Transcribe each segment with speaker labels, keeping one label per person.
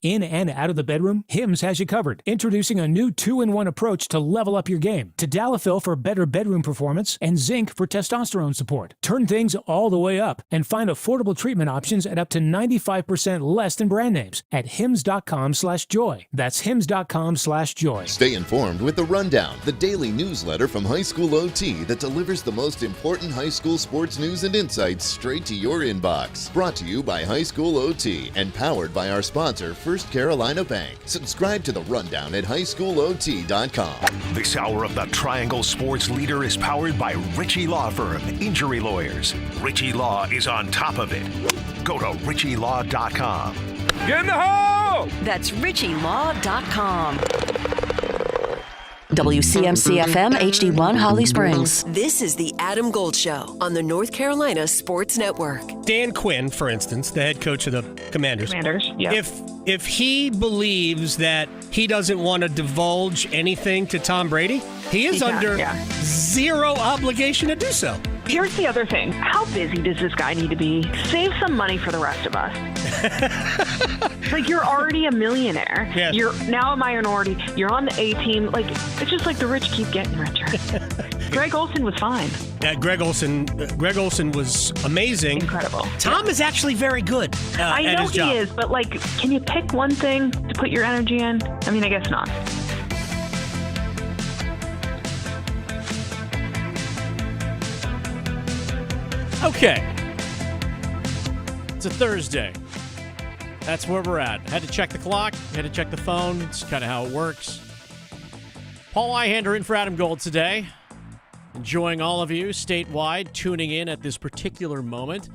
Speaker 1: In and out of the bedroom, Hims has you covered. Introducing a new 2-in-1 approach to level up your game. Tadalafil for better bedroom performance and zinc for testosterone support. Turn things all the way up and find affordable treatment options at up to 95% less than brand names at hims.com/joy. That's hims.com/joy.
Speaker 2: Stay informed with The Rundown, the daily newsletter from High School OT that delivers the most important high school sports news and insights straight to your inbox. Brought to you by High School OT and powered by our sponsor, First Carolina Bank. Subscribe to The Rundown at highschoolot.com.
Speaker 3: This hour of the Triangle Sports Leader is powered by Ritchie Law Firm, injury lawyers. Ritchie Law is on top of it. Go to ritchielaw.com.
Speaker 4: Get in the hole!
Speaker 5: That's ritchielaw.com. WCMC-FM HD1 Holly Springs.
Speaker 6: This is the Adam Gold Show on the North Carolina Sports Network.
Speaker 7: Dan Quinn, for instance, the head coach of the Commanders.
Speaker 8: Yeah.
Speaker 7: If he believes that he doesn't want to divulge anything to Tom Brady, he is under zero obligation to do so.
Speaker 8: Here's the other thing. How busy does this guy need to be? Save some money for the rest of us. Like, you're already a millionaire.
Speaker 7: Yes.
Speaker 8: You're now a minority. You're on the A team. Like, it's just like the rich keep getting richer. Greg Olsen was fine.
Speaker 7: Greg Olsen was amazing.
Speaker 8: Incredible.
Speaker 7: Tom is actually very good
Speaker 8: I
Speaker 7: at
Speaker 8: know
Speaker 7: his
Speaker 8: he
Speaker 7: job.
Speaker 8: is, but like, can you pick one thing to put your energy in? I mean, I guess not.
Speaker 9: Okay. It's a Thursday. That's where we're at. Had to check the clock. Had to check the phone. It's kind of how it works. Paul Ihander in for Adam Gold today. Enjoying all of you statewide tuning in at this particular moment.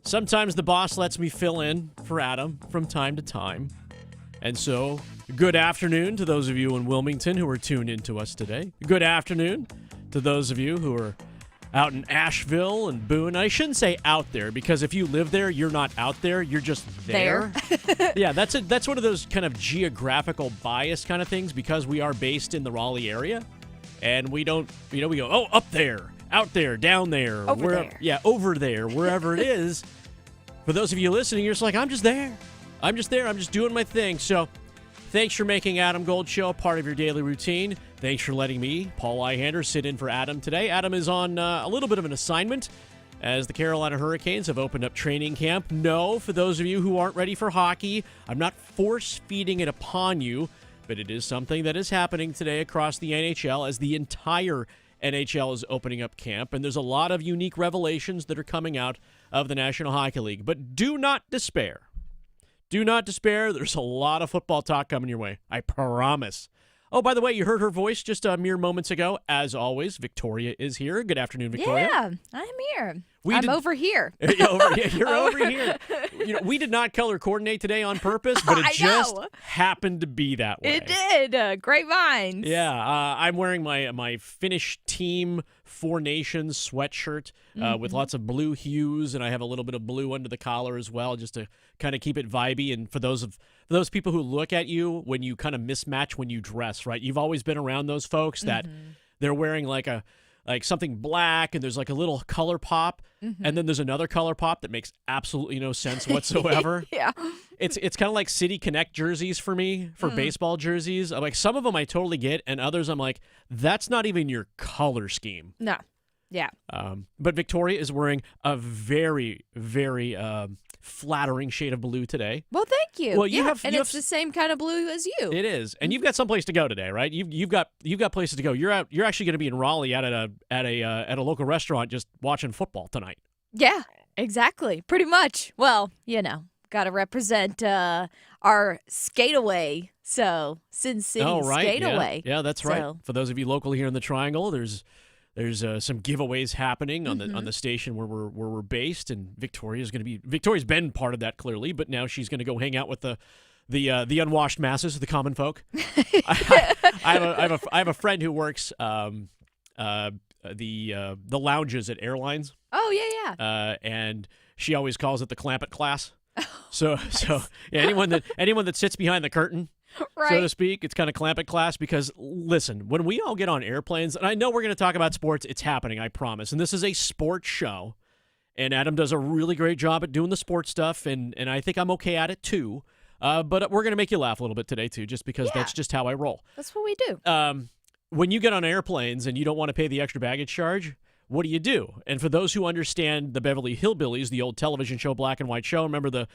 Speaker 9: Sometimes the boss lets me fill in for Adam from time to time. And so, good afternoon to those of you in Wilmington who are tuned in to us today. Good afternoon to those of you who are out in Asheville and Boone. I shouldn't say out there, because if you live there, you're not out there. You're just there. Yeah, that's one of those kind of geographical bias kind of things, because we are based in the Raleigh area. And we don't, we go, oh, up there, out there, down there.
Speaker 10: Over there.
Speaker 9: Yeah, over there, wherever it is. For those of you listening, you're just like, I'm just there. I'm just there. I'm just doing my thing. So thanks for making Adam Gold Show part of your daily routine. Thanks for letting me, Paul Ihander, sit in for Adam today. Adam is on a little bit of an assignment as the Carolina Hurricanes have opened up training camp. No, for those of you who aren't ready for hockey, I'm not force-feeding it upon you, but it is something that is happening today across the NHL as the entire NHL is opening up camp, and there's a lot of unique revelations that are coming out of the National Hockey League. But do not despair. Do not despair. There's a lot of football talk coming your way. I promise. Oh, by the way, you heard her voice just mere moments ago. As always, Victoria is here. Good afternoon, Victoria.
Speaker 10: Yeah, I'm here. I'm over here.
Speaker 9: You're over here. You know, we did not color coordinate today on purpose, but it just happened to be that way.
Speaker 10: It did. Great minds.
Speaker 9: Yeah, I'm wearing my Finnish Team Four Nations sweatshirt with lots of blue hues, and I have a little bit of blue under the collar as well, just to kind of keep it vibey. And for those people who look at you when you kind of mismatch when you dress, right? You've always been around those folks that they're wearing like something black, and there's like a little color pop, and then there's another color pop that makes absolutely no sense whatsoever.
Speaker 10: Yeah.
Speaker 9: It's kind of like City Connect jerseys for me, for baseball jerseys. I'm like, some of them I totally get, and others I'm like, that's not even your color scheme.
Speaker 10: No. Yeah.
Speaker 9: But Victoria is wearing a very, very flattering shade of blue today.
Speaker 10: Well, thank you.
Speaker 9: Well,
Speaker 10: it's the same kind of blue as you.
Speaker 9: It is, and you've got someplace to go today, right? You've got places to go. You're actually going to be in Raleigh at a local restaurant just watching football tonight.
Speaker 10: Yeah, exactly. Pretty much. Well, got to represent our skateaway. So Sin City skateaway.
Speaker 9: Yeah, that's right. For those of you local here in the Triangle, there's some giveaways happening on the station where we're based, and Victoria's been part of that clearly, but now she's going to go hang out with the unwashed masses, the common folk. I have a friend who works the lounges at airlines.
Speaker 10: Oh yeah.
Speaker 9: And she always calls it the clamp it class. So yeah, anyone that sits behind the curtain.
Speaker 10: Right.
Speaker 9: So to speak, it's kind of clamp it class, because listen, when we all get on airplanes, and I know we're going to talk about sports, it's happening, I promise. And this is a sports show, and Adam does a really great job at doing the sports stuff, and I think I'm okay at it too. But we're going to make you laugh a little bit today, too, just because that's just how I roll.
Speaker 10: That's what we do.
Speaker 9: When you get on airplanes and you don't want to pay the extra baggage charge, what do? And for those who understand the Beverly Hillbillies, the old television show, black and white show, remember the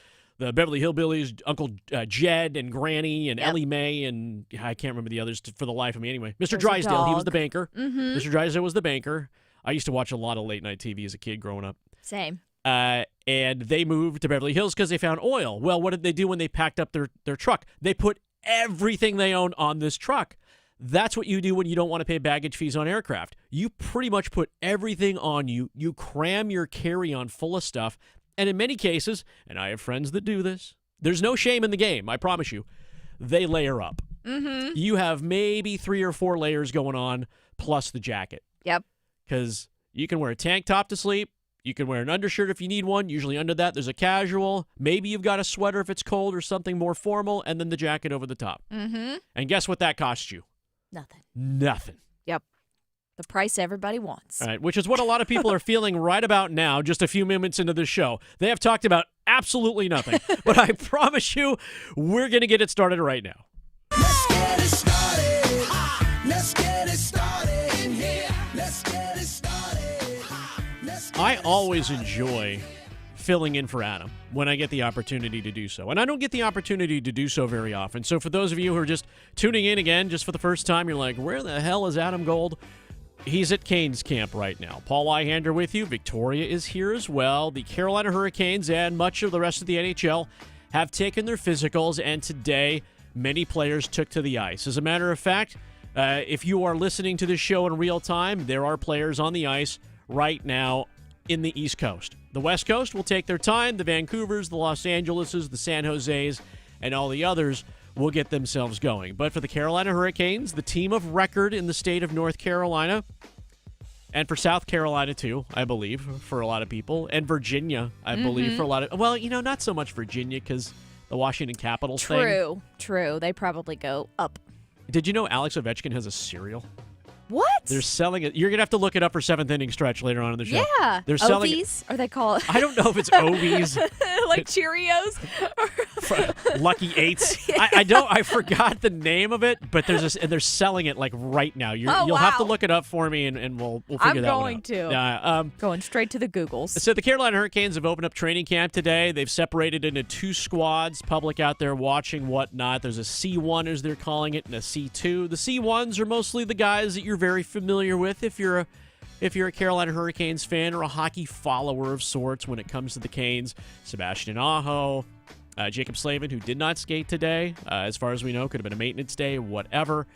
Speaker 9: Beverly Hillbillies, Uncle Jed and Granny and Ellie Mae, and I can't remember the others for the life of me anyway. Mr. Drysdale, he was the banker.
Speaker 10: Mm-hmm.
Speaker 9: Mr. Drysdale was the banker. I used to watch a lot of late-night TV as a kid growing up.
Speaker 10: Same.
Speaker 9: And they moved to Beverly Hills because they found oil. Well, what did they do when they packed up their truck? They put everything they owned on this truck. That's what you do when you don't want to pay baggage fees on aircraft. You pretty much put everything on you. You cram your carry-on full of stuff. And in many cases, and I have friends that do this, there's no shame in the game, I promise you, they layer up.
Speaker 10: Mm-hmm.
Speaker 9: You have maybe 3 or 4 layers going on, plus the jacket.
Speaker 10: Yep.
Speaker 9: Because you can wear a tank top to sleep. You can wear an undershirt if you need one. Usually under that, there's a casual. Maybe you've got a sweater if it's cold or something more formal, and then the jacket over the top.
Speaker 10: Mm-hmm.
Speaker 9: And guess what that costs you? Nothing.
Speaker 10: Yep. The price everybody wants.
Speaker 9: All right, which is what a lot of people are feeling right about now, just a few minutes into the show. They have talked about absolutely nothing. But I promise you, we're going to get it started right now.
Speaker 11: Let's get it started. Let's get it started in here. Let's get it started.
Speaker 9: I always enjoy filling in for Adam when I get the opportunity to do so. And I don't get the opportunity to do so very often. So for those of you who are just tuning in again, just for the first time, you're like, where the hell is Adam Gold? He's at Canes camp right now. Paul Weihander with you. Victoria is here as well. The Carolina Hurricanes and much of the rest of the NHL have taken their physicals, and today many players took to the ice. As a matter of fact, if you are listening to this show in real time, there are players on the ice right now in the East Coast. The West Coast will take their time. The Vancouvers, the Los Angeleses, the San Joses, and all the others will get themselves going. But for the Carolina Hurricanes, the team of record in the state of North Carolina, and for South Carolina too, I believe, for a lot of people, and Virginia, I believe, for a lot of, well, not so much Virginia because the Washington Capitals thing.
Speaker 10: True. They probably go up.
Speaker 9: Did you know Alex Ovechkin has a cereal?
Speaker 10: What?
Speaker 9: They're selling it. You're going to have to look it up for 7th inning stretch later on in the show.
Speaker 10: Yeah.
Speaker 9: They're selling
Speaker 10: Ovies? Are they called?
Speaker 9: I don't know if it's Ovies.
Speaker 10: Like Cheerios?
Speaker 9: Lucky Eights. I forgot the name of it, but and they're selling it like right now. You'll have to look it up for me, and we'll figure that one out.
Speaker 10: I'm going to. Going straight to the Googles.
Speaker 9: So the Carolina Hurricanes have opened up training camp today. They've separated into 2 squads. Public out there watching, whatnot. There's a C1, as they're calling it, and a C2. The C1s are mostly the guys that you're very familiar with if you're a Carolina Hurricanes fan or a hockey follower of sorts when it comes to the Canes. Sebastian Aho, Jacob Slavin, who did not skate today, as far as we know, could have been a maintenance day, whatever.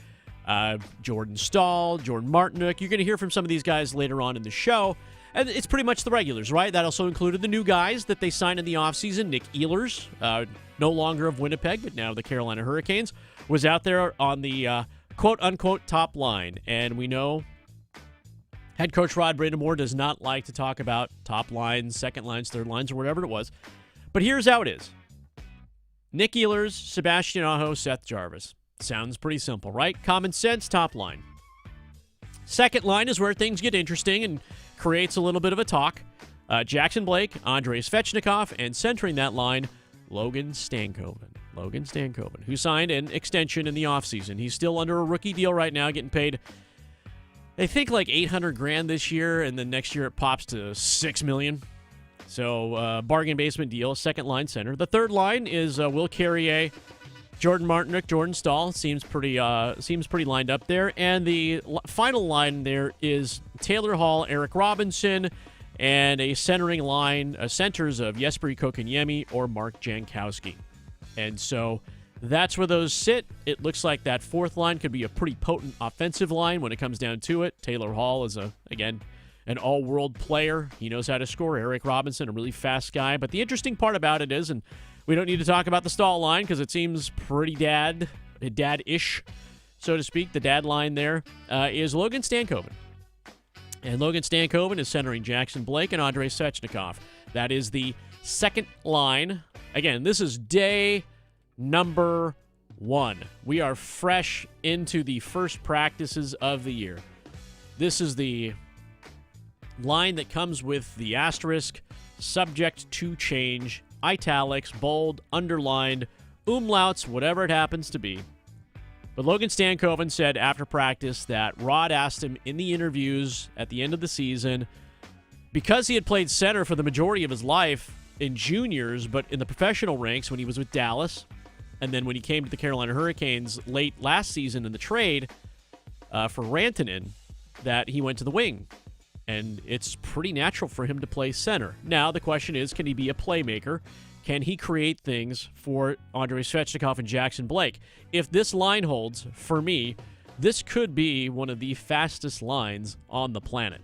Speaker 9: Jordan Staal, Jordan Martinook. You're going to hear from some of these guys later on in the show. And it's pretty much the regulars, right? That also included the new guys that they signed in the offseason. Nick Ehlers, no longer of Winnipeg, but now the Carolina Hurricanes, was out there on the quote-unquote top line. And we know head coach Rod Brindamore does not like to talk about top lines, second lines, third lines, or whatever it was. But here's how it is. Nick Ehlers, Sebastian Aho, Seth Jarvis. Sounds pretty simple, right? Common sense, top line. Second line is where things get interesting and creates a little bit of a talk. Jackson Blake, Andrei Svechnikov, and centering that line, Logan Stancoven. Logan Stancoven, who signed an extension in the offseason. He's still under a rookie deal right now, getting paid, I think, like $800,000 this year, and then next year it pops to $6 million. So bargain basement deal, second line center. The third line is Will Carrier, Jordan Martinook, Jordan Staal. Seems pretty lined up there. And the final line there is Taylor Hall, Eric Robinson, and a centering line, centers of Jesperi Kotkaniemi or Mark Jankowski. And so that's where those sit. It looks like that fourth line could be a pretty potent offensive line when it comes down to it. Taylor Hall is, an all-world player. He knows how to score. Eric Robinson, a really fast guy. But the interesting part about it is, and we don't need to talk about the Staal line because it seems pretty dad-ish, so to speak. The dad line there is Logan Stancoven. And Logan Stancoven is centering Jackson Blake and Andrei Svechnikov. That is the second line. Again, this is day number 1. We are fresh into the first practices of the year. This is the line that comes with the asterisk, subject to change, italics, bold, underlined, umlauts, whatever it happens to be. But Logan Stancoven said after practice that Rod asked him in the interviews at the end of the season, because he had played center for the majority of his life in juniors, but in the professional ranks when he was with Dallas, and then when he came to the Carolina Hurricanes late last season in the trade for Rantanen, that he went to the wing. And it's pretty natural for him to play center. Now, the question is, can he be a playmaker? Can he create things for Andrei Svechnikov and Jackson Blake? If this line holds, for me, this could be one of the fastest lines on the planet.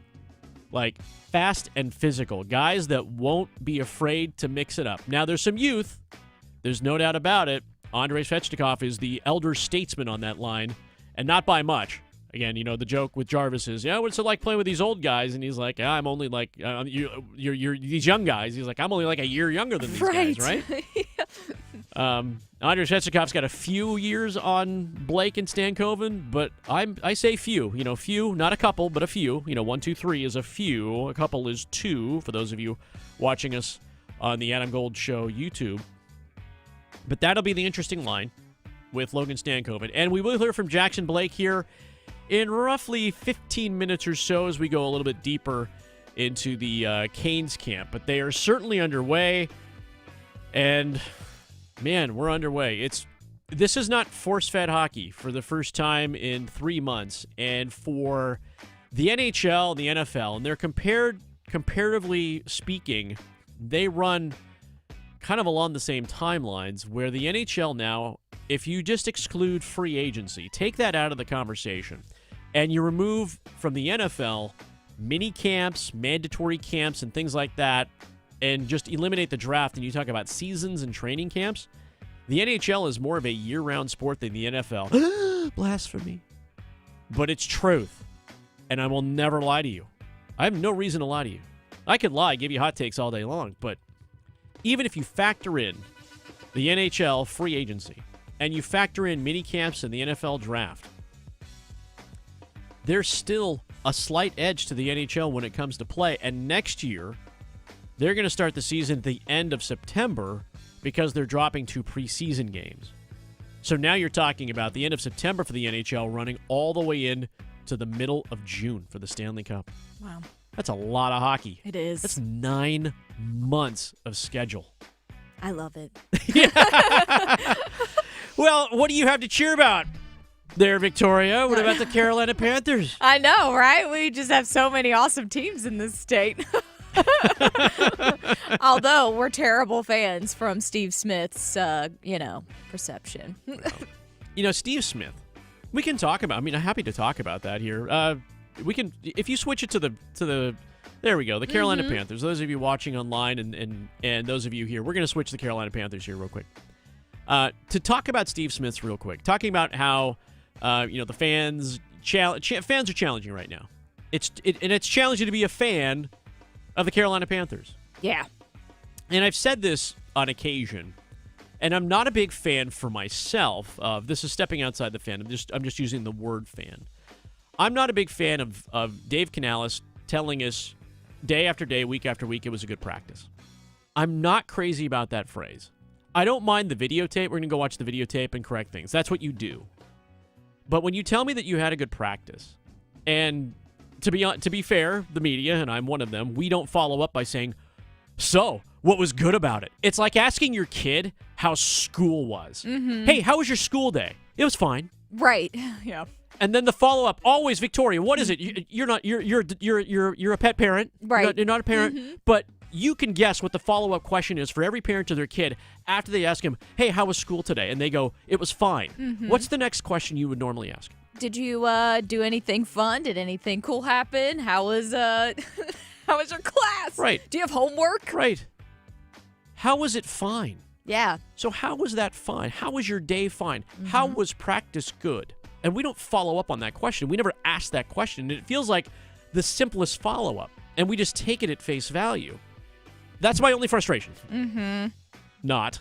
Speaker 9: Like, fast and physical. Guys that won't be afraid to mix it up. Now, there's some youth. There's no doubt about it. Andrei Svechnikov is the elder statesman on that line, and not by much. Again, you know, the joke with Jarvis is, yeah, what's it like playing with these old guys? And he's like, I'm only like, you're these young guys. He's like, I'm only like a year younger than these guys, right? Andrei Svechnikov's got a few years on Blake and Stancoven, but I say few. You know, few, not a couple, but a few. You know, 1, 2, 3 is a few. A couple is 2, for those of you watching us on the Adam Gold Show YouTube. But that'll be the interesting line with Logan Stancoven. And we will hear from Jackson Blake here in roughly 15 minutes or so as we go a little bit deeper into the Canes camp. But they are certainly underway. And, man, we're underway. This is not force-fed hockey for the first time in 3 months. And for the NHL and the NFL, and they're comparatively speaking, they run kind of along the same timelines, where the NHL now, if you just exclude free agency, take that out of the conversation, and you remove from the NFL mini camps, mandatory camps, and things like that, and just eliminate the draft, and you talk about seasons and training camps, the NHL is more of a year-round sport than the NFL. Blasphemy. But it's truth, and I will never lie to you. I have no reason to lie to you. I could lie, give you hot takes all day long, but even if you factor in the NHL free agency, and you factor in mini camps and the NFL draft, there's still a slight edge to the NHL when it comes to play. And next year, they're going to start the season at the end of September because they're dropping 2 preseason games. So now you're talking about the end of September for the NHL running all the way in to the middle of June for the Stanley Cup.
Speaker 10: Wow.
Speaker 9: That's a lot of hockey.
Speaker 10: It is.
Speaker 9: That's 9 months of schedule.
Speaker 10: I love it.
Speaker 9: Well, what do you have to cheer about there, Victoria? What about the Carolina Panthers?
Speaker 10: I know, right? We just have so many awesome teams in this state. Although we're terrible fans from Steve Smith's, perception.
Speaker 9: Steve Smith, we can talk about. I mean, I'm happy to talk about that here. We can, if you switch it to the. There we go, the Carolina Panthers. Those of you watching online and those of you here, we're going to switch the Carolina Panthers here real quick. To talk about Steve Smith's real quick, talking about how the fans fans are challenging right now. It's challenging to be a fan of the Carolina Panthers.
Speaker 10: Yeah.
Speaker 9: And I've said this on occasion, and I'm not a big fan for myself of this is stepping outside the fan. I'm just using the word fan. I'm not a big fan of Dave Canales telling us day after day, week after week, it was a good practice. I'm not crazy about that phrase. I don't mind the videotape. We're going to go watch the videotape and correct things. That's what you do. But when you tell me that you had a good practice, and to be fair, the media, and I'm one of them, we don't follow up by saying, so, what was good about it? It's like asking your kid how school was. Mm-hmm. Hey, how was your school day? It was fine.
Speaker 10: Right. Yeah.
Speaker 9: And then the follow-up, always, Victoria, what is it? You're a pet parent.
Speaker 10: Right.
Speaker 9: You're not a parent, but you can guess what the follow-up question is for every parent to their kid after they ask him, hey, how was school today? And they go, it was fine. Mm-hmm. What's the next question you would normally ask?
Speaker 10: Did you do anything fun? Did anything cool happen? How was how was your class?
Speaker 9: Right.
Speaker 10: Do you have homework?
Speaker 9: Right. How was it fine?
Speaker 10: Yeah.
Speaker 9: So how was that fine? How was your day fine? Mm-hmm. How was practice good? And we don't follow up on that question. We never ask that question. And it feels like the simplest follow-up. And we just take it at face value. That's my only frustration.
Speaker 10: Mm-hmm.
Speaker 9: Not.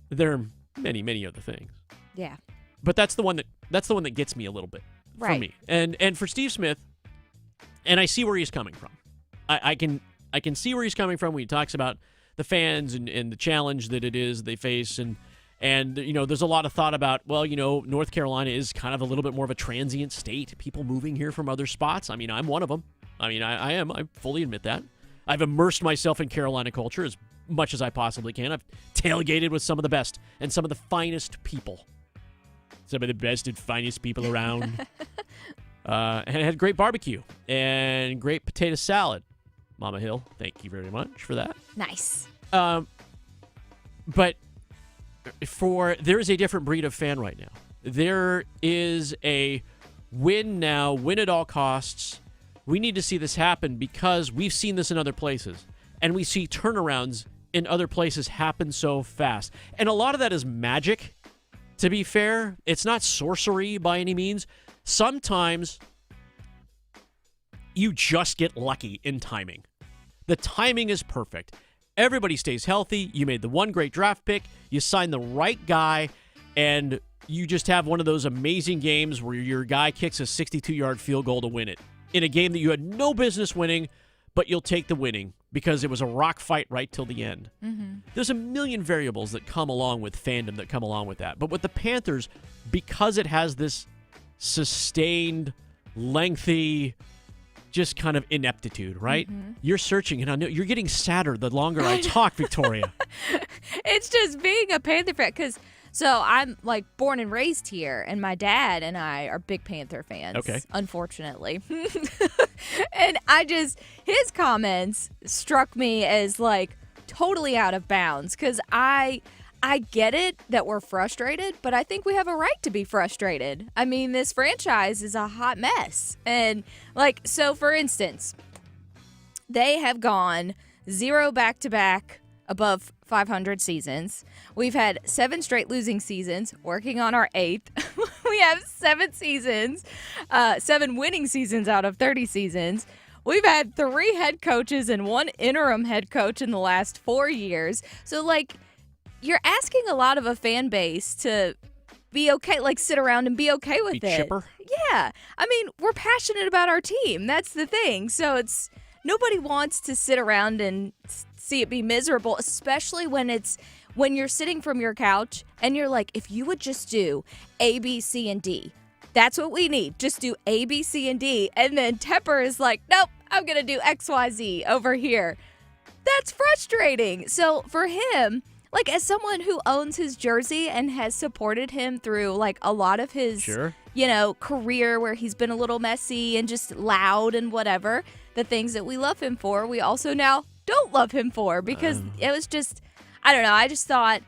Speaker 9: There are many, many other things.
Speaker 10: Yeah.
Speaker 9: But that's the one that gets me a little bit.
Speaker 10: Right.
Speaker 9: For me. And for Steve Smith, and I see where he's coming from. I can see where he's coming from when he talks about the fans and the challenge that it is they face. And there's a lot of thought about, North Carolina is kind of a little bit more of a transient state. People moving here from other spots. I mean, I'm one of them. I mean, I am. I fully admit that. I've immersed myself in Carolina culture as much as I possibly can. I've tailgated with some of the best and some of the finest people. Some of the best and finest people around. And it had great barbecue and great potato salad. Mama Hill, thank you very much for that.
Speaker 10: Nice.
Speaker 9: But there is a different breed of fan right now. There is a win now, win at all costs. We need to see this happen because we've seen this in other places. And we see turnarounds in other places happen so fast. And a lot of that is magic, to be fair. It's not sorcery by any means. Sometimes you just get lucky in timing. The timing is perfect. Everybody stays healthy. You made the one great draft pick. You signed the right guy. And you just have one of those amazing games where your guy kicks a 62-yard field goal to win it. In a game that you had no business winning, but you'll take the winning because it was a rock fight right till the end. Mm-hmm. There's a million variables that come along with fandom that come along with that. But with the Panthers, because it has this sustained, lengthy, just kind of ineptitude, right? Mm-hmm. You're searching, and I know you're getting sadder the longer I talk, Victoria.
Speaker 10: It's just being a Panther fan because... So I'm like born and raised here, and my dad and I are big Panther fans.
Speaker 9: Okay.
Speaker 10: Unfortunately. And his comments struck me as like totally out of bounds because I get it that we're frustrated, but I think we have a right to be frustrated. I mean, this franchise is a hot mess. And so for instance, they have gone 0 back-to-back above 500 seasons. We've had 7 straight losing seasons, working on our 8th. We have 7 seasons, 7 winning seasons out of 30 seasons. We've had 3 head coaches and 1 interim head coach in the last 4 years. So, you're asking a lot of a fan base to be okay, sit around and be okay with
Speaker 9: be
Speaker 10: it.
Speaker 9: Chipper?
Speaker 10: Yeah. I mean, we're passionate about our team. That's the thing. So nobody wants to sit around and see it be miserable, especially when you're sitting from your couch and you're like, if you would just do A, B, C, and D, that's what we need. Just do A, B, C, and D. And then Tepper is like, nope, I'm going to do X, Y, Z over here. That's frustrating. So for him, as someone who owns his jersey and has supported him through a lot of his,
Speaker 9: sure,
Speaker 10: career where he's been a little messy and just loud and whatever, the things that we love him for, we also now don't love him for because it was just, I don't know. I just thought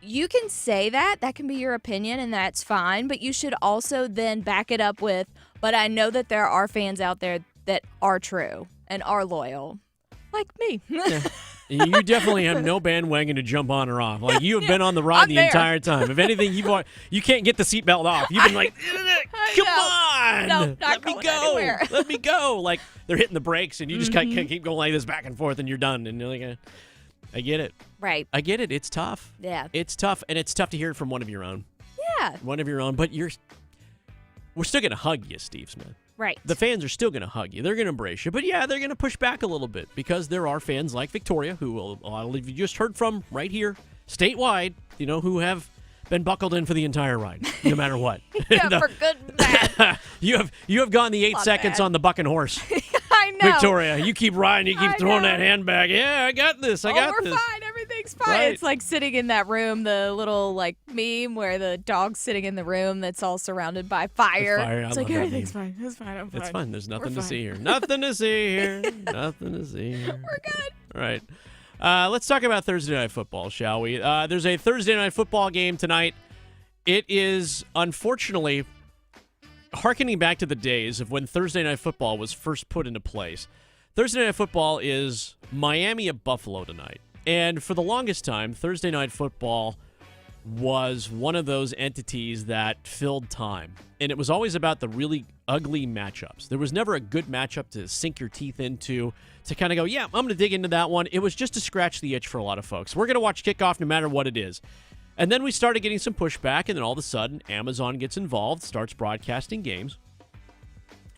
Speaker 10: you can say that can be your opinion and that's fine, but you should also then back it up with, but I know that there are fans out there that are true and are loyal, like me.
Speaker 9: Yeah. You definitely have no bandwagon to jump on or off. You have been on the ride the entire time. If anything, you can't get the seatbelt off. You've been like, come on,
Speaker 10: no,
Speaker 9: let me go, anywhere. Let me go. They're hitting the brakes, and you just can't keep going like this back and forth, and you're done. And you're like, I get it.
Speaker 10: Right.
Speaker 9: I get it. It's tough.
Speaker 10: Yeah.
Speaker 9: It's tough, and it's tough to hear it from one of your own.
Speaker 10: Yeah.
Speaker 9: One of your own, but we're still going to hug you, Steve Smith.
Speaker 10: Right.
Speaker 9: The fans are still going to hug you. They're going to embrace you. But, yeah, they're going to push back a little bit because there are fans like Victoria, who a lot of you just heard from right here, statewide, who have been buckled in for the entire ride, no matter what.
Speaker 10: Yeah, for good and bad.
Speaker 9: You have gone the 8 seconds
Speaker 10: bad.
Speaker 9: on the bucking horse.
Speaker 10: I know.
Speaker 9: Victoria, you keep riding. You keep throwing that handbag. Yeah, I got this. I got
Speaker 10: this.
Speaker 9: We're
Speaker 10: fine. Everything's fine.
Speaker 9: Right.
Speaker 10: It's like sitting in that room, the little meme where the dog's sitting in the room that's all surrounded by fire.
Speaker 9: It's
Speaker 10: like everything's fine. It's fine. I'm fine.
Speaker 9: It's fine. There's nothing to see here. Nothing to see here. Nothing to see here.
Speaker 10: We're good.
Speaker 9: All right. Let's talk about Thursday Night Football, shall we? There's a Thursday Night Football game tonight. It is, unfortunately, hearkening back to the days of when Thursday Night Football was first put into place. Thursday Night Football is Miami at Buffalo tonight. And for the longest time, Thursday Night Football was one of those entities that filled time. And it was always about the really ugly matchups. There was never a good matchup to sink your teeth into, to kind of go, yeah, I'm going to dig into that one. It was just to scratch the itch for a lot of folks. We're going to watch kickoff no matter what it is. And then we started getting some pushback, and then all of a sudden, Amazon gets involved, starts broadcasting games,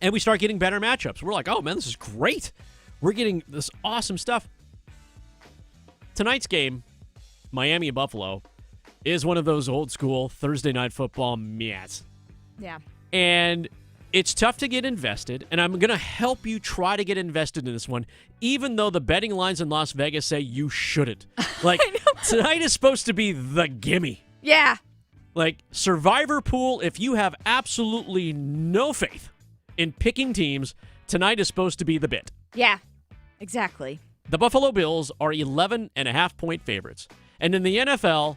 Speaker 9: and we start getting better matchups. We're like, oh, man, this is great. We're getting this awesome stuff. tonight's game, Miami and Buffalo, is one of those old school Thursday night football mess.
Speaker 10: Yeah.
Speaker 9: And it's tough to get invested, and I'm going to help you try to get invested in this one, even though the betting lines in Las Vegas say you shouldn't. Like, tonight is supposed to be the gimme.
Speaker 10: Yeah.
Speaker 9: Like, Survivor Pool, if you have absolutely no faith in picking teams, tonight is supposed to be the bit.
Speaker 10: Yeah, exactly.
Speaker 9: The Buffalo Bills are 11.5-point favorites. And in the NFL,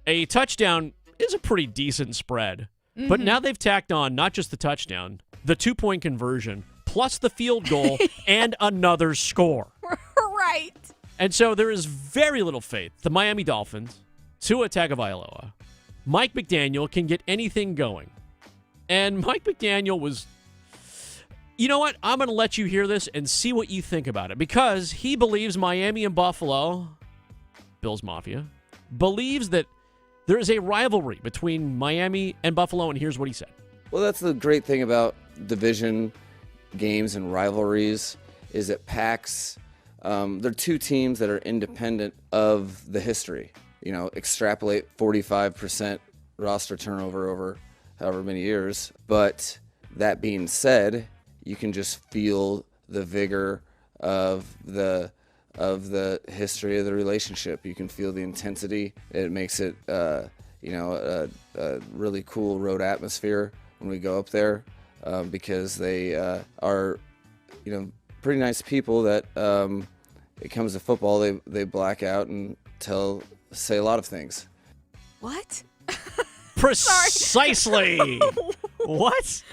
Speaker 9: a touchdown is a pretty decent spread. Mm-hmm. But now they've tacked on not just the touchdown, the 2-point conversion, plus the field goal, and another score.
Speaker 10: Right.
Speaker 9: And so there is very little faith. The Miami Dolphins, Tua Tagovailoa, Mike McDaniel can get anything going. And Mike McDaniel was... You know what? I'm going to let you hear this and see what you think about it. Because he believes Miami and Buffalo, Bills Mafia, believes that there is a rivalry between Miami and Buffalo, and here's what he said.
Speaker 12: Well, that's the great thing about division games and rivalries is it packs. They're two teams that are independent of the history. You know, extrapolate 45% roster turnover over however many years. But that being said, you can just feel the vigor of the history of the relationship. You can feel the intensity. It makes it, a really cool road atmosphere when we go up there because they are, pretty nice people that it comes to football, they black out and say a lot of things.
Speaker 10: What?
Speaker 9: Precisely. What?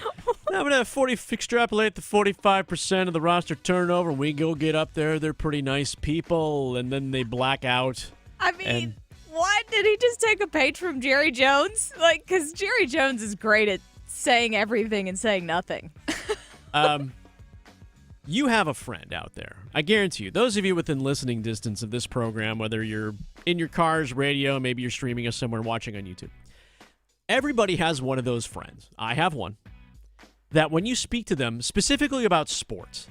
Speaker 9: I'm going to extrapolate the 45% of the roster turnover, and we go get up there. They're pretty nice people, and then they black out.
Speaker 10: I mean, what? Did he just take a page from Jerry Jones? Like, because Jerry Jones is great at saying everything and saying nothing.
Speaker 9: You have a friend out there. I guarantee you. Those of you within listening distance of this program, whether you're in your cars, radio, maybe you're streaming us somewhere, watching on YouTube. Everybody has one of those friends. I have one. That when you speak to them, specifically about sports,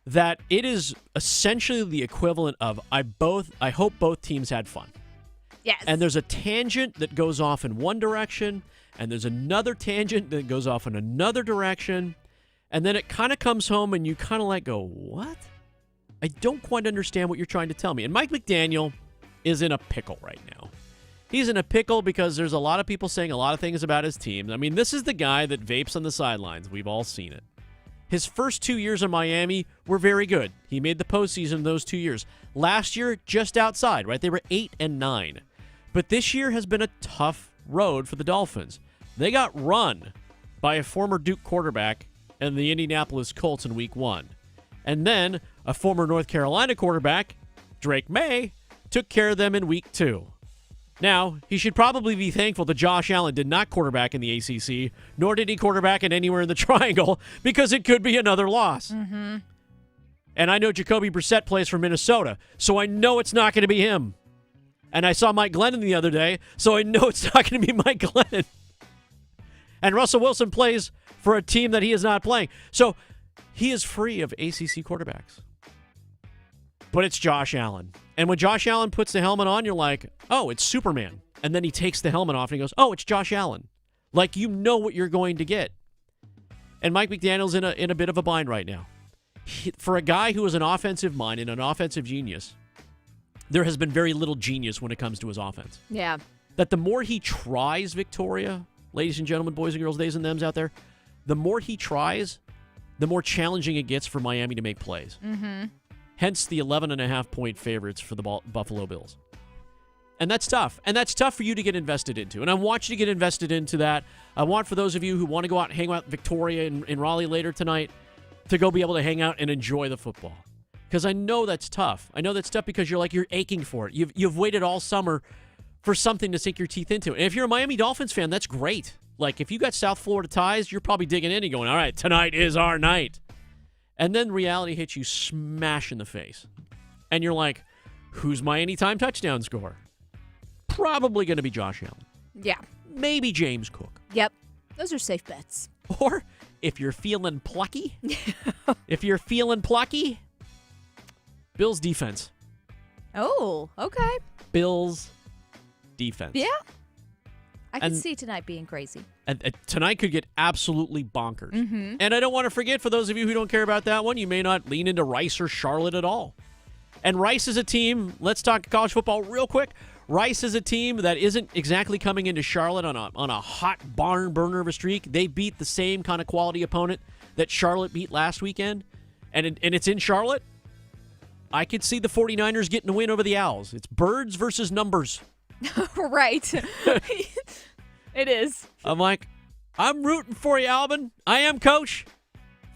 Speaker 9: that it is essentially the equivalent of, I hope both teams had fun.
Speaker 10: Yes.
Speaker 9: And there's a tangent that goes off in one direction, and there's another tangent that goes off in another direction, and then it kind of comes home and you kind of go, what? I don't quite understand what you're trying to tell me. And Mike McDaniel is in a pickle right now. He's in a pickle because there's a lot of people saying a lot of things about his team. I mean, this is the guy that vapes on the sidelines. We've all seen it. His first 2 years in Miami were very good. He made the postseason those 2 years. Last year, just outside, right? They were 8-9. But this year has been a tough road for the Dolphins. They got run by a former Duke quarterback and the Indianapolis Colts in Week 1. And then a former North Carolina quarterback, Drake May, took care of them in Week 2. Now, he should probably be thankful that Josh Allen did not quarterback in the ACC, nor did he quarterback it anywhere in the Triangle, because it could be another loss.
Speaker 10: Mm-hmm.
Speaker 9: And I know Jacoby Brissett plays for Minnesota, so I know it's not going to be him. And I saw Mike Glennon the other day, so I know it's not going to be Mike Glennon. And Russell Wilson plays for a team that he is not playing. So he is free of ACC quarterbacks. But it's Josh Allen. And when Josh Allen puts the helmet on, you're like, oh, it's Superman. And then he takes the helmet off and he goes, oh, it's Josh Allen. Like, you know what you're going to get. And Mike McDaniel's in a bit of a bind right now. For a guy who is an offensive mind and an offensive genius, there has been very little genius when it comes to his offense.
Speaker 10: Yeah.
Speaker 9: That the more he tries, Victoria, ladies and gentlemen, boys and girls, theys and thems out there, the more he tries, the more challenging it gets for Miami to make plays.
Speaker 10: Mm-hmm.
Speaker 9: Hence the 11.5-point favorites for the Buffalo Bills. And that's tough. And that's tough for you to get invested into. And I want you to get invested into that. I want for those of you who want to go out and hang out with Victoria in Raleigh later tonight to go be able to hang out and enjoy the football. Because I know that's tough. I know that's tough because you're aching for it. You've waited all summer for something to sink your teeth into. And if you're a Miami Dolphins fan, that's great. Like, if you got South Florida ties, you're probably digging in and going, all right, tonight is our night. And then reality hits you smash in the face. And you're like, who's my anytime touchdown scorer? Probably going to be Josh Allen.
Speaker 10: Yeah.
Speaker 9: Maybe James Cook.
Speaker 10: Yep. Those are safe bets.
Speaker 9: Or if you're feeling plucky, Bills defense.
Speaker 10: Oh, okay.
Speaker 9: Bills defense.
Speaker 10: Yeah. I can
Speaker 9: And-
Speaker 10: see tonight being crazy.
Speaker 9: And tonight could get absolutely bonkers.
Speaker 10: Mm-hmm.
Speaker 9: And I don't want to forget, for those of you who don't care about that one, you may not lean into Rice or Charlotte at all. And Rice is a team, let's talk college football real quick. Rice is a team that isn't exactly coming into Charlotte on a hot barn burner of a streak. They beat the same kind of quality opponent that Charlotte beat last weekend, and it's in Charlotte. I could see the 49ers getting a win over the Owls. It's birds versus numbers.
Speaker 10: Right. It is.
Speaker 9: I'm like, I'm rooting for you, Albin. I am, Coach.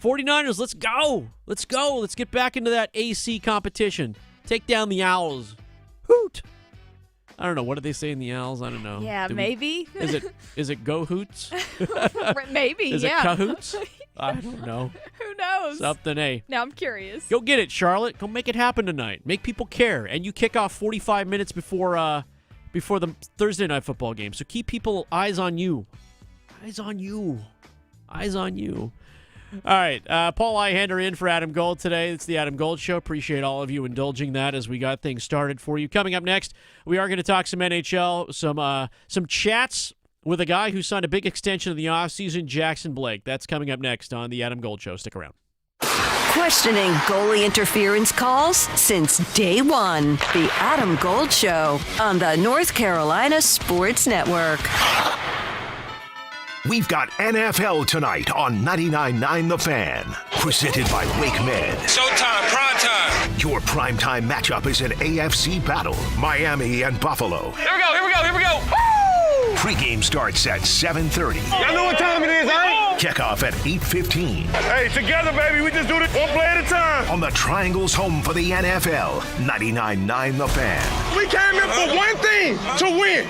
Speaker 9: 49ers, let's go. Let's go. Let's get back into that AC competition. Take down the Owls. Hoot. I don't know. What did they say in the Owls? I don't know.
Speaker 10: Yeah, maybe.
Speaker 9: Is it go hoots?
Speaker 10: Maybe,
Speaker 9: Is
Speaker 10: yeah.
Speaker 9: it cahoots? I don't know.
Speaker 10: Who knows?
Speaker 9: Something, eh?
Speaker 10: Now I'm curious.
Speaker 9: Go get it, Charlotte. Go make it happen tonight. Make people care. And you kick off 45 minutes before the Thursday night football game. So keep people eyes on you. Eyes on you. Eyes on you. All right. Paul Ihander in for Adam Gold today. It's the Adam Gold Show. Appreciate all of you indulging that as we got things started for you. Coming up next, we are going to talk some NHL, some chats with a guy who signed a big extension of the offseason, Jackson Blake. That's coming up next on the Adam Gold Show. Stick around.
Speaker 5: Questioning goalie interference calls since day one. The Adam Gold Show on the North Carolina Sports Network.
Speaker 3: We've got NFL tonight on 99.9 The Fan. Presented by WakeMed.
Speaker 4: Showtime, prime time.
Speaker 3: Your primetime matchup is an AFC battle. Miami and Buffalo.
Speaker 4: Here we go. Woo!
Speaker 3: Pre-game starts at 7:30.
Speaker 4: Y'all know what time it is, eh?
Speaker 3: Kickoff at 8:15.
Speaker 4: Hey, together, baby. We just do this one play at a time.
Speaker 3: On the Triangle's home for the NFL, 99.9 The Fan.
Speaker 4: We came here for one thing, to win.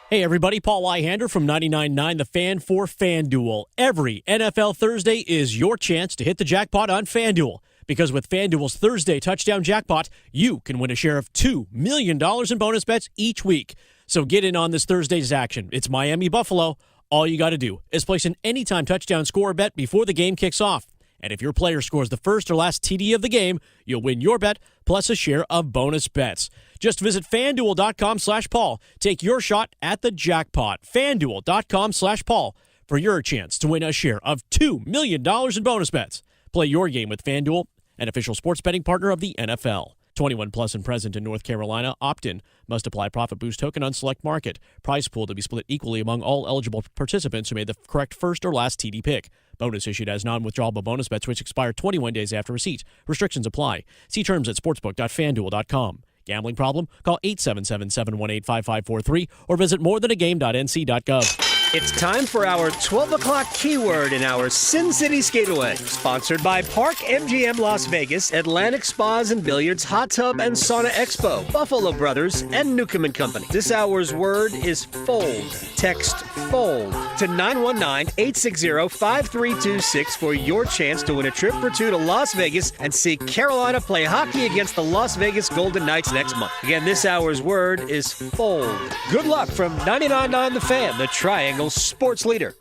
Speaker 9: Hey, everybody. Paul Ihander from 99.9 The Fan for FanDuel. Every NFL Thursday is your chance to hit the jackpot on FanDuel. Because with FanDuel's Thursday touchdown jackpot, you can win a share of $2 million in bonus bets each week. So get in on this Thursday's action. It's Miami-Buffalo. All you got to do is place an anytime touchdown score bet before the game kicks off. And if your player scores the first or last TD of the game, you'll win your bet plus a share of bonus bets. Just visit FanDuel.com/Paul. Take your shot at the jackpot. FanDuel.com/Paul for your chance to win a share of $2 million in bonus bets. Play your game with FanDuel, an official sports betting partner of the NFL. 21 plus and present in North Carolina. Opt-in. Must apply profit boost token on select market. Prize pool to be split equally among all eligible participants who made the correct first or last TD pick. Bonus issued as non-withdrawable bonus bets which expire 21 days after receipt. Restrictions apply. See terms at sportsbook.fanduel.com. Gambling problem? Call 877-718-5543 or visit morethanagame.nc.gov.
Speaker 13: It's time for our 12 o'clock keyword in our Sin City Skateaway. Sponsored by Park MGM Las Vegas, Atlantic Spas and Billiards, Hot Tub and Sauna Expo, Buffalo Brothers, and Newcomb & Company. This hour's word is fold. Text FOLD to 919-860-5326 for your chance to win a trip or two to Las Vegas and see Carolina play hockey against the Las Vegas Golden Knights next month. Again, this hour's word is fold. Good luck from 99.9 The Fan, the Triangle sports leader.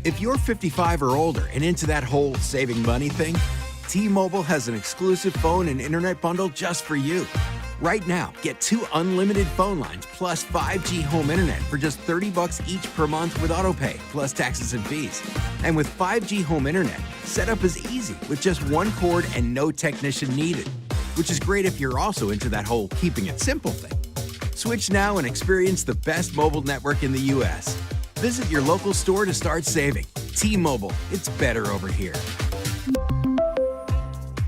Speaker 14: If you're 55 or older and into that whole saving money thing, T-Mobile has an exclusive phone and internet bundle just for you. Right now, get 2 unlimited phone lines plus 5G home internet for just $30 each per month with autopay, plus taxes and fees. And with 5G home internet, setup is easy with just one cord and no technician needed, which is great if you're also into that whole keeping it simple thing. Switch now and experience the best mobile network in the U.S. Visit your local store to start saving. T-Mobile, it's better over here.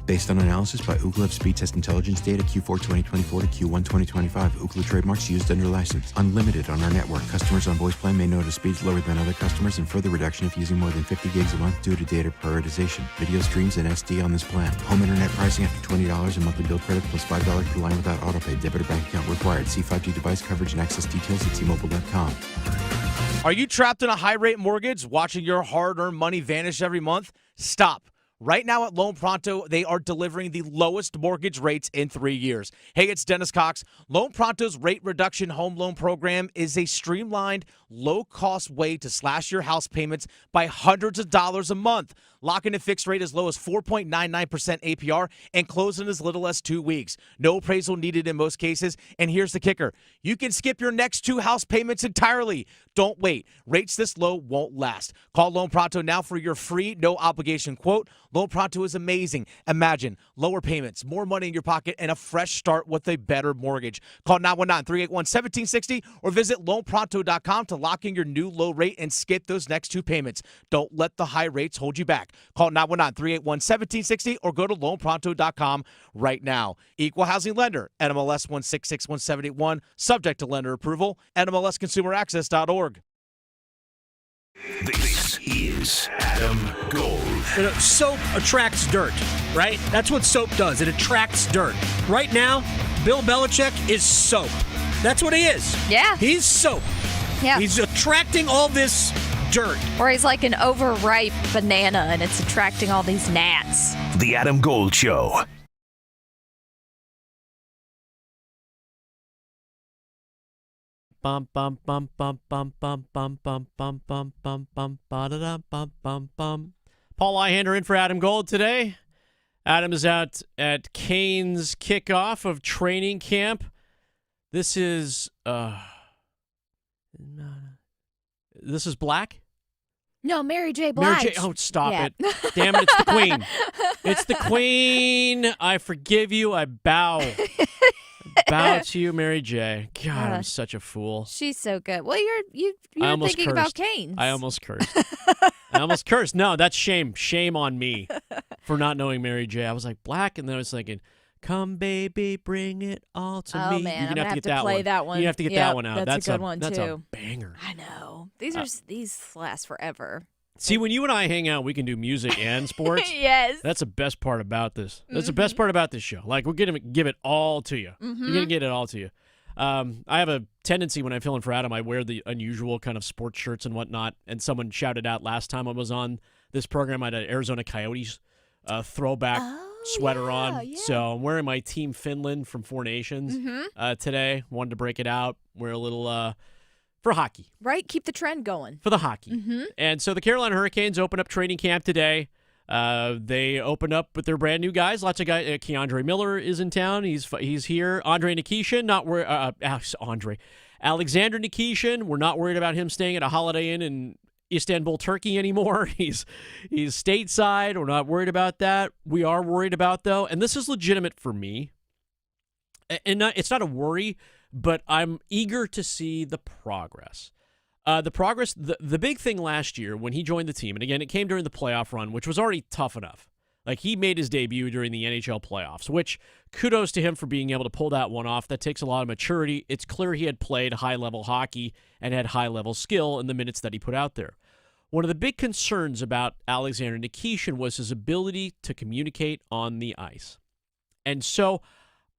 Speaker 14: Based on analysis by Ookla of speed test intelligence data Q4 2024 to Q1 2025, Ookla trademarks used under license. Unlimited on our network. Customers on voice plan may notice speeds lower than other customers and further reduction if using more than 50 gigs a month due to data prioritization. Video streams and SD on this plan. Home internet pricing after $20 and monthly bill credit plus $5 per line without autopay. Debit or bank account required. See 5G device coverage and access details at T-Mobile.com.
Speaker 15: Are you trapped in a high-rate mortgage, watching your hard-earned money vanish every month? Stop. Right now at Loan Pronto, they are delivering the lowest mortgage rates in 3 years. Hey, it's Dennis Cox. Loan Pronto's rate reduction home loan program is a streamlined, low-cost way to slash your house payments by hundreds of dollars a month. Lock in a fixed rate as low as 4.99% APR and close in as little as 2 weeks. No appraisal needed in most cases. And here's the kicker. You can skip your next 2 house payments entirely. Don't wait. Rates this low won't last. Call Loan Pronto now for your free, no-obligation quote. Loan Pronto is amazing. Imagine lower payments, more money in your pocket, and a fresh start with a better mortgage. Call 919-381-1760 or visit loanpronto.com to lock in your new low rate and skip those next 2 payments. Don't let the high rates hold you back. Call 919-381-1760 or go to loanpronto.com right now. Equal housing lender, NMLS 1661781, subject to lender approval, NMLSconsumeraccess.org.
Speaker 3: This is Adam Gold.
Speaker 7: Soap attracts dirt, right? That's what soap does. It attracts dirt. Right now, Bill Belichick is soap. That's what he is.
Speaker 10: Yeah.
Speaker 7: He's soap.
Speaker 10: Yeah.
Speaker 7: He's attracting all this dirt.
Speaker 10: Or he's like an overripe banana and it's attracting all these gnats.
Speaker 3: The Adam Gold Show.
Speaker 9: Bum bum bum bum bum bum bum bum bum bum bum bum ba-da-dum bum bum bum. Paul Ihander in for Adam Gold today. Adam is out at Canes kickoff of training camp. This is Black?
Speaker 10: No, Mary J. Blige.
Speaker 9: Mary J. Oh, stop
Speaker 10: Yeah.
Speaker 9: it. Damn it, it's the Queen. It's the Queen. I forgive you. I bow. Bow to you, Mary J. God, I'm such a fool.
Speaker 10: She's so good. Well, you're
Speaker 9: I almost
Speaker 10: thinking about
Speaker 9: cursed.
Speaker 10: Canes.
Speaker 9: I almost cursed. No, that's shame. Shame on me for not knowing Mary J. I was like, Black, and then I was thinking, come, baby, bring it all to me.
Speaker 10: Oh, man,
Speaker 9: You're
Speaker 10: I'm
Speaker 9: gonna
Speaker 10: have
Speaker 9: get
Speaker 10: to
Speaker 9: that
Speaker 10: play
Speaker 9: one.
Speaker 10: that one.
Speaker 9: You have to get
Speaker 10: Yep,
Speaker 9: that one out.
Speaker 10: That's a good one,
Speaker 9: That's
Speaker 10: too.
Speaker 9: a banger.
Speaker 10: I know. These last forever.
Speaker 9: See, when you and I hang out, we can do music and sports.
Speaker 10: Yes.
Speaker 9: That's the best part about this. That's the best part about this show. Like, we're going to give it all to you. You're going to get it all to you. I have a tendency when I fill in for Adam, I wear the unusual kind of sports shirts and whatnot. And someone shouted out last time I was on this program, I had an Arizona Coyotes throwback sweater on.
Speaker 10: yeah.
Speaker 9: So I'm wearing my Team Finland from Four Nations today. Wanted to break it out. Wear a little... for hockey.
Speaker 10: Right? Keep the trend going.
Speaker 9: For the hockey. And so the Carolina Hurricanes open up training camp today. They open up with their brand new guys. Lots of guys. Keandre Miller is in town. He's here. Andre Nikishin, Alexander Nikishin. We're not worried about him staying at a Holiday Inn in Istanbul, Turkey anymore. He's stateside. We're not worried about that. We are worried about, though, and this is legitimate for me, and it's not a worry, but I'm eager to see the progress. The big thing last year when he joined the team, and again, it came during the playoff run, which was already tough enough. Like, he made his debut during the NHL playoffs, which kudos to him for being able to pull that one off. That takes a lot of maturity. It's clear he had played high-level hockey and had high-level skill in the minutes that he put out there. One of the big concerns about Alexander Nikishin was his ability to communicate on the ice. And so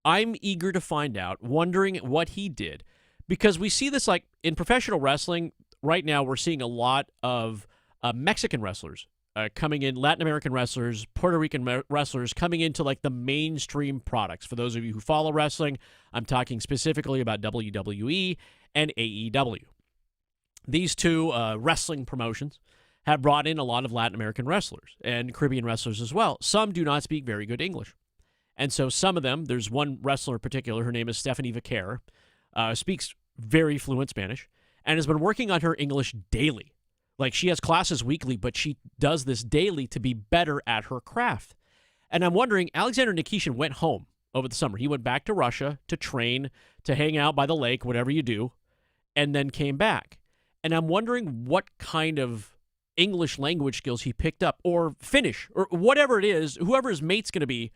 Speaker 9: I'm eager to find out, wondering what he did, because we see this like in professional wrestling right now. We're seeing a lot of Mexican wrestlers coming in, Latin American wrestlers, Puerto Rican wrestlers coming into like the mainstream products. For those of you who follow wrestling, I'm talking specifically about WWE and AEW. These two wrestling promotions have brought in a lot of Latin American wrestlers and Caribbean wrestlers as well. Some do not speak very good English. And so some of them, there's one wrestler in particular, her name is Stephanie Vaquer, speaks very fluent Spanish, and has been working on her English daily. Like, she has classes weekly, but she does this daily to be better at her craft. And I'm wondering, Alexander Nikishin went home over the summer. He went back to Russia to train, to hang out by the lake, whatever you do, and then came back. And I'm wondering what kind of English language skills he picked up, or Finnish, or whatever it is, whoever his mate's going to be,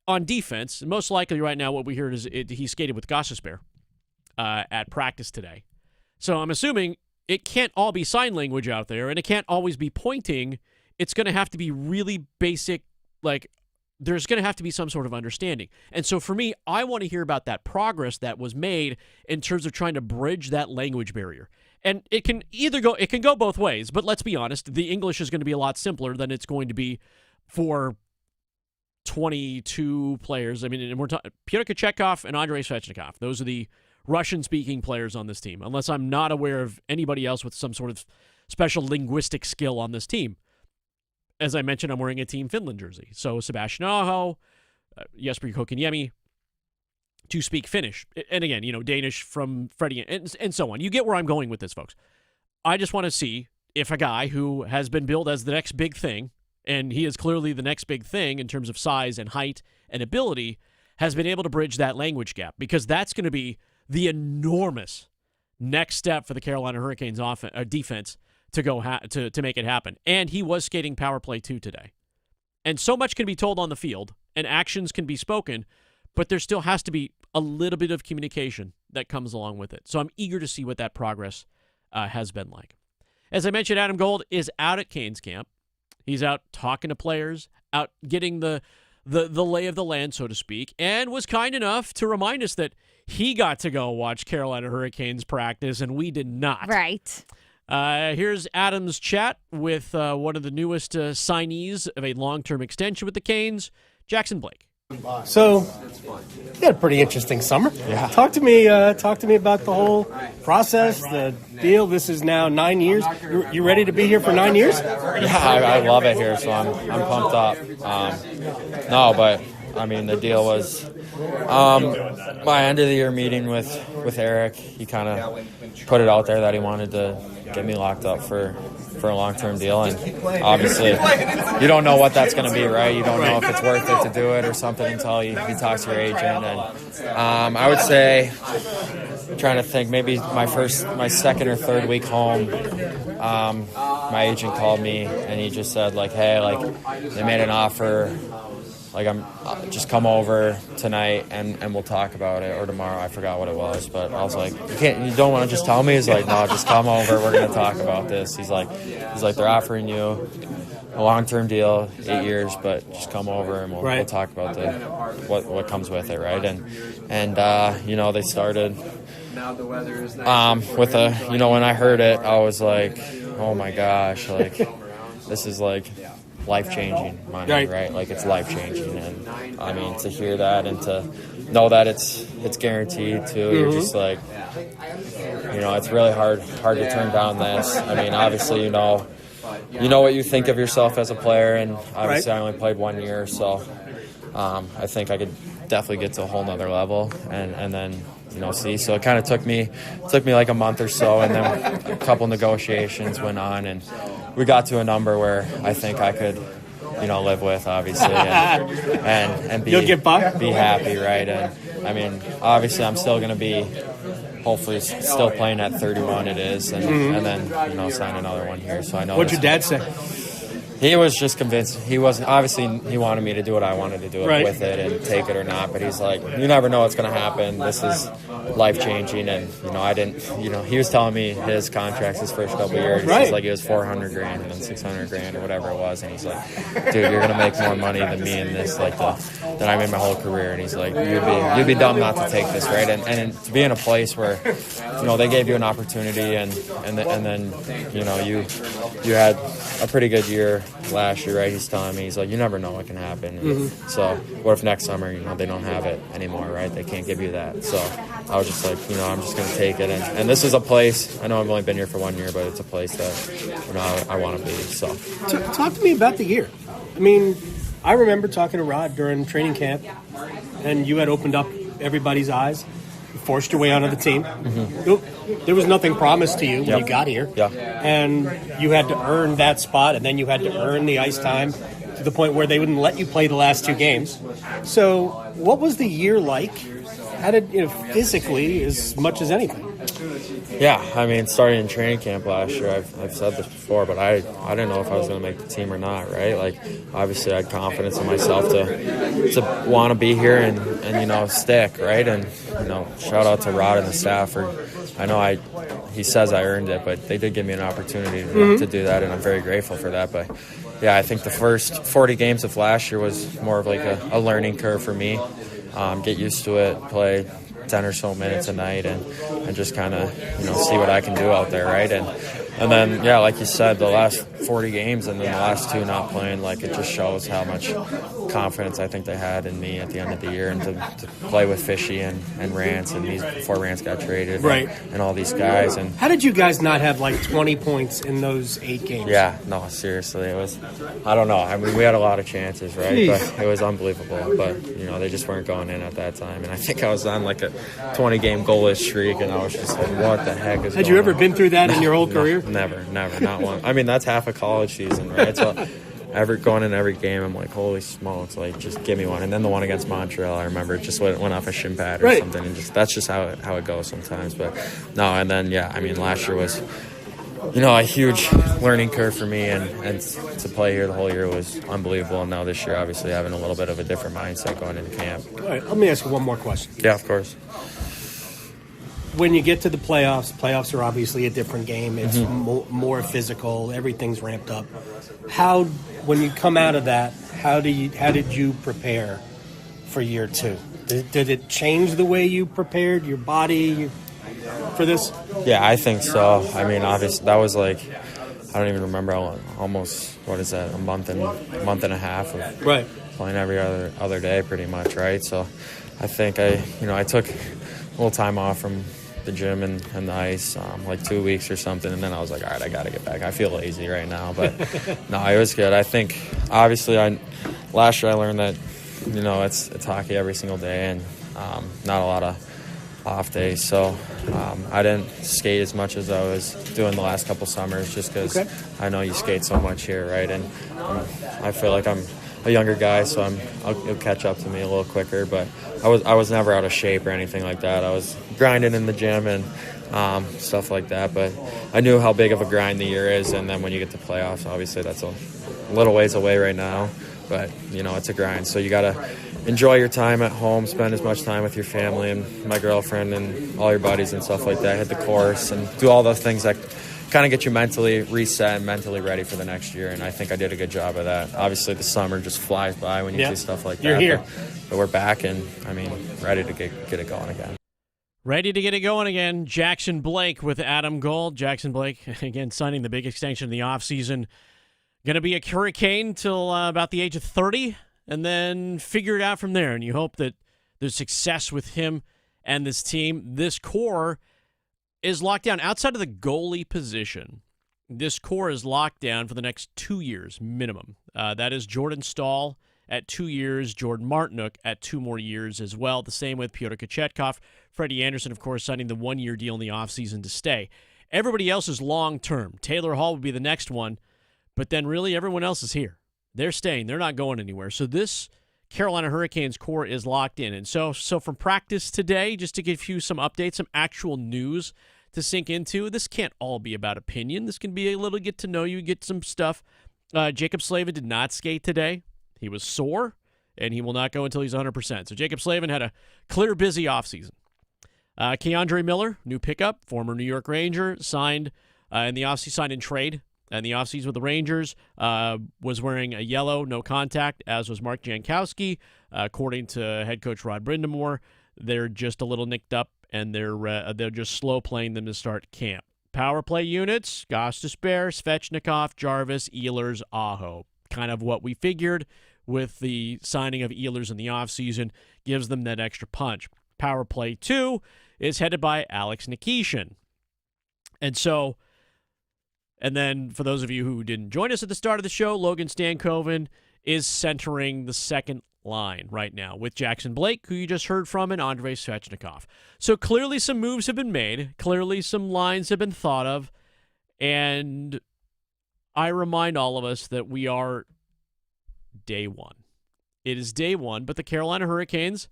Speaker 9: on defense. Most likely right now what we heard is he skated with Gostisbehere at practice today. So I'm assuming it can't all be sign language out there, and it can't always be pointing. It's going to have to be really basic, like there's going to have to be some sort of understanding. And so for me, I want to hear about that progress that was made in terms of trying to bridge that language barrier. And it can go both ways, but let's be honest, the English is going to be a lot simpler than it's going to be for 22 players. I mean, and we're talking Pyotr Kochetkov and Andrei Svechnikov. Those are the Russian-speaking players on this team, unless I'm not aware of anybody else with some sort of special linguistic skill on this team. As I mentioned, I'm wearing a Team Finland jersey. So Sebastian Aho, Jesper Kokiniemi, to speak Finnish. And again, Danish from Freddie and so on. You get where I'm going with this, folks. I just want to see if a guy who has been billed as the next big thing, and he is clearly the next big thing in terms of size and height and ability, has been able to bridge that language gap, because that's going to be the enormous next step for the Carolina Hurricanes defense to go to make it happen. And he was skating power play 2 today. And so much can be told on the field, and actions can be spoken, but there still has to be a little bit of communication that comes along with it. So I'm eager to see what that progress has been like. As I mentioned, Adam Gold is out at Canes camp. He's out talking to players, out getting the lay of the land, so to speak, and was kind enough to remind us that he got to go watch Carolina Hurricanes practice, and we did not.
Speaker 10: Right.
Speaker 9: Here's Adam's chat with one of the newest signees of a long-term extension with the Canes, Jackson Blake.
Speaker 16: So, you had a pretty interesting summer. Yeah. Talk to me about the whole process, the deal. This is now 9 years. You ready to be here for 9 years?
Speaker 17: Yeah, I love it here, so I'm pumped up. But I mean, the deal was my end of the year meeting with Eric. He kind of put it out there that he wanted to get me locked up for a long-term deal, and obviously you don't know what that's going to be, right? You don't know if it's worth it to do it or something until you talk to your agent. And I would say, trying to think, maybe my second or third week home, my agent called me and he just said, like, hey, like, they made an offer. Like, just come over tonight and we'll talk about it, or tomorrow. I forgot what it was, but I was like, you don't want to just tell me? He's like, no, just come over. We're going to talk about this. He's like, they're offering you a long-term deal, 8 years, but just come over and we'll talk about what comes with it, right? And they started with when I heard it, I was like, oh my gosh, like, this is like life-changing money, right? Like, it's life-changing. And I mean, to hear that and to know that it's guaranteed too, you're just like, it's really hard to turn down this. I mean, obviously, you know what you think of yourself as a player, and obviously I only played 1 year, so I think I could definitely get to a whole nother level and then see. So it kind of took me like a month or so, and then a couple negotiations went on, and we got to a number where I think I could, live with, obviously, and be,
Speaker 16: you'll get by?
Speaker 17: Be happy, right? And I mean, obviously, I'm still going to be, hopefully, still playing at 31. It is, and then sign another one here. So I know.
Speaker 16: What'd your dad say?
Speaker 17: He was just convinced. He wasn't, obviously, he wanted me to do what I wanted to do with it and take it or not. But he's like, you never know what's going to happen. This is life-changing. And, I didn't, he was telling me his contracts his first couple of years. It's like it was $400,000 and then $600,000 or whatever it was. And he's like, dude, you're going to make more money than me in this, like, than I made my whole career. And he's like, you'd be dumb not to take this, right? And to be in a place where, they gave you an opportunity and then, you had a pretty good year last year, right? He's telling me, he's like, you never know what can happen. So what if next summer, they don't have it anymore, right? They can't give you that. So I was just like, I'm just going to take it. And this is a place, I know I've only been here for 1 year, but it's a place that, I want to be. So
Speaker 16: talk to me about the year. I mean, I remember talking to Rod during training camp, and you had opened up everybody's eyes. Forced your way onto the team. There was nothing promised to you when you got here. And you had to earn that spot, and then you had to earn the ice time to the point where they wouldn't let you play the last 2 games. So what was the year like? How did, physically as much as anything?
Speaker 17: Yeah, I mean, starting in training camp last year, I've said this before, but I didn't know if I was going to make the team or not, right? Like, obviously, I had confidence in myself to want to be here and stick, right? And, shout out to Rod and the staff he says I earned it, but they did give me an opportunity to do that, and I'm very grateful for that. But, yeah, I think the first 40 games of last year was more of like a learning curve for me. Get used to it, play 10 or so minutes a night and just kind of, see what I can do out there, right? And then, yeah, like you said, the last 40 games and then the last 2 not playing, like, it just shows how much confidence I think they had in me at the end of the year, and to play with Fishy and Rance, and before Rance got traded,
Speaker 16: right,
Speaker 17: and all these guys. And
Speaker 16: how did you guys not have like 20 points in those 8 games?
Speaker 17: Yeah, no, seriously, it was, I don't know. I mean, we had a lot of chances, right?
Speaker 16: Jeez.
Speaker 17: But it was unbelievable. But, they just weren't going in at that time. And I think I was on like a 20-game goalless streak, and I was just like, what the heck is going on?
Speaker 16: Had you ever been through that in your whole career?
Speaker 17: Never, not one. I mean, that's half a college season, right? So going in every game, I'm like, holy smokes, like, just give me one. And then the one against Montreal, I remember, it just went off a shin pad or something. And that's just how it goes sometimes. But no, and then, yeah, I mean, last year was, a huge learning curve for me, and to play here the whole year was unbelievable. And now this year, obviously, having a little bit of a different mindset going into camp.
Speaker 16: All right, let me ask you one more question.
Speaker 17: Yeah, of course.
Speaker 16: When you get to the playoffs are obviously a different game. It's more physical. Everything's ramped up. When you come out of that, how did you prepare for year 2? Did it change the way you prepared your body for this?
Speaker 17: Yeah, I think so. I mean, obviously, that was like, I don't even remember, almost, what is that, a month and a half of playing every other day pretty much, right? So I think I took a little time off from the gym and the ice, like 2 weeks or something, and then I was like, all right, I got to get back. I feel lazy right now, but no, it was good. I think, obviously, last year I learned that, it's hockey every single day, and not a lot of off days, so I didn't skate as much as I was doing the last couple summers, just because I know you skate so much here, right? And I feel like I'm a younger guy, so it'll catch up to me a little quicker. But I was never out of shape or anything like that. I was grinding in the gym and stuff like that. But I knew how big of a grind the year is, and then when you get to playoffs, obviously that's a little ways away right now. But it's a grind, so you gotta enjoy your time at home, spend as much time with your family and my girlfriend and all your buddies and stuff like that. Hit the course and do all those things that kind of get you mentally reset and mentally ready for the next year. And I think I did a good job of that. Obviously, the summer just flies by when you do stuff like that.
Speaker 16: You're here.
Speaker 17: But we're back, and, ready to get it going again.
Speaker 9: Ready to get it going again. Jackson Blake with Adam Gold. Jackson Blake, again, signing the big extension in the offseason. Going to be a Hurricane till about the age of 30. And then figure it out from there. And you hope that there's success with him and this team. This core is locked down outside of the goalie position. This core is locked down for the next 2 years minimum. That is Jordan Staal at 2 years, Jordan Martinook at 2 more years as well. The same with Pyotr Kochetkov. Freddie Anderson, of course, signing the 1-year deal in the offseason to stay. Everybody else is long-term. Taylor Hall would be the next one. But then really everyone else is here. They're staying. They're not going anywhere. So this Carolina Hurricanes core is locked in. And so from practice today, just to give you some updates, some actual news to sink into, this can't all be about opinion. This can be a little get to know you, get some stuff. Jacob Slavin did not skate today. He was sore, and he will not go until he's 100%. So Jacob Slavin had a clear, busy offseason. Keandre Miller, new pickup, former New York Ranger, signed in the offseason, signed in trade. And the offseason with the Rangers, was wearing a yellow, no contact, as was Mark Jankowski. According to head coach Rod Brindamore, they're just a little nicked up, and they're just slow playing them to start camp. Power play units, Gostisbehere, Svechnikov, Jarvis, Ehlers, Aho. Kind of what we figured with the signing of Ehlers in the offseason, gives them that extra punch. Power play 2 is headed by Alex Nikishin. And then, for those of you who didn't join us at the start of the show, Logan Stancoven is centering the second line right now with Jackson Blake, who you just heard from, and Andrei Svechnikov. So clearly some moves have been made. Clearly some lines have been thought of. And I remind all of us that we are day one. It is day one, but the Carolina Hurricanes,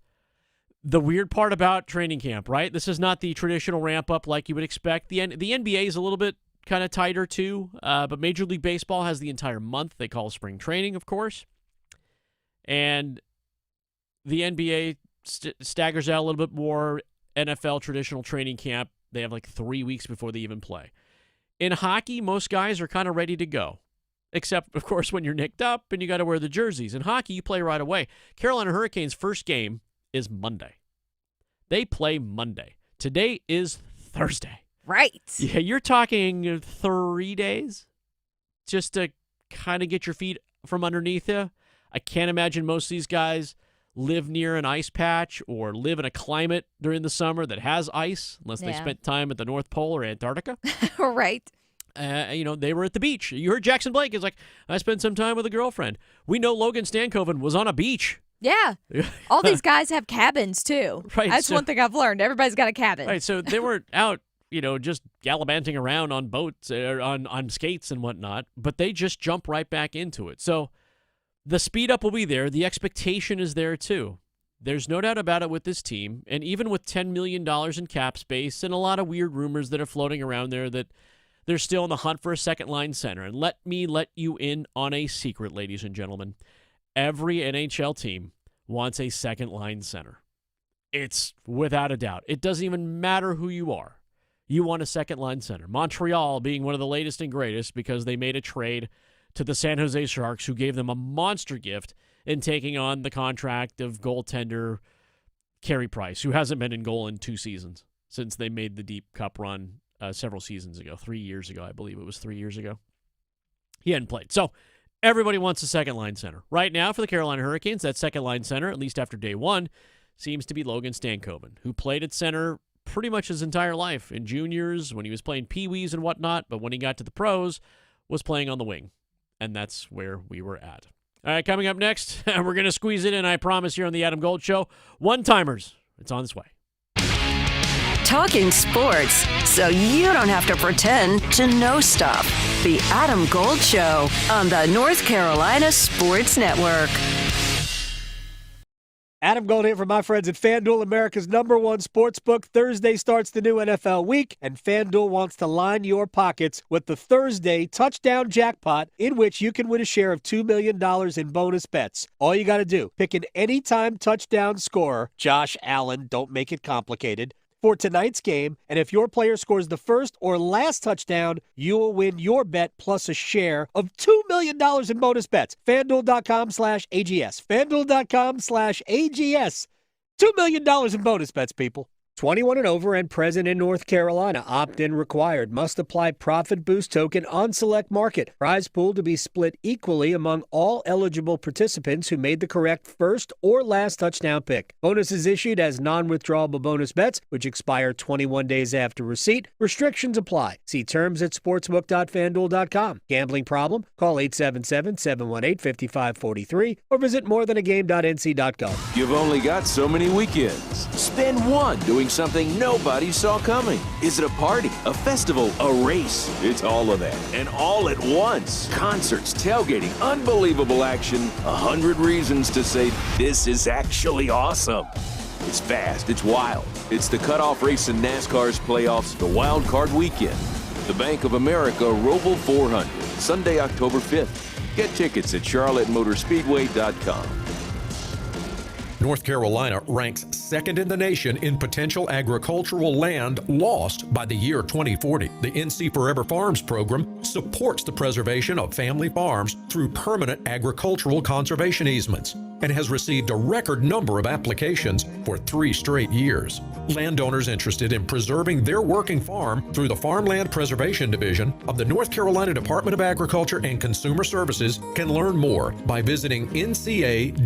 Speaker 9: the weird part about training camp, right? This is not the traditional ramp-up like you would expect. The NBA is a little bit kind of tighter too, but Major League Baseball has the entire month they call spring training, of course, and the NBA staggers out a little bit more. NFL traditional training camp, they have like 3 weeks before they even play. In hockey, most guys are kind of ready to go, except, of course, when you're nicked up and you got to wear the jerseys. In hockey, you play right away. Carolina Hurricanes' first game is Monday. They play Monday. Today is Thursday.
Speaker 10: Right.
Speaker 9: Yeah, you're talking 3 days just to kind of get your feet from underneath you. I can't imagine most of these guys live near an ice patch or live in a climate during the summer that has ice, unless they spent time at the North Pole or Antarctica.
Speaker 10: Right.
Speaker 9: They were at the beach. You heard Jackson Blake is like, I spent some time with a girlfriend. We know Logan Stancoven was on a beach.
Speaker 10: Yeah. All these guys have cabins, too.
Speaker 9: Right.
Speaker 10: That's one thing I've learned. Everybody's got a cabin.
Speaker 9: Right. So they weren't out, just gallivanting around on boats or on skates and whatnot, but they just jump right back into it. So the speed up will be there. The expectation is there, too. There's no doubt about it with this team. And even with $10 million in cap space and a lot of weird rumors that are floating around there that they're still in the hunt for a second-line center. And let me let you in on a secret, ladies and gentlemen. Every NHL team wants a second-line center. It's without a doubt. It doesn't even matter who you are. You want a second-line center. Montreal being one of the latest and greatest because they made a trade to the San Jose Sharks, who gave them a monster gift in taking on the contract of goaltender Carey Price, who hasn't been in goal in 2 seasons since they made the deep cup run several seasons ago. 3 years ago, I believe it was 3 years ago. He hadn't played. So everybody wants a second-line center. Right now for the Carolina Hurricanes, that second-line center, at least after day one, seems to be Logan Stancoven, who played at center pretty much his entire life in juniors when he was playing peewees and whatnot, but when he got to the pros, was playing on the wing. And that's where we were at. All right, coming up next, we're going to squeeze it in, I promise, here on the Adam Gold Show. One-timers. It's on its way.
Speaker 5: Talking sports so you don't have to pretend to know stuff. The Adam Gold Show on the North Carolina Sports Network.
Speaker 13: Adam Gold here from my friends at FanDuel, America's #1 sportsbook. Thursday starts the new NFL week, and FanDuel wants to line your pockets with the Thursday touchdown jackpot, in which you can win a share of $2 million in bonus bets. All you got to do, pick an anytime touchdown scorer, Josh Allen, don't make it complicated, for tonight's game, and if your player scores the first or last touchdown, you will win your bet plus a share of $2 million in bonus bets. FanDuel.com/AGS. FanDuel.com/AGS. $2 million in bonus bets, people. 21 and over and present in North Carolina. Opt-in required. Must apply profit boost token on select market. Prize pool to be split equally among all eligible participants who made the correct first or last touchdown pick. Bonus is issued as non-withdrawable bonus bets, which expire 21 days after receipt. Restrictions apply. See terms at sportsbook.fanduel.com. Gambling problem? Call 877-718-5543 or visit morethanagame.nc.gov.
Speaker 18: You've only got so many weekends. Spend one doing something nobody saw coming. Is it a party, a festival, a race? It's all of that, and all at once. Concerts, tailgating, unbelievable action, 100 reasons to say this is actually awesome. It's fast, it's wild. It's the cutoff race in NASCAR's playoffs, the Wild Card Weekend. The Bank of America Roval 400, Sunday, October 5th. Get tickets at charlottemotorspeedway.com.
Speaker 19: North Carolina ranks second in the nation in potential agricultural land lost by the year 2040. The NC Forever Farms program supports the preservation of family farms through permanent agricultural conservation easements and has received a record number of applications for 3 straight years. Landowners interested in preserving their working farm through the Farmland Preservation Division of the North Carolina Department of Agriculture and Consumer Services can learn more by visiting ncadfp.org.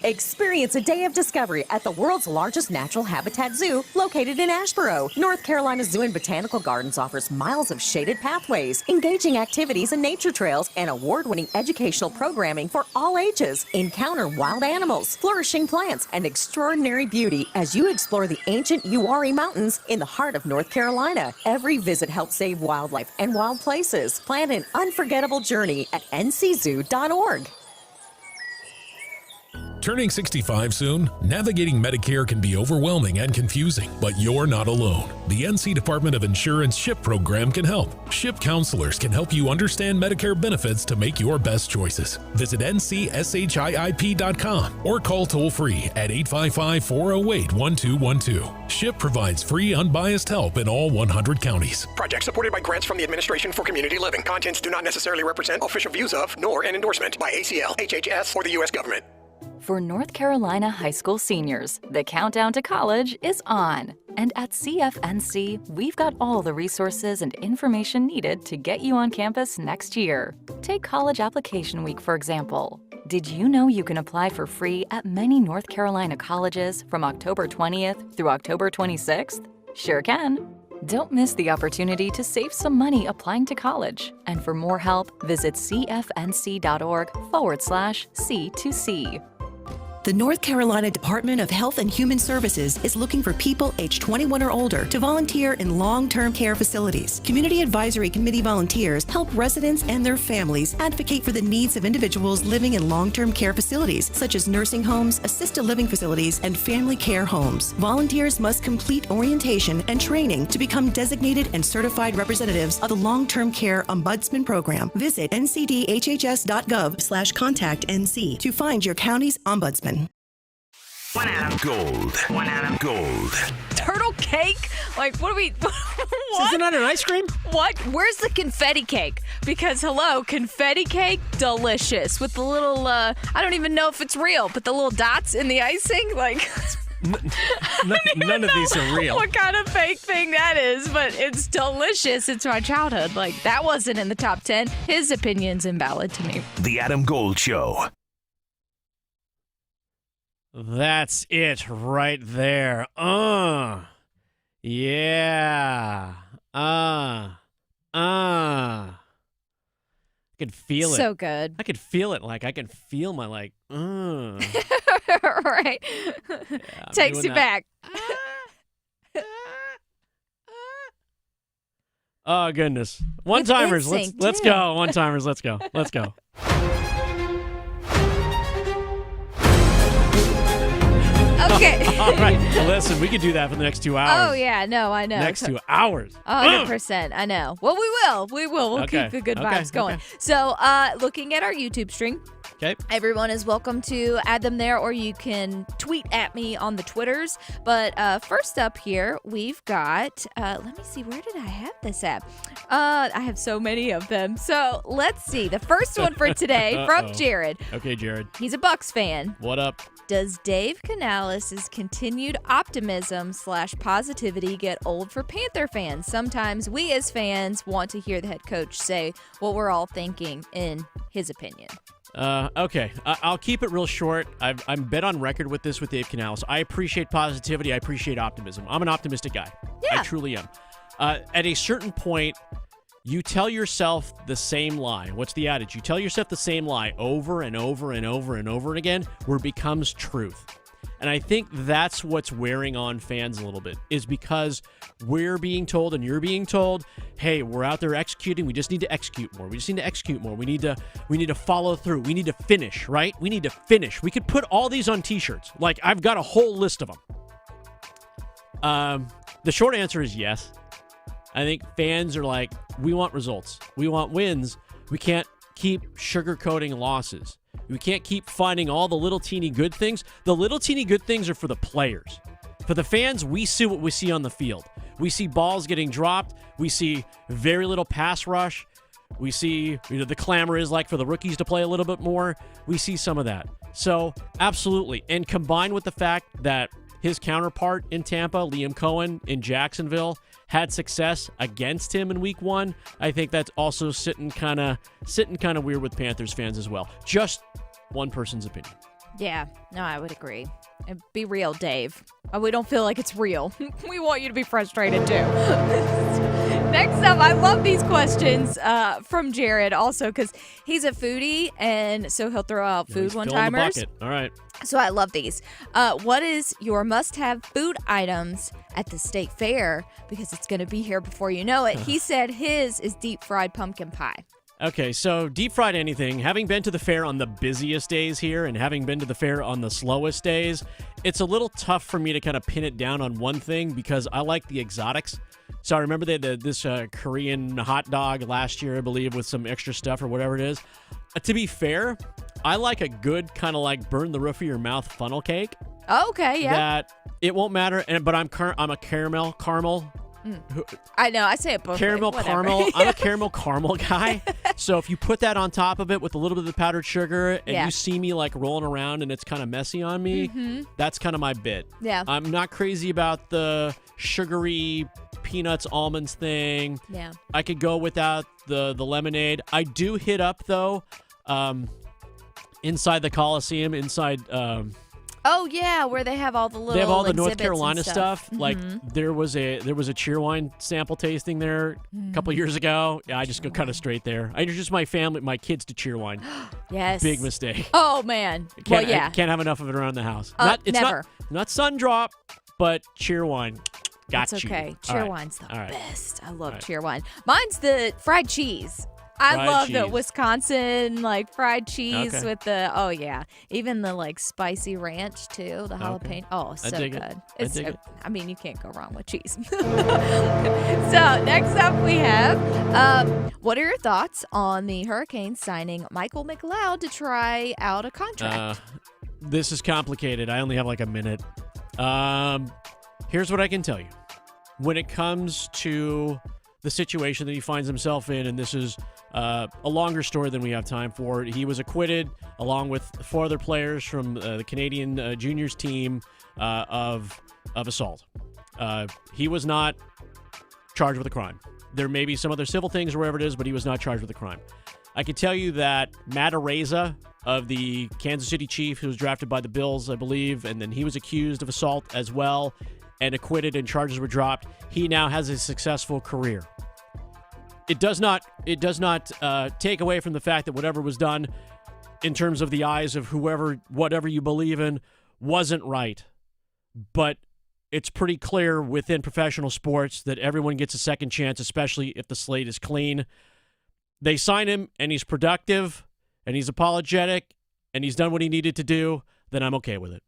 Speaker 20: Experience a day of discovery at the world's largest natural habitat zoo located in Asheboro. North Carolina Zoo and Botanical Gardens offers miles of shaded pathways, engaging activities and nature trails, and award-winning educational programming for all ages. Encounter wild animals, flourishing plants, and extraordinary beauty as you explore the ancient Uwharrie Mountains in the heart of North Carolina. Every visit helps save wildlife and wild places. Plan an unforgettable journey at nczoo.org.
Speaker 21: Turning 65 soon, navigating Medicare can be overwhelming and confusing, but you're not alone. The NC Department of Insurance SHIP program can help. SHIP counselors can help you understand Medicare benefits to make your best choices. Visit ncship.com or call toll-free at 855-408-1212. SHIP provides free, unbiased help in all 100 counties.
Speaker 22: Project supported by grants from the Administration for Community Living. Contents do not necessarily represent official views of, nor an endorsement by ACL, HHS, or the U.S. government.
Speaker 1: For North Carolina high school seniors, the countdown to college is on. And at CFNC, we've got all the resources and information needed to get you on campus next year. Take College Application Week, for example. Did you know you can apply for free at many North Carolina colleges from October 20th through October 26th? Sure can. Don't miss the opportunity to save some money applying to college. And for more help, visit cfnc.org/C2C.
Speaker 6: The North Carolina Department of Health and Human Services is looking for people age 21 or older to volunteer in long-term care facilities. Community Advisory Committee volunteers help residents and their families advocate for the needs of individuals living in long-term care facilities, such as nursing homes, assisted living facilities, and family care homes. Volunteers must complete orientation and training to become designated and certified representatives of the Long-Term Care Ombudsman Program. Visit ncdhhs.gov/contactnc to find your county's ombudsman.
Speaker 3: One Adam. Gold. One Adam. Gold.
Speaker 10: Turtle cake? Like, what are we... What?
Speaker 7: Isn't that an ice cream?
Speaker 10: What? Where's the confetti cake? Because, hello, confetti cake, delicious. With the little, I don't even know if it's real, but the little dots in the icing, like...
Speaker 7: None of these are real.
Speaker 10: What kind of fake thing that is, but it's delicious. It's my childhood. Like, that wasn't in the top 10. His opinion's invalid to me.
Speaker 3: The Adam Gold Show.
Speaker 9: That's it right there. Yeah. I could feel it.
Speaker 10: So good.
Speaker 9: I could feel it. Like, I can feel my, like,
Speaker 10: Right.
Speaker 9: Yeah,
Speaker 10: Takes you back.
Speaker 9: Oh, goodness. One-timers. Let's go. One-timers. Let's go. Let's go.
Speaker 10: Okay.
Speaker 9: All right. Listen, we could do that for the next 2 hours.
Speaker 10: Oh, yeah. No, I know.
Speaker 9: Next 2 hours.
Speaker 10: 100%. I know. Well, we will. We will. We'll keep the good vibes going.
Speaker 9: Okay.
Speaker 10: So, looking at our YouTube stream.
Speaker 9: Okay.
Speaker 10: Everyone is welcome to add them there, or you can tweet at me on the Twitters. But first up here, we've got, let me see, where did I have this at? I have so many of them. So let's see. The first one for today from Jared.
Speaker 9: Okay, Jared.
Speaker 10: He's a Bucks fan.
Speaker 9: What up?
Speaker 10: Does Dave Canales' continued optimism/positivity get old for Panther fans? Sometimes we as fans want to hear the head coach say what we're all thinking in his opinion.
Speaker 9: Okay. I'll keep it real short. I'm bet on record with this with Dave Canales. I appreciate positivity. I appreciate optimism. I'm an optimistic guy.
Speaker 10: Yeah.
Speaker 9: I truly am. At a certain point, you tell yourself the same lie. What's the adage? You tell yourself the same lie over and over and over and over again, where it becomes truth. And I think that's what's wearing on fans a little bit, is because we're being told and you're being told, hey, we're out there executing. We just need to execute more. We just need to execute more. We need to follow through. We need to finish, right? We need to finish. We could put all these on T-shirts. Like, I've got a whole list of them. The short answer is yes. I think fans are like, we want results. We want wins. We can't keep sugarcoating losses. We can't keep finding all the little teeny good things. The little teeny good things are for the players. For the fans, we see what we see on the field. We see balls getting dropped. We see very little pass rush. We see, the clamor is like for the rookies to play a little bit more. We see some of that. So, absolutely. And combined with the fact that his counterpart in Tampa, Liam Cohen in Jacksonville, had success against him in week 1. I think that's also sitting kind of weird with Panthers fans as well. Just one person's opinion.
Speaker 10: Yeah, no, I would agree. And be real, Dave. We don't feel like it's real. We want you to be frustrated too. Next up, I love these questions from Jared also because he's a foodie, and so he'll throw out food one-timers.
Speaker 9: All right.
Speaker 10: So I love these. What is your must-have food items at the state fair? Because it's going to be here before you know it. He said his is deep-fried pumpkin pie.
Speaker 9: Okay, so deep-fried anything, having been to the fair on the busiest days here and having been to the fair on the slowest days, it's a little tough for me to kind of pin it down on one thing because I like the exotics. So I remember they had this Korean hot dog last year, I believe, with some extra stuff or whatever it is. To be fair, I like a good kind of like burn the roof of your mouth funnel cake.
Speaker 10: Okay, yeah.
Speaker 9: That it won't matter, but I'm a caramel
Speaker 10: I know. I say it both
Speaker 9: Caramel
Speaker 10: ways.
Speaker 9: caramel. I'm a caramel caramel guy. So if you put that on top of it with a little bit of the powdered sugar and you see me like rolling around and it's kind of messy on me, that's kind of my bit.
Speaker 10: Yeah.
Speaker 9: I'm not crazy about the sugary peanuts, almonds thing.
Speaker 10: Yeah.
Speaker 9: I could go without the lemonade. I do hit up, though, inside the Coliseum, inside...
Speaker 10: Oh yeah, where they have all the little.
Speaker 9: They have all the
Speaker 10: exhibits
Speaker 9: North Carolina
Speaker 10: and stuff.
Speaker 9: Like there was a cheerwine sample tasting there a couple of years ago. Yeah, I just go kind of straight there. I introduced my family, my kids to cheerwine.
Speaker 10: Yes.
Speaker 9: Big mistake.
Speaker 10: Oh man.
Speaker 9: Can't,
Speaker 10: Well, yeah.
Speaker 9: I can't have enough of it around the house.
Speaker 10: Never.
Speaker 9: Not Sundrop, but cheerwine. Got
Speaker 10: That's
Speaker 9: you.
Speaker 10: okay.
Speaker 9: All right.
Speaker 10: Cheerwine's the
Speaker 9: All right.
Speaker 10: best. I love
Speaker 9: All right.
Speaker 10: cheerwine. Mine's the fried cheese. I
Speaker 9: Fried
Speaker 10: love the
Speaker 9: cheese.
Speaker 10: Wisconsin like fried cheese
Speaker 9: Okay.
Speaker 10: with the even the like spicy ranch too, the jalapeno. Oh, so
Speaker 9: dig it.
Speaker 10: good.
Speaker 9: I dig it.
Speaker 10: I mean, you can't go wrong with cheese. So next up we have, what are your thoughts on the Hurricanes signing Michael McLeod to try out a contract?
Speaker 9: This is complicated. I only have like a minute. Here's what I can tell you. When it comes to the situation that he finds himself in, and this is a longer story than we have time for. He was acquitted, along with 4 other players from the Canadian juniors team, of assault. He was not charged with a crime. There may be some other civil things or whatever it is, but he was not charged with a crime. I can tell you that Matt Araiza of the Kansas City Chiefs, who was drafted by the Bills, I believe, and then he was accused of assault as well and acquitted and charges were dropped. He now has a successful career. It does not take away from the fact that whatever was done in terms of the eyes of whatever you believe in wasn't right. But it's pretty clear within professional sports that everyone gets a second chance, especially if the slate is clean. They sign him and he's productive and he's apologetic and he's done what he needed to do, then I'm okay with it.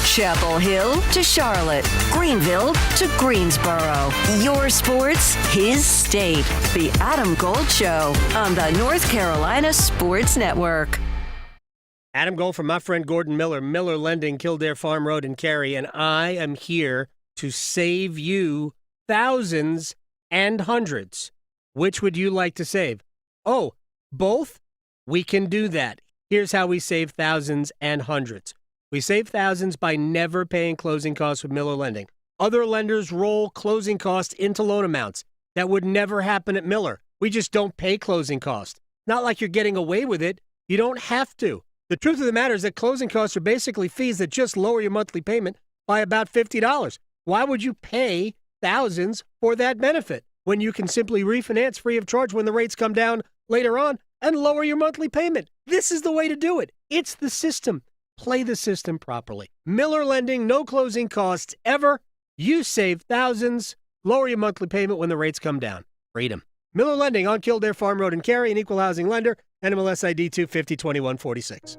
Speaker 5: Chapel Hill to Charlotte, Greenville to Greensboro. Your sports, his state. The Adam Gold Show on the North Carolina Sports Network.
Speaker 16: Adam Gold from my friend Gordon Miller, Miller Lending, Kildare Farm Road in Cary, and I am here to save you thousands and hundreds. Which would you like to save? Oh, both? We can do that. Here's how we save thousands and hundreds. We save thousands by never paying closing costs with Miller Lending. Other lenders roll closing costs into loan amounts. That would never happen at Miller. We just don't pay closing costs. Not like you're getting away with it. You don't have to. The truth of the matter is that closing costs are basically fees that just lower your monthly payment by about $50. Why would you pay thousands for that benefit when you can simply refinance free of charge when the rates come down later on and lower your monthly payment? This is the way to do it. It's the system. Play the system properly. Miller Lending, no closing costs ever. You save thousands. Lower your monthly payment when the rates come down. Freedom. Miller Lending on Kildare Farm Road in Cary, an equal housing lender. NMLS ID 2502146.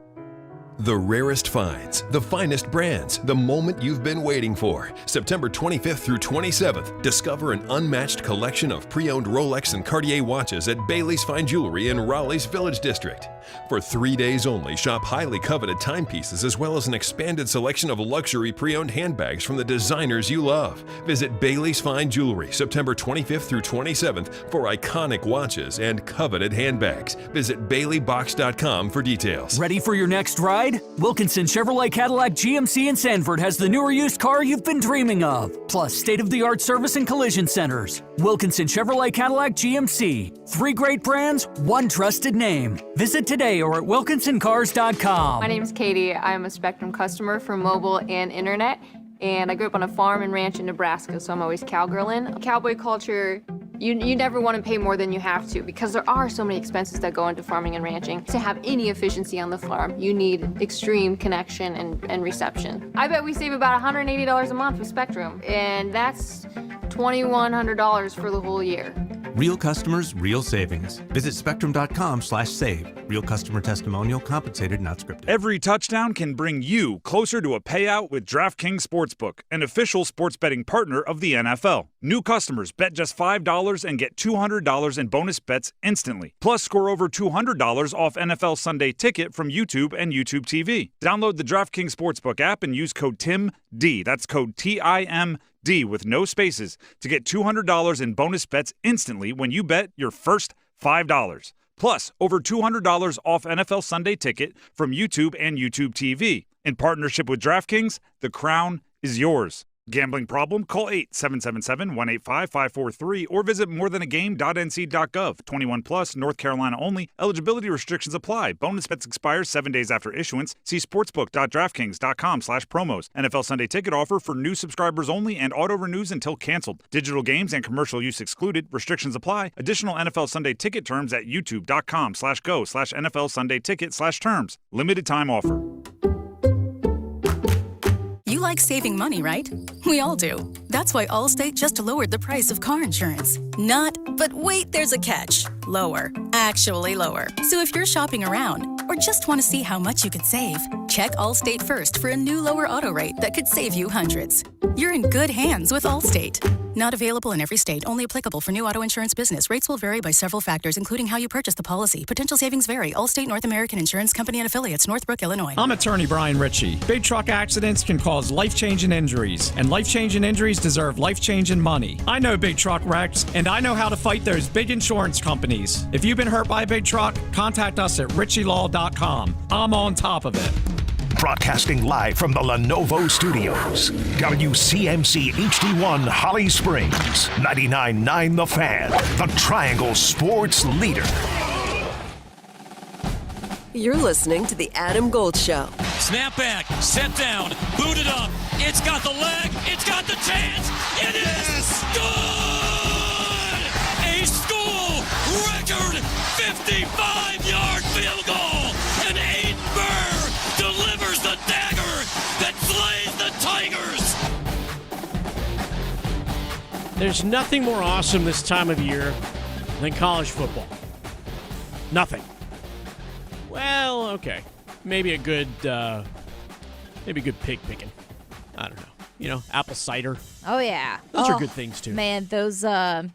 Speaker 2: The rarest finds, the finest brands, the moment you've been waiting for. September 25th through 27th, discover an unmatched collection of pre-owned Rolex and Cartier watches at Bailey's Fine Jewelry in Raleigh's Village District. For 3 days only, shop highly coveted timepieces as well as an expanded selection of luxury pre-owned handbags from the designers you love. Visit Bailey's Fine Jewelry September 25th through 27th for iconic watches and coveted handbags. Visit baileybox.com for details.
Speaker 8: Ready for your next ride? Wilkinson Chevrolet Cadillac GMC in Sanford has the newer used car you've been dreaming of, plus state-of-the-art service and collision centers. Wilkinson Chevrolet Cadillac GMC. 3 great brands, 1 trusted name. Visit today or at wilkinsoncars.com.
Speaker 23: My name is Katie. I'm a Spectrum customer for mobile and internet, and I grew up on a farm and ranch in Nebraska, so I'm always cowgirling. Cowboy culture, you never want to pay more than you have to because there are so many expenses that go into farming and ranching. To have any efficiency on the farm, you need extreme connection and reception. I bet we save about $180 a month with Spectrum, and that's $2,100 for the whole year.
Speaker 4: Real customers, real savings. Visit spectrum.com/save. Real customer testimonial, compensated, not scripted.
Speaker 11: Every touchdown can bring you closer to a payout with DraftKings Sportsbook, an official sports betting partner of the NFL. New customers bet just $5 and get $200 in bonus bets instantly. Plus, score over $200 off NFL Sunday Ticket from YouTube and YouTube TV. Download the DraftKings Sportsbook app and use code TIMD. That's code TIMD with no spaces to get $200 in bonus bets instantly when you bet your first $5. Plus, over $200 off NFL Sunday Ticket from YouTube and YouTube TV. In partnership with DraftKings, the crown is yours. Gambling problem? Call 877-185-543 or visit morethanagame.nc.gov. 21 plus, North Carolina only. Eligibility restrictions apply. Bonus bets expire 7 days after issuance. See sportsbook.draftkings.com/promos. NFL Sunday Ticket offer for new subscribers only and auto renews until canceled. Digital games and commercial use excluded. Restrictions apply. Additional NFL Sunday Ticket terms at youtube.com/go/NFL Sunday Ticket/terms. Limited time offer.
Speaker 12: You like saving money, right? We all do. That's why Allstate just lowered the price of car insurance. Not, but wait, there's a catch. Lower. Actually lower. So if you're shopping around or just want to see how much you could save, check Allstate first for a new lower auto rate that could save you hundreds. You're in good hands with Allstate. Not available in every state. Only applicable for new auto insurance business. Rates will vary by several factors, including how you purchase the policy. Potential savings vary. Allstate North American Insurance Company and Affiliates, Northbrook, Illinois.
Speaker 24: I'm attorney Brian Ritchie. Big truck accidents can cause life-changing injuries, and life-changing injuries deserve life-changing money. I know big truck wrecks, and I know how to fight those big insurance companies. If you've been hurt by a big truck, contact us at richielaw.com. I'm on top of it.
Speaker 3: Broadcasting live from the Lenovo Studios. WCMC HD1 Holly Springs. 99.9 The Fan. The Triangle Sports Leader.
Speaker 25: You're listening to The Adam Gold Show.
Speaker 26: Snap back, set down, boot it up. It's got the leg, it's got the chance. It is good! A school record 55-yard field goal. And Aiden Burr delivers the dagger that slays the Tigers.
Speaker 9: There's nothing more awesome this time of year than college football. Nothing. Well, okay. Maybe a good pig picking. I don't know. You know, apple cider.
Speaker 10: Oh, yeah.
Speaker 9: Those are good things, too.
Speaker 10: Man, those, the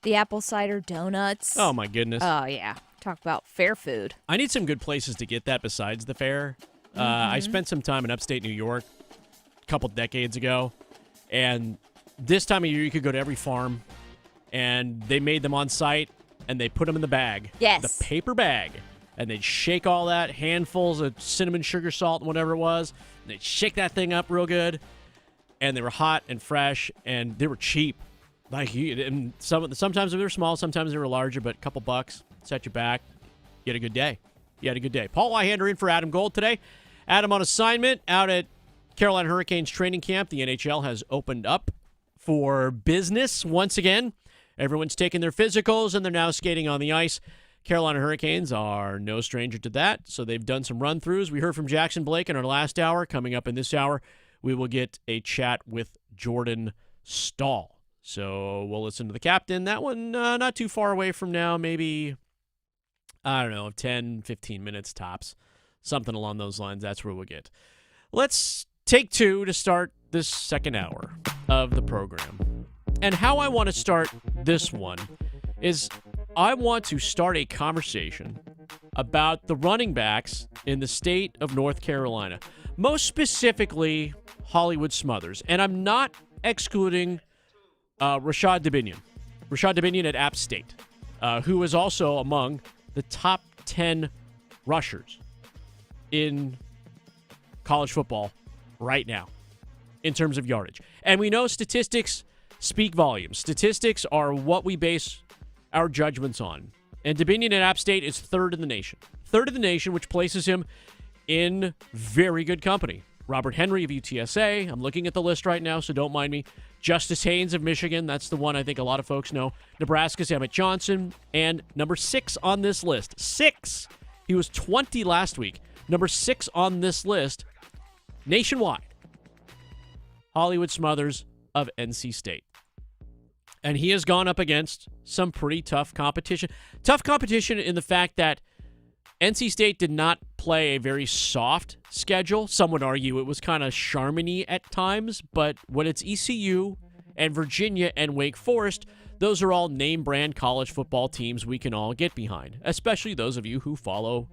Speaker 10: apple cider donuts.
Speaker 9: Oh, my goodness.
Speaker 10: Oh, yeah. Talk about fair food.
Speaker 9: I need some good places to get that besides the fair. I spent some time in upstate New York a couple decades ago, and this time of year you could go to every farm, and they made them on site, and they put them in the bag.
Speaker 10: Yes.
Speaker 9: The paper bag. And they'd shake all that, handfuls of cinnamon, sugar, salt, and whatever it was. And they'd shake that thing up real good, and they were hot and fresh, and they were cheap. Like, and sometimes they were small, sometimes they were larger, but a couple bucks set you back. You had a good day. Paul Wyhander in for Adam Gold today. Adam on assignment out at Carolina Hurricanes training camp. The NHL has opened up for business once again. Everyone's taking their physicals, and they're now skating on the ice. Carolina Hurricanes are no stranger to that, so they've done some run-throughs. We heard from Jackson Blake in our last hour. Coming up in this hour, we will get a chat with Jordan Staal. So we'll listen to the captain. That one not too far away from now, maybe, 10, 15 minutes tops. Something along those lines. That's where we'll get. Let's take two to start this second hour of the program. And how I want to start this one is I want to start a conversation about the running backs in the state of North Carolina, most specifically Hollywood Smothers. And I'm not excluding Rashad Dubinion. Rashad Dubinion at App State, who is also among the top 10 rushers in college football right now in terms of yardage. And we know statistics speak volumes. Statistics are what we base our judgments on. And Dubinion at App State is third in the nation. Third in the nation, which places him in very good company. Robert Henry of UTSA. I'm looking at the list right now, so don't mind me. Justice Haynes of Michigan. That's the one I think a lot of folks know. Nebraska's Emmett Johnson. And number 6 on this list. 6. He was 20 last week. Number 6 on this list nationwide. Hollywood Smothers of NC State. And he has gone up against some pretty tough competition. Tough competition in the fact that NC State did not play a very soft schedule. Some would argue it was kind of Charmony at times, but when it's ECU and Virginia and Wake Forest, those are all name-brand college football teams we can all get behind, especially those of you who follow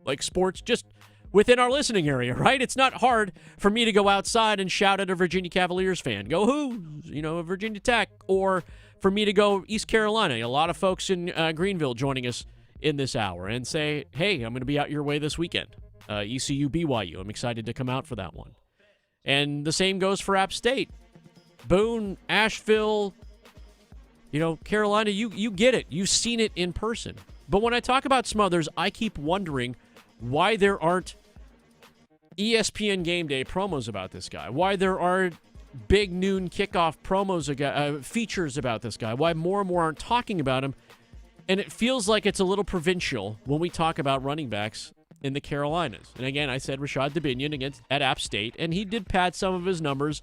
Speaker 9: like sports just within our listening area, right? It's not hard for me to go outside and shout at a Virginia Cavaliers fan, go Hoos, Virginia Tech, or for me to go East Carolina. A lot of folks in Greenville joining us in this hour and say, hey, I'm going to be out your way this weekend. ECU BYU. I'm excited to come out for that one. And the same goes for App State. Boone, Asheville, Carolina, you get it. You've seen it in person. But when I talk about Smothers, I keep wondering why there aren't ESPN Game Day promos about this guy, why there are big noon kickoff promos, features about this guy, why more and more aren't talking about him. And it feels like it's a little provincial when we talk about running backs in the Carolinas. And again, I said Rashad Dubinion at App State, and he did pad some of his numbers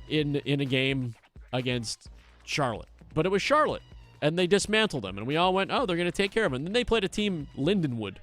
Speaker 9: in a game against Charlotte. But it was Charlotte, and they dismantled them, and we all went, oh, they're going to take care of him. And then they played a team, Lindenwood.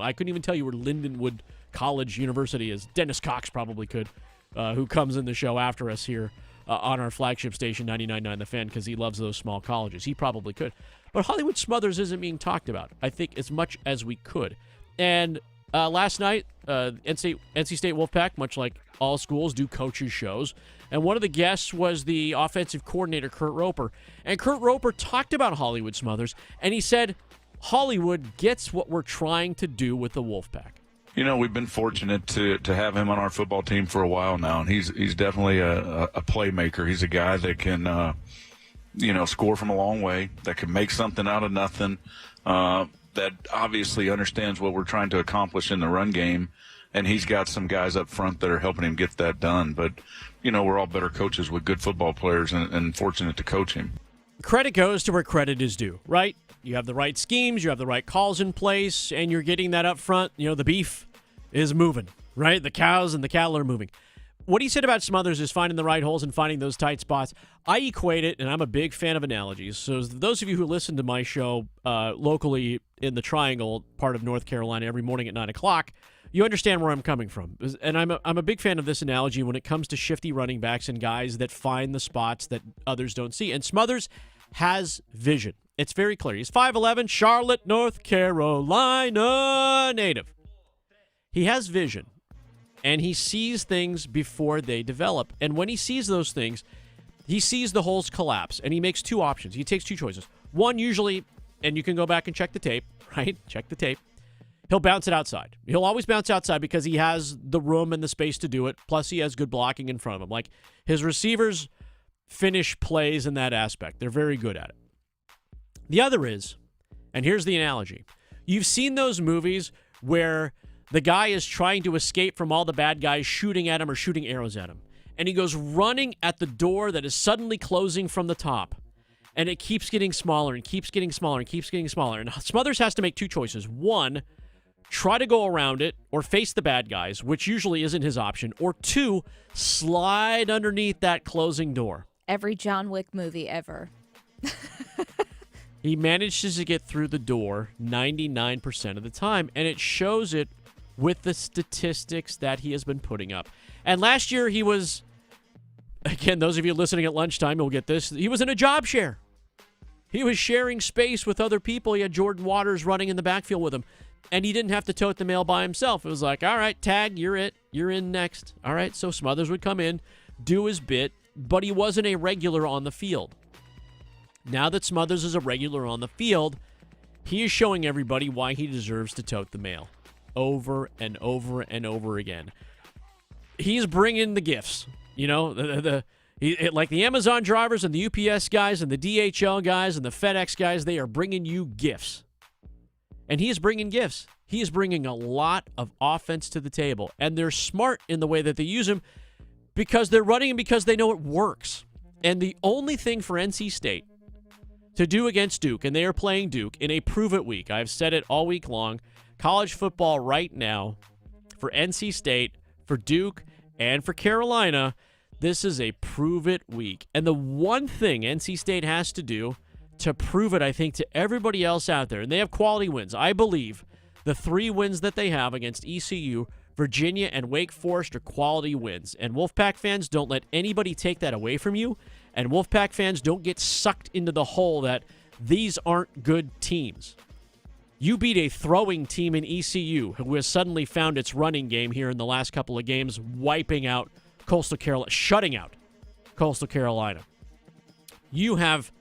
Speaker 9: I couldn't even tell you where Lindenwood College University is. Dennis Cox probably could, who comes in the show after us here on our flagship station, 99.9 The Fan, because he loves those small colleges. He probably could. But Hollywood Smothers isn't being talked about, I think, as much as we could. And last night, NC State Wolfpack, much like all schools, do coaches' shows. And one of the guests was the offensive coordinator, Kurt Roper. And Kurt Roper talked about Hollywood Smothers, and he said, Hollywood gets what we're trying to do with the Wolfpack.
Speaker 13: We've been fortunate to have him on our football team for a while now, and he's definitely a playmaker. He's a guy that can, score from a long way, that can make something out of nothing, that obviously understands what we're trying to accomplish in the run game, and he's got some guys up front that are helping him get that done. But, we're all better coaches with good football players and fortunate to coach him.
Speaker 9: Credit goes to where credit is due, right? You have the right schemes, you have the right calls in place, and you're getting that up front. The beef is moving, right? The cows and the cattle are moving. What he said about Smothers is finding the right holes and finding those tight spots. I equate it, and I'm a big fan of analogies. So those of you who listen to my show locally in the Triangle part of North Carolina every morning at 9 o'clock, you understand where I'm coming from. And I'm a big fan of this analogy when it comes to shifty running backs and guys that find the spots that others don't see. And Smothers has vision. It's very clear. He's 5'11", Charlotte, North Carolina native. He has vision, and he sees things before they develop. And when he sees those things, he sees the holes collapse, and he makes two options. He takes two choices. One, usually, and you can go back and check the tape, right? Check the tape. He'll bounce it outside. He'll always bounce outside because he has the room and the space to do it, plus he has good blocking in front of him. Like, his receivers finish plays in that aspect. They're very good at it. The other is, and here's the analogy, you've seen those movies where the guy is trying to escape from all the bad guys shooting at him or shooting arrows at him. And he goes running at the door that is suddenly closing from the top. And it keeps getting smaller and keeps getting smaller and keeps getting smaller. And Smothers has to make two choices. One, try to go around it or face the bad guys, which usually isn't his option. Or two, slide underneath that closing door.
Speaker 10: Every John Wick movie ever.
Speaker 9: He manages to get through the door 99% of the time, and it shows it with the statistics that he has been putting up. And last year he was, again, those of you listening at lunchtime, you'll get this, he was in a job share. He was sharing space with other people. He had Jordan Waters running in the backfield with him, and he didn't have to tote the mail by himself. It was like, all right, tag, you're it. You're in next. All right, so Smothers would come in, do his bit, but he wasn't a regular on the field. Now that Smothers is a regular on the field, he is showing everybody why he deserves to tote the mail over and over and over again. He's bringing the gifts, like the Amazon drivers and the UPS guys and the DHL guys and the FedEx guys, they are bringing you gifts. And he is bringing gifts. He is bringing a lot of offense to the table, and they're smart in the way that they use him because they're running him because they know it works. And the only thing for NC State to do against Duke, and they are playing Duke in a prove-it week. I've said it all week long. College football right now for NC State, for Duke, and for Carolina, This is a prove-it week. And the one thing NC State has to do to prove it, I think, to everybody else out there, and they have quality wins. I believe the 3 wins that they have against ECU, Virginia, and Wake Forest are quality wins. And Wolfpack fans, don't let anybody take that away from you. And Wolfpack fans, don't get sucked into the hole that these aren't good teams. You beat a throwing team in ECU who has suddenly found its running game here in the last couple of games, wiping out Coastal Carolina, shutting out Coastal Carolina. You have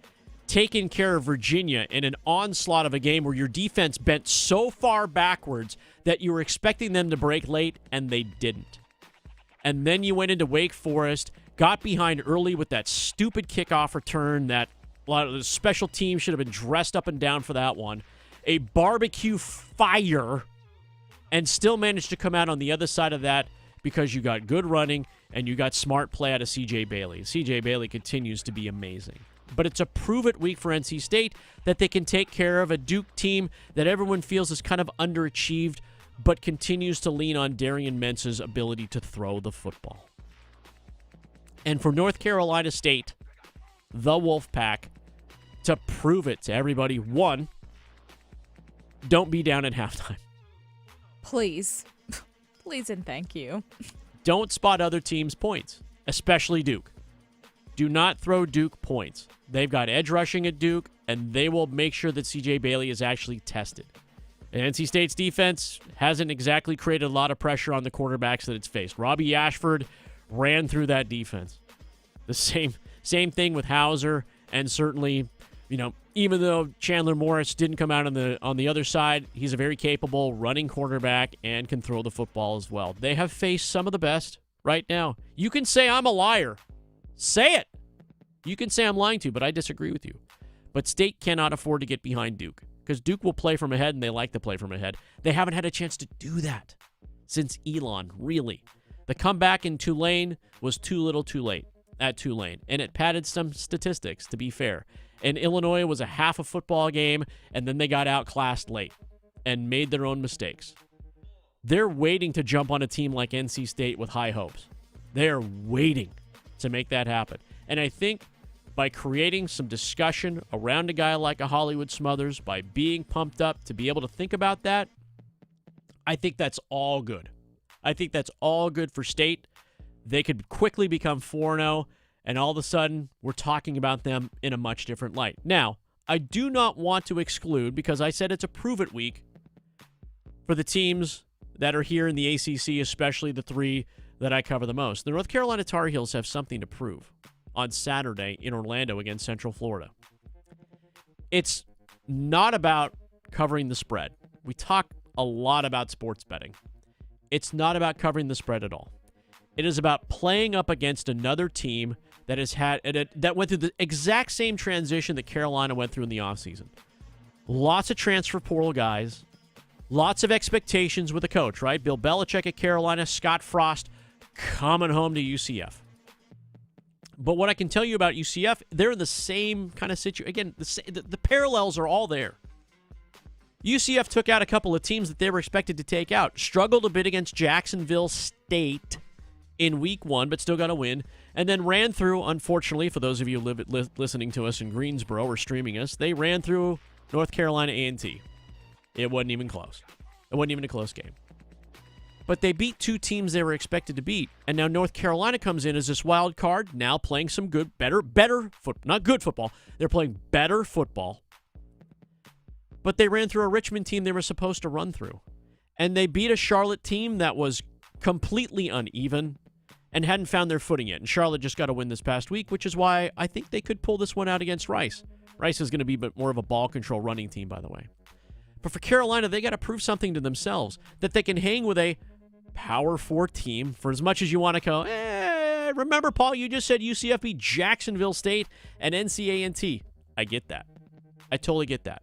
Speaker 9: taken care of Virginia in an onslaught of a game where your defense bent so far backwards that you were expecting them to break late, and they didn't. And then you went into Wake Forest, got behind early with that stupid kickoff return that a lot of the special teams should have been dressed up and down for that one. A barbecue fire, and still managed to come out on the other side of that because you got good running and you got smart play out of C.J. Bailey. C.J. Bailey continues to be amazing. But it's a prove-it week for NC State that they can take care of a Duke team that everyone feels is kind of underachieved but continues to lean on Darian Mentz's ability to throw the football. And for North Carolina State, the Wolfpack, to prove it to everybody, one, don't be down at halftime.
Speaker 10: Please. Please and thank you.
Speaker 9: Don't spot other teams' points, especially Duke. Do not throw Duke points. They've got edge rushing at Duke, and they will make sure that C.J. Bailey is actually tested. And NC State's defense hasn't exactly created a lot of pressure on the quarterbacks that it's faced. Robbie Ashford ran through that defense. The same thing with Hauser, and certainly, even though Chandler Morris didn't come out on the other side, he's a very capable running quarterback and can throw the football as well. They have faced some of the best right now. You can say I'm a liar. Say it. You can say I'm lying to you, but I disagree with you. But State cannot afford to get behind Duke because Duke will play from ahead, and they like to play from ahead. They haven't had a chance to do that since Elon, really. The comeback in Tulane was too little too late at Tulane, and it padded some statistics, to be fair. And Illinois was a half a football game, and then they got outclassed late and made their own mistakes. They're waiting to jump on a team like NC State with high hopes. They're waiting to make that happen. And I think by creating some discussion around a guy like a Hollywood Smothers, by being pumped up to be able to think about that, I think that's all good. I think that's all good for State. They could quickly become 4-0, and all of a sudden, we're talking about them in a much different light. Now, I do not want to exclude, because I said it's a prove-it week for the teams that are here in the ACC, especially the 3 that I cover the most. The North Carolina Tar Heels have something to prove on Saturday in Orlando against Central Florida. It's not about covering the spread. We talk a lot about sports betting. It's not about covering the spread at all. It is about playing up against another team that has that went through the exact same transition that Carolina went through in the offseason. Lots of transfer portal guys, lots of expectations with the coach, right? Bill Belichick at Carolina, Scott Frost coming home to UCF. But what I can tell you about UCF, they're in the same kind of situation. Again, the parallels are all there. UCF took out a couple of teams that they were expected to take out. Struggled a bit against Jacksonville State in week 1, but still got a win. And then ran through, unfortunately, for those of you listening to us in Greensboro or streaming us, they ran through North Carolina A&T. It wasn't even close. It wasn't even a close game. But they beat 2 teams they were expected to beat. And now North Carolina comes in as this wild card, now playing some good, better football. Not good football. They're playing better football. But they ran through a Richmond team they were supposed to run through. And they beat a Charlotte team that was completely uneven and hadn't found their footing yet. And Charlotte just got a win this past week, which is why I think they could pull this one out against Rice. Rice is going to be more of a ball control running team, by the way. But for Carolina, they got to prove something to themselves, that they can hang with a Power 4 team for as much as you want to go, remember, Paul, you just said UCF beat Jacksonville State and NCAA. I get that. I totally get that.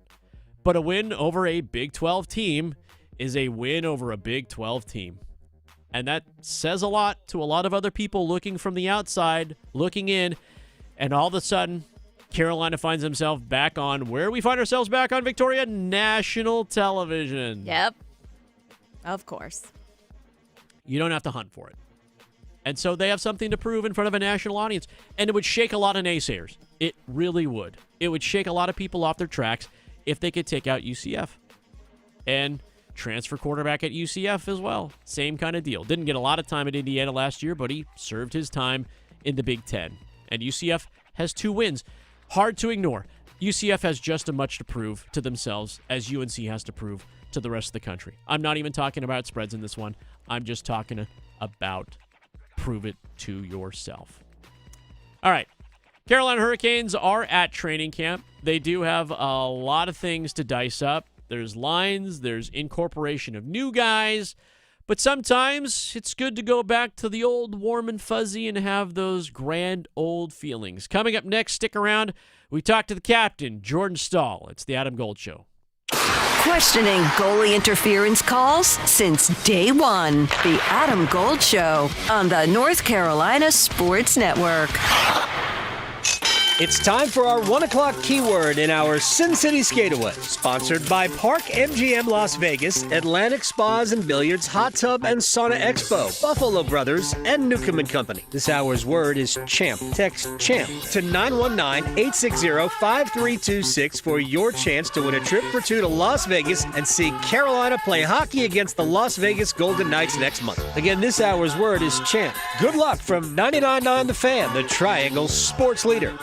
Speaker 9: But a win over a Big 12 team is a win over a Big 12 team. And that says a lot to a lot of other people looking from the outside, looking in, and all of a sudden, Carolina finds themselves back on, where we find ourselves back on, Victoria? National television.
Speaker 10: Yep. Of course.
Speaker 9: You don't have to hunt for it. And so they have something to prove in front of a national audience. And it would shake a lot of naysayers. It really would. It would shake a lot of people off their tracks if they could take out UCF. And transfer quarterback at UCF as well. Same kind of deal. Didn't get a lot of time at Indiana last year, but he served his time in the Big Ten. And UCF has 2 wins. Hard to ignore. UCF has just as much to prove to themselves as UNC has to prove to the rest of the country. I'm not even talking about spreads in this one. I'm just talking about prove it to yourself. All right. Carolina Hurricanes are at training camp. They do have a lot of things to dice up. There's lines, there's incorporation of new guys, but sometimes it's good to go back to the old warm and fuzzy and have those grand old feelings. Coming up next, stick around. We talk to the captain, Jordan Staal. It's the Adam Gold Show.
Speaker 5: Questioning goalie interference calls since day one. The Adam Gold Show on the North Carolina Sports Network.
Speaker 14: It's time for our 1 o'clock keyword in our Sin City Skateaway. Sponsored by Park MGM Las Vegas, Atlantic Spas and Billiards, Hot Tub and Sauna Expo, Buffalo Brothers, and Newcomb & Company. This hour's word is champ. Text champ to 919-860-5326 for your chance to win a trip for 2 to Las Vegas and see Carolina play hockey against the Las Vegas Golden Knights next month. Again, this hour's word is champ. Good luck from 99.9 The Fan, the Triangle sports leader.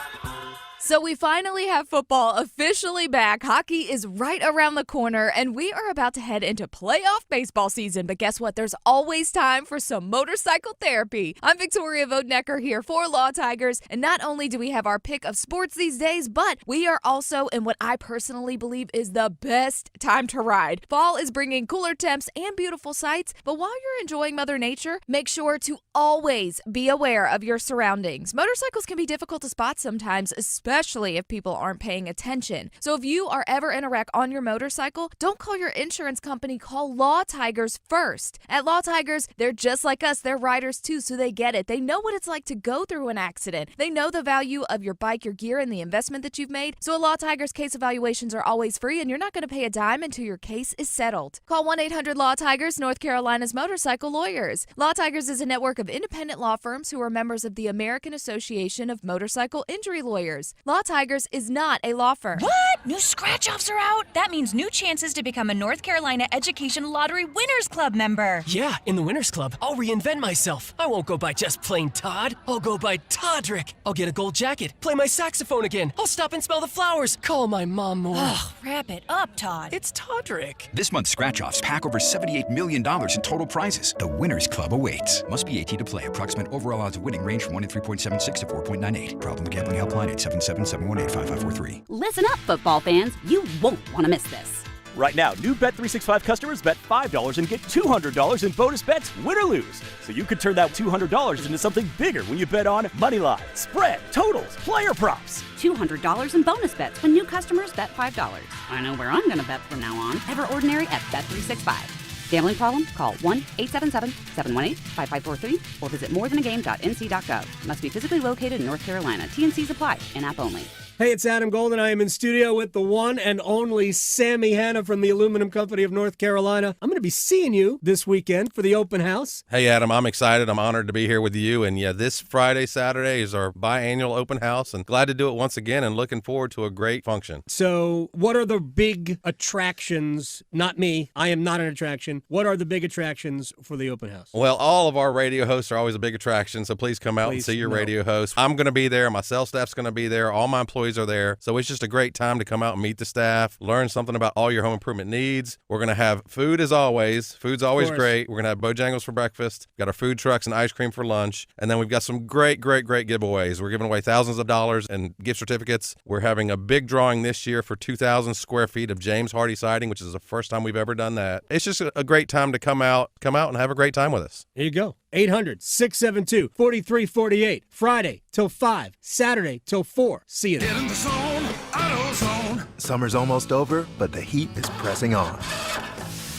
Speaker 10: So we finally have football officially back. Hockey is right around the corner, and we are about to head into playoff baseball season. But guess what? There's always time for some motorcycle therapy. I'm Victoria Vodnecker here for Law Tigers, and not only do we have our pick of sports these days, but we are also in what I personally believe is the best time to ride. Fall is bringing cooler temps and beautiful sights, but while you're enjoying Mother Nature, make sure to always be aware of your surroundings. Motorcycles can be difficult to spot sometimes, especially if people aren't paying attention. So if you are ever in a wreck on your motorcycle, don't call your insurance company, call Law Tigers first. At Law Tigers, they're just like us. They're riders too, so they get it. They know what it's like to go through an accident. They know the value of your bike, your gear, and the investment that you've made. So at Law Tigers, case evaluations are always free, and you're not going to pay a dime until your case is settled. Call 1-800-LAW-TIGERS, North Carolina's motorcycle lawyers. Law Tigers is a network of independent law firms who are members of the American Association of Motorcycle Injury Lawyers. Law Tigers is not a law firm.
Speaker 15: What? New scratch-offs are out? That means new chances to become a North Carolina Education Lottery Winners Club member.
Speaker 17: Yeah, in the Winners Club, I'll reinvent myself. I won't go by just plain Todd. I'll go by Toddrick. I'll get a gold jacket, play my saxophone again. I'll stop and smell the flowers, call my mom more.
Speaker 15: Oh, wrap it up, Todd.
Speaker 17: It's Toddrick.
Speaker 18: This month's scratch-offs pack over $78 million in total prizes. The Winners Club awaits. Must be 18 to play. Approximate overall odds of winning range from 1 in 3.76 to 4.98. Problem gambling helpline at 777-718-5543.
Speaker 19: Listen up, football fans. You won't want to miss this.
Speaker 20: Right now, new Bet365 customers bet $5 and get $200 in bonus bets, win or lose. So you could turn that $200 into something bigger when you bet on moneyline, spread, totals, player props.
Speaker 19: $200 in bonus bets when new customers bet $5. I know where I'm going to bet from now on. Ever ordinary at Bet365. Gambling problem? Call 1-877-718-5543 or visit morethanagame.nc.gov. Must be physically located in North Carolina. T&Cs apply. In-app only.
Speaker 27: Hey, it's Adam Gold, and I am in studio with the one and only Sammy Hanna from the Aluminum Company of North Carolina. I'm going to be seeing you this weekend for the open house.
Speaker 28: Hey, Adam, I'm excited. I'm honored to be here with you. And yeah, this Friday, Saturday is our biannual open house, and glad to do it once again and looking forward to a great function.
Speaker 27: So what are the big attractions? Not me. I am not an attraction. What are the big attractions for the open house?
Speaker 28: Well, all of our radio hosts are always a big attraction, so please come out and see your radio host. I'm going to be there. My sales staff's going to be there. All my employees are there. So it's just a great time to come out and meet the staff, learn something about all your home improvement needs. We're going to have food as always. Food's always great. We're going to have Bojangles for breakfast. We've got our food trucks and ice cream for lunch. And then we've got some great giveaways. We're giving away thousands of dollars in gift certificates. We're having a big drawing this year for 2,000 square feet of James Hardy siding, which is the first time we've ever done that. It's just a great time to come out and have a great time with us.
Speaker 27: There you go. 800-672-4348. Friday till 5. Saturday till 4. See you there.
Speaker 29: Get in the zone, AutoZone. Summer's almost over, but the heat is pressing on.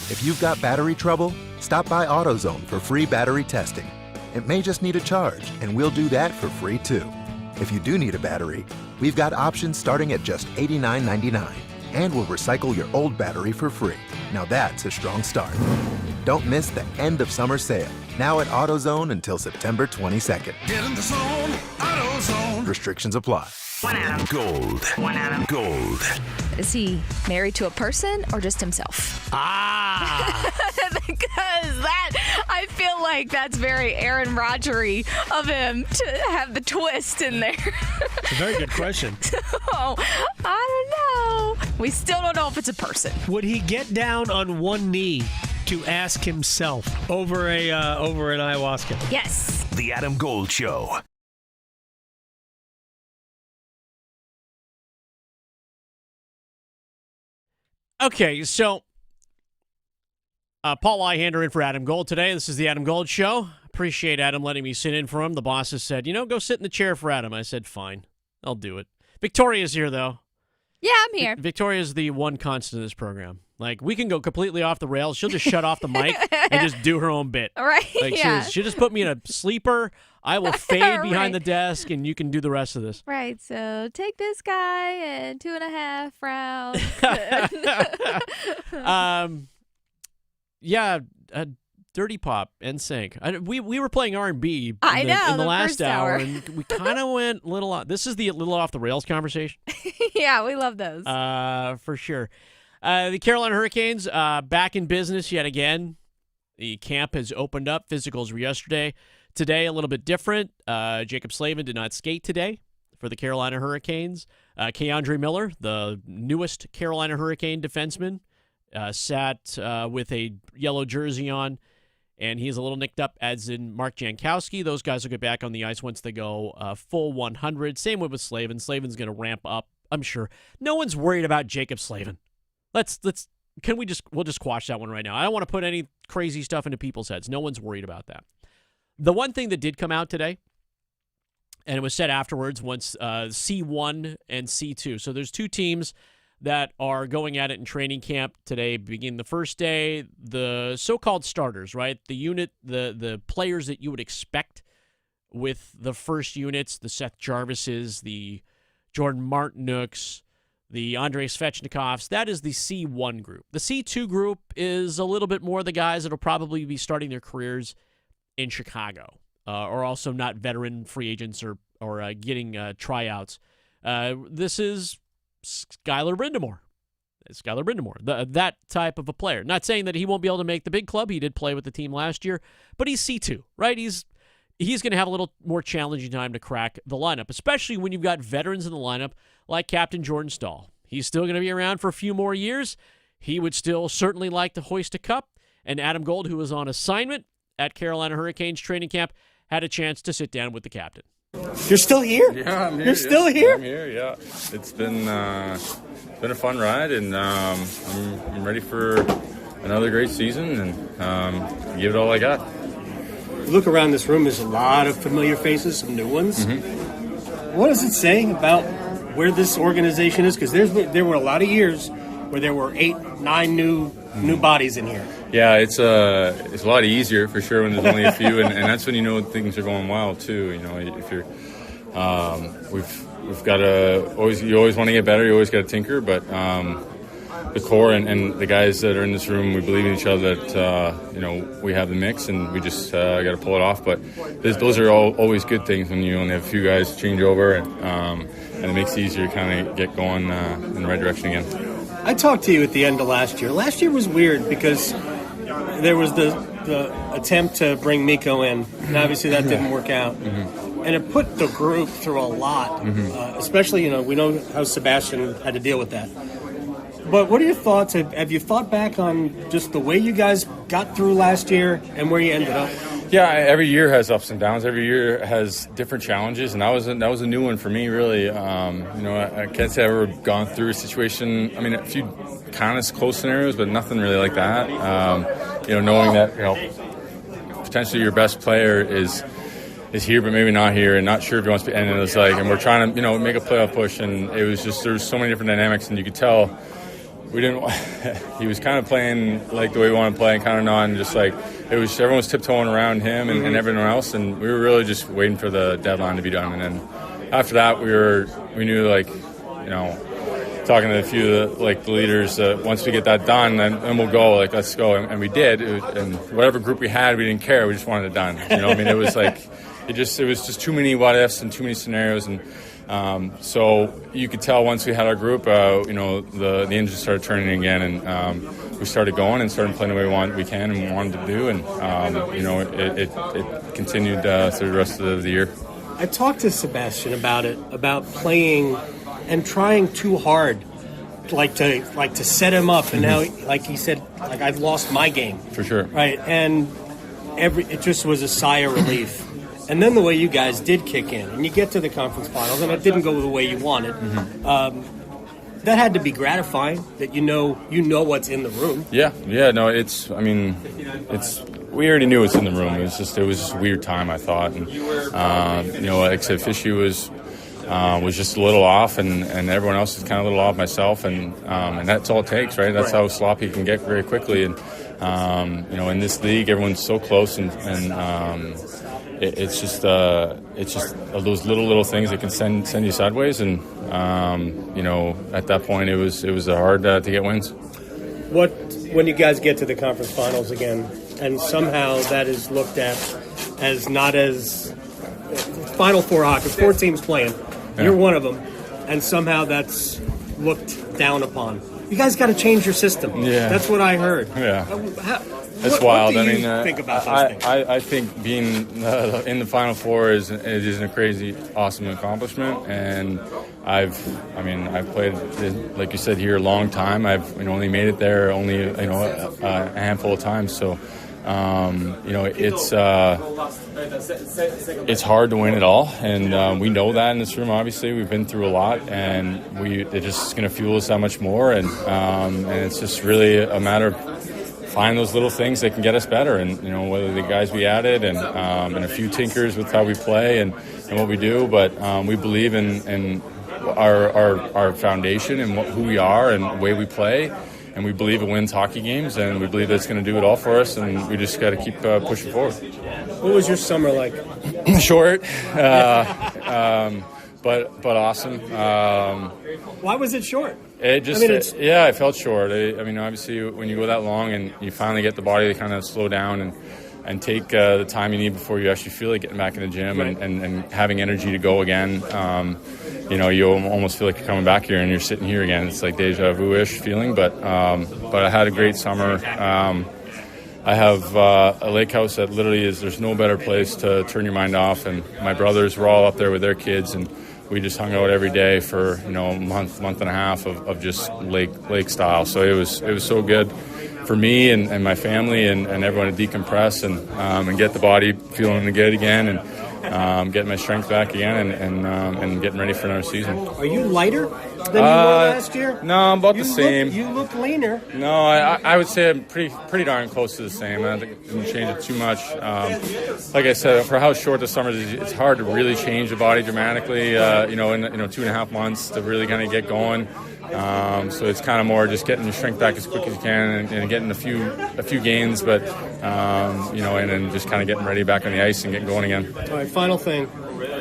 Speaker 29: If you've got battery trouble, stop by AutoZone for free battery testing. It may just need a charge, and we'll do that for free too. If you do need a battery, we've got options starting at just $89.99. And we'll recycle your old battery for free. Now that's a strong start. Don't miss the end of summer sale. Now at AutoZone until September 22nd.
Speaker 3: Get in the zone, AutoZone.
Speaker 29: Restrictions apply.
Speaker 3: One Adam Gold. One Adam Gold.
Speaker 10: Is he married to a person or just himself? Because I feel like that's very Aaron Rodgery of him to have the twist in there.
Speaker 27: It's a very good question.
Speaker 10: So, I don't know. We still don't know if it's a person.
Speaker 27: Would he get down on one knee to ask himself over an ayahuasca?
Speaker 10: Yes.
Speaker 3: The Adam Gold Show.
Speaker 9: Okay, so Paul Ihander in for Adam Gold today. This is the Adam Gold Show. Appreciate Adam letting me sit in for him. The boss has said, go sit in the chair for Adam. I said, fine. I'll do it. Victoria's here, though.
Speaker 10: Yeah, I'm here.
Speaker 9: Victoria's the one constant in this program. Like, we can go completely off the rails. She'll just shut off the mic and just do her own bit.
Speaker 10: Right,
Speaker 9: like,
Speaker 10: yeah.
Speaker 9: She'll just put me in a sleeper. I will fade behind the desk, and you can do the rest of this.
Speaker 10: Right, so take this guy and 2.5 rounds. Dirty Pop, NSYNC. We were playing R&B in the last hour, and we kind of went this is the little off the rails conversation. Yeah, we love those.
Speaker 9: For sure. The Carolina Hurricanes back in business yet again. The camp has opened up. Physicals were yesterday. Today, a little bit different. Jacob Slavin did not skate today for the Carolina Hurricanes. Keandre Miller, the newest Carolina Hurricane defenseman, sat with a yellow jersey on, and he's a little nicked up, as in Mark Jankowski. Those guys will get back on the ice once they go full 100. Same way with Slavin. Slavin's going to ramp up, I'm sure. No one's worried about Jacob Slavin. We'll just squash that one right now. I don't want to put any crazy stuff into people's heads. No one's worried about that. The one thing that did come out today, and it was said afterwards, once C1 and C2. So there's two teams that are going at it in training camp today, beginning the first day. The so-called starters, right? The unit, the players that you would expect with the first units, the Seth Jarvises, the Jordan Martinuk's, the Andrei Svechnikovs. That is the C1 group. The C2 group is a little bit more the guys that will probably be starting their careers in Chicago, or also not veteran free agents or getting tryouts. This is Skylar Brindamore. That type of a player. Not saying that he won't be able to make the big club. He did play with the team last year, but he's C2, right? He's going to have a little more challenging time to crack the lineup, especially when you've got veterans in the lineup like Captain Jordan Staal. He's still going to be around for a few more years. He would still certainly like to hoist a cup, and Adam Gold, who was on assignment at Carolina Hurricanes training camp, had a chance to sit down with the captain.
Speaker 27: You're still here?
Speaker 1: Yeah, I'm here.
Speaker 27: You're still here?
Speaker 1: I'm here, yeah. It's been a fun ride, and I'm ready for another great season and give it all I got.
Speaker 27: You look around this room, there's a lot of familiar faces, some new ones.
Speaker 1: Mm-hmm.
Speaker 27: What does it say about where this organization is? Because there were a lot of years where there were 8, 9 new bodies in here.
Speaker 1: Yeah, it's a lot easier for sure when there's only a few, and that's when you know things are going well too. If you're, we've got to you always want to get better. You always got to tinker, but the core and the guys that are in this room, we believe in each other that we have the mix, and we just got to pull it off. But those are always good things when you only have a few guys change over, and it makes it easier to kind of get going in the right direction again.
Speaker 27: I talked to you at the end of last year. Last year was weird because there was the attempt to bring Mikko in, and obviously that didn't work out. Mm-hmm. And it put the group through a lot, especially, we know how Sebastian had to deal with that. But what are your thoughts? Have you thought back on just the way you guys got through last year and where you ended up?
Speaker 1: Yeah, every year has ups and downs. Every year has different challenges, and that was a new one for me, really. I can't say I've ever gone through a situation. I mean, a few kind of close scenarios, but nothing really like that. Knowing that potentially your best player is here, but maybe not here, and not sure if he wants to be. And it was like, and we're trying to make a playoff push, and it was just there's so many different dynamics, and you could tell. We didn't. He was kind of playing like the way we want to play, and kind of not, and just like everyone was tiptoeing around him and everyone else, and we were really just waiting for the deadline to be done. And then after that, we knew talking to a few of the leaders. Once we get that done, then we'll go. Let's go, and we did. And whatever group we had, we didn't care. We just wanted it done. I mean, it was it was just too many what ifs and too many scenarios, and so you could tell once we had our group, the engine started turning again, and we started going and started playing the way we can and wanted to do, and it continued through the rest of the year.
Speaker 27: I talked to Sebastian about it, about playing and trying too hard, to set him up, and now, like he said, I've lost my game
Speaker 1: for sure,
Speaker 27: right? And it just was a sigh of relief. And then the way you guys did kick in, and you get to the conference finals, and it didn't go the way you wanted. That had to be gratifying. That you know what's in the room.
Speaker 1: Yeah. No, we already knew what's in the room. It was just a weird time, I thought, and like I said, Fishy was just a little off, and everyone else was kind of a little off, myself, and that's all it takes, right? That's how sloppy you can get very quickly, and in this league, everyone's so close, and it's just those little things that can send you sideways, and at that point it was hard to get wins.
Speaker 27: When you guys get to the conference finals again, and somehow that is looked at as not as Final Four hockey, 4 teams playing, you're one of them, and somehow that's looked down upon. You guys got to change your system.
Speaker 1: Yeah,
Speaker 27: that's what I heard.
Speaker 1: Yeah. It's wild.
Speaker 27: What do you think about those things?
Speaker 1: I think being in the Final Four is a crazy, awesome accomplishment, and I've played, like you said, here a long time. I've only made it there only a handful of times. So it's hard to win it all, and we know that in this room. Obviously, we've been through a lot, and it just going to fuel us that much more. And it's just really a matter of find those little things that can get us better, and whether the guys we added and a few tinkers with how we play and what we do, but we believe in our foundation and who we are and the way we play, and we believe it wins hockey games, and we believe that's going to do it all for us, and we just got to keep pushing forward.
Speaker 27: What was your summer like?
Speaker 1: Short, but awesome.
Speaker 27: Why was it short?
Speaker 1: It just, I felt short. Obviously, when you go that long and you finally get the body to kind of slow down and take the time you need before you actually feel like getting back in the gym, right, and having energy to go again, you almost feel like you're coming back here and you're sitting here again. It's like deja vu-ish feeling, but I had a great summer. I have a lake house that literally there's no better place to turn your mind off, and my brothers were all up there with their kids, and we just hung out every day for a month and a half of just lake style. So it was so good for me and my family and everyone to decompress and get the body feeling good again, and getting my strength back again, and getting ready for another season.
Speaker 27: Are you lighter than you were last year?
Speaker 1: No, I'm about the same.
Speaker 27: You look leaner.
Speaker 1: No, I would say I'm pretty darn close to the same. I don't think it didn't change it too much. Like I said, for how short the summer is, it's hard to really change the body dramatically. In 2.5 months to really kind of get going. So it's kind of more just getting your strength back as quick as you can and getting a few gains, but and then just kind of getting ready back on the ice and getting going again.
Speaker 27: All right, final thing,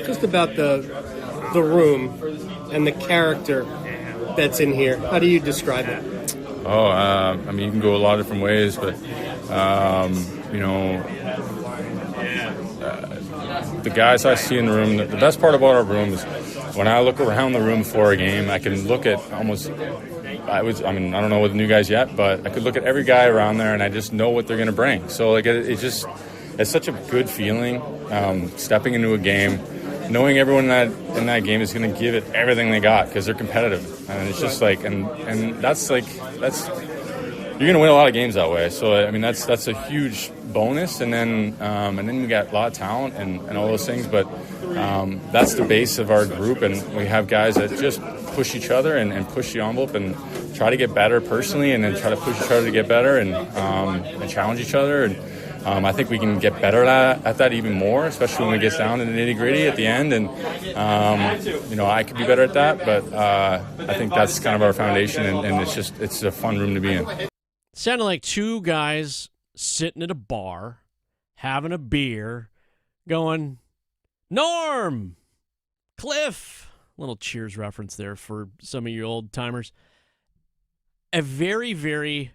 Speaker 27: just about the room and the character that's in here. How do you describe it?
Speaker 1: You can go a lot of different ways, but the guys I see in the room, the best part about our room is when I look around the room for a game, I can look at almost, I don't know with the new guys yet, but I could look at every guy around there and I just know what they're going to bring. So it's such a good feeling, stepping into a game, knowing everyone in that game is going to give it everything they got because they're competitive. And it's just like, and that's you're going to win a lot of games that way. So, that's a huge bonus. And then we got a lot of talent and all those things. But that's the base of our group. And we have guys that just push each other and push the envelope and try to get better personally, and then try to push each other to get better and challenge each other. And I think we can get better at that even more, especially when it gets down to the nitty-gritty at the end. And, I could be better at that. But I think that's kind of our foundation. And it's a fun room to be in.
Speaker 9: Sounded like two guys sitting at a bar, having a beer, going, Norm, Cliff, Little Cheers reference there for some of you old timers. A very, very,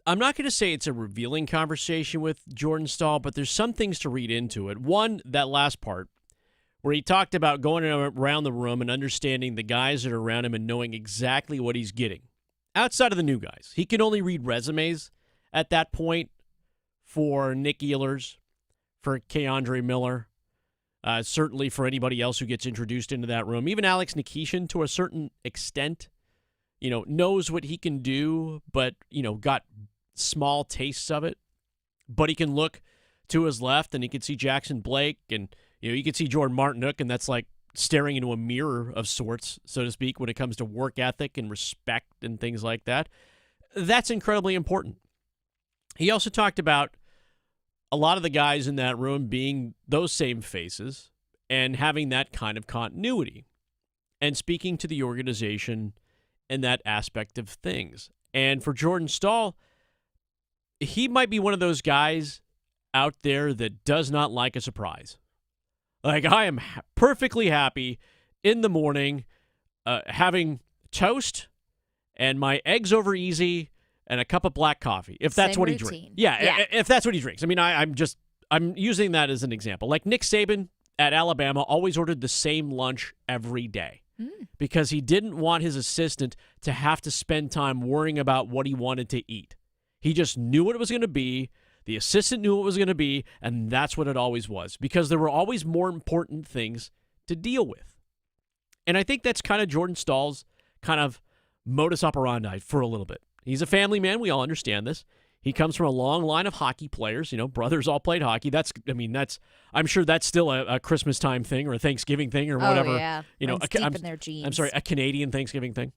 Speaker 9: I'm not going to say it's a revealing conversation with Jordan Staal, but there's some things to read into it. One, that last part, where he talked about going around the room and understanding the guys that are around him and knowing exactly what he's getting. Outside of the new guys, he can only read resumes at that point for Nick Ehlers, for Keandre Miller, certainly for anybody else who gets introduced into that room. Even Alex Nikishin, to a certain extent, knows what he can do, but, got small tastes of it. But he can look to his left, and he can see Jackson Blake, and, you can see Jordan Martinook, and that's like staring into a mirror of sorts, so to speak, when it comes to work ethic and respect and things like that. That's incredibly important. He also talked about a lot of the guys in that room being those same faces and having that kind of continuity and speaking to the organization and that aspect of things. And for Jordan Staal, he might be one of those guys out there that does not like a surprise. Like, I am perfectly happy in the morning having toast and my eggs over easy and a cup of black coffee, if that's
Speaker 10: Same
Speaker 9: what he
Speaker 10: routine.
Speaker 9: drinks. Yeah, if that's what he drinks. I mean, I'm using that as an example. Like Nick Saban at Alabama always ordered the same lunch every day because he didn't want his assistant to have to spend time worrying about what he wanted to eat. He just knew what it was going to be. The assistant knew what it was going to be, and that's what it always was, because there were always more important things to deal with. And I think that's kind of Jordan Staal's kind of modus operandi for a little bit. He's a family man. We all understand this. He comes from a long line of hockey players. Brothers all played hockey. I'm sure that's still a Christmas time thing or a Thanksgiving thing or whatever.
Speaker 10: Oh, yeah. Runs deep in their genes.
Speaker 9: I'm sorry, a Canadian Thanksgiving thing.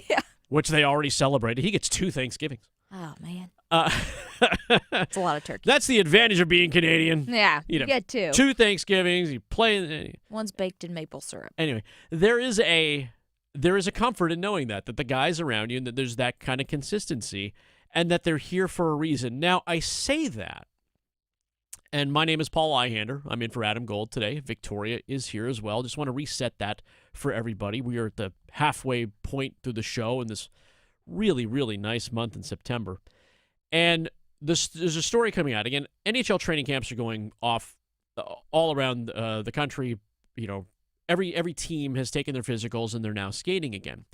Speaker 10: Yeah.
Speaker 9: Which they already celebrated. He gets 2 Thanksgivings.
Speaker 10: Oh, man. It's a lot of turkey.
Speaker 9: That's the advantage of being Canadian.
Speaker 10: Yeah, you get 2.
Speaker 9: 2 Thanksgivings. You play.
Speaker 10: One's baked in maple syrup.
Speaker 9: Anyway, there is a comfort in knowing that the guys around you and that there's that kind of consistency and that they're here for a reason. Now, I say that, and my name is Paul Eihander. I'm in for Adam Gold today. Victoria is here as well. Just want to reset that for everybody. We are at the halfway point through the show in this really, really nice month in September. And there's a story coming out. Again, NHL training camps are going off all around the country. Every team has taken their physicals, and they're now skating again.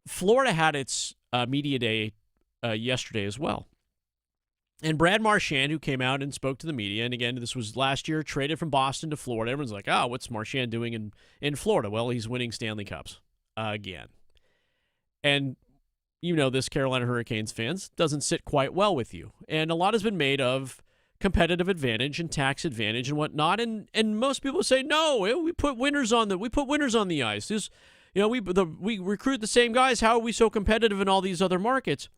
Speaker 9: Florida had its media day yesterday as well. And Brad Marchand, who came out and spoke to the media, and again, this was last year, traded from Boston to Florida. Everyone's like, what's Marchand doing in Florida? Well, he's winning Stanley Cups again. And this, Carolina Hurricanes fans, doesn't sit quite well with you. And a lot has been made of competitive advantage and tax advantage and whatnot. And most people say, no, we put winners on the ice. This, we recruit the same guys. How are we so competitive in all these other markets?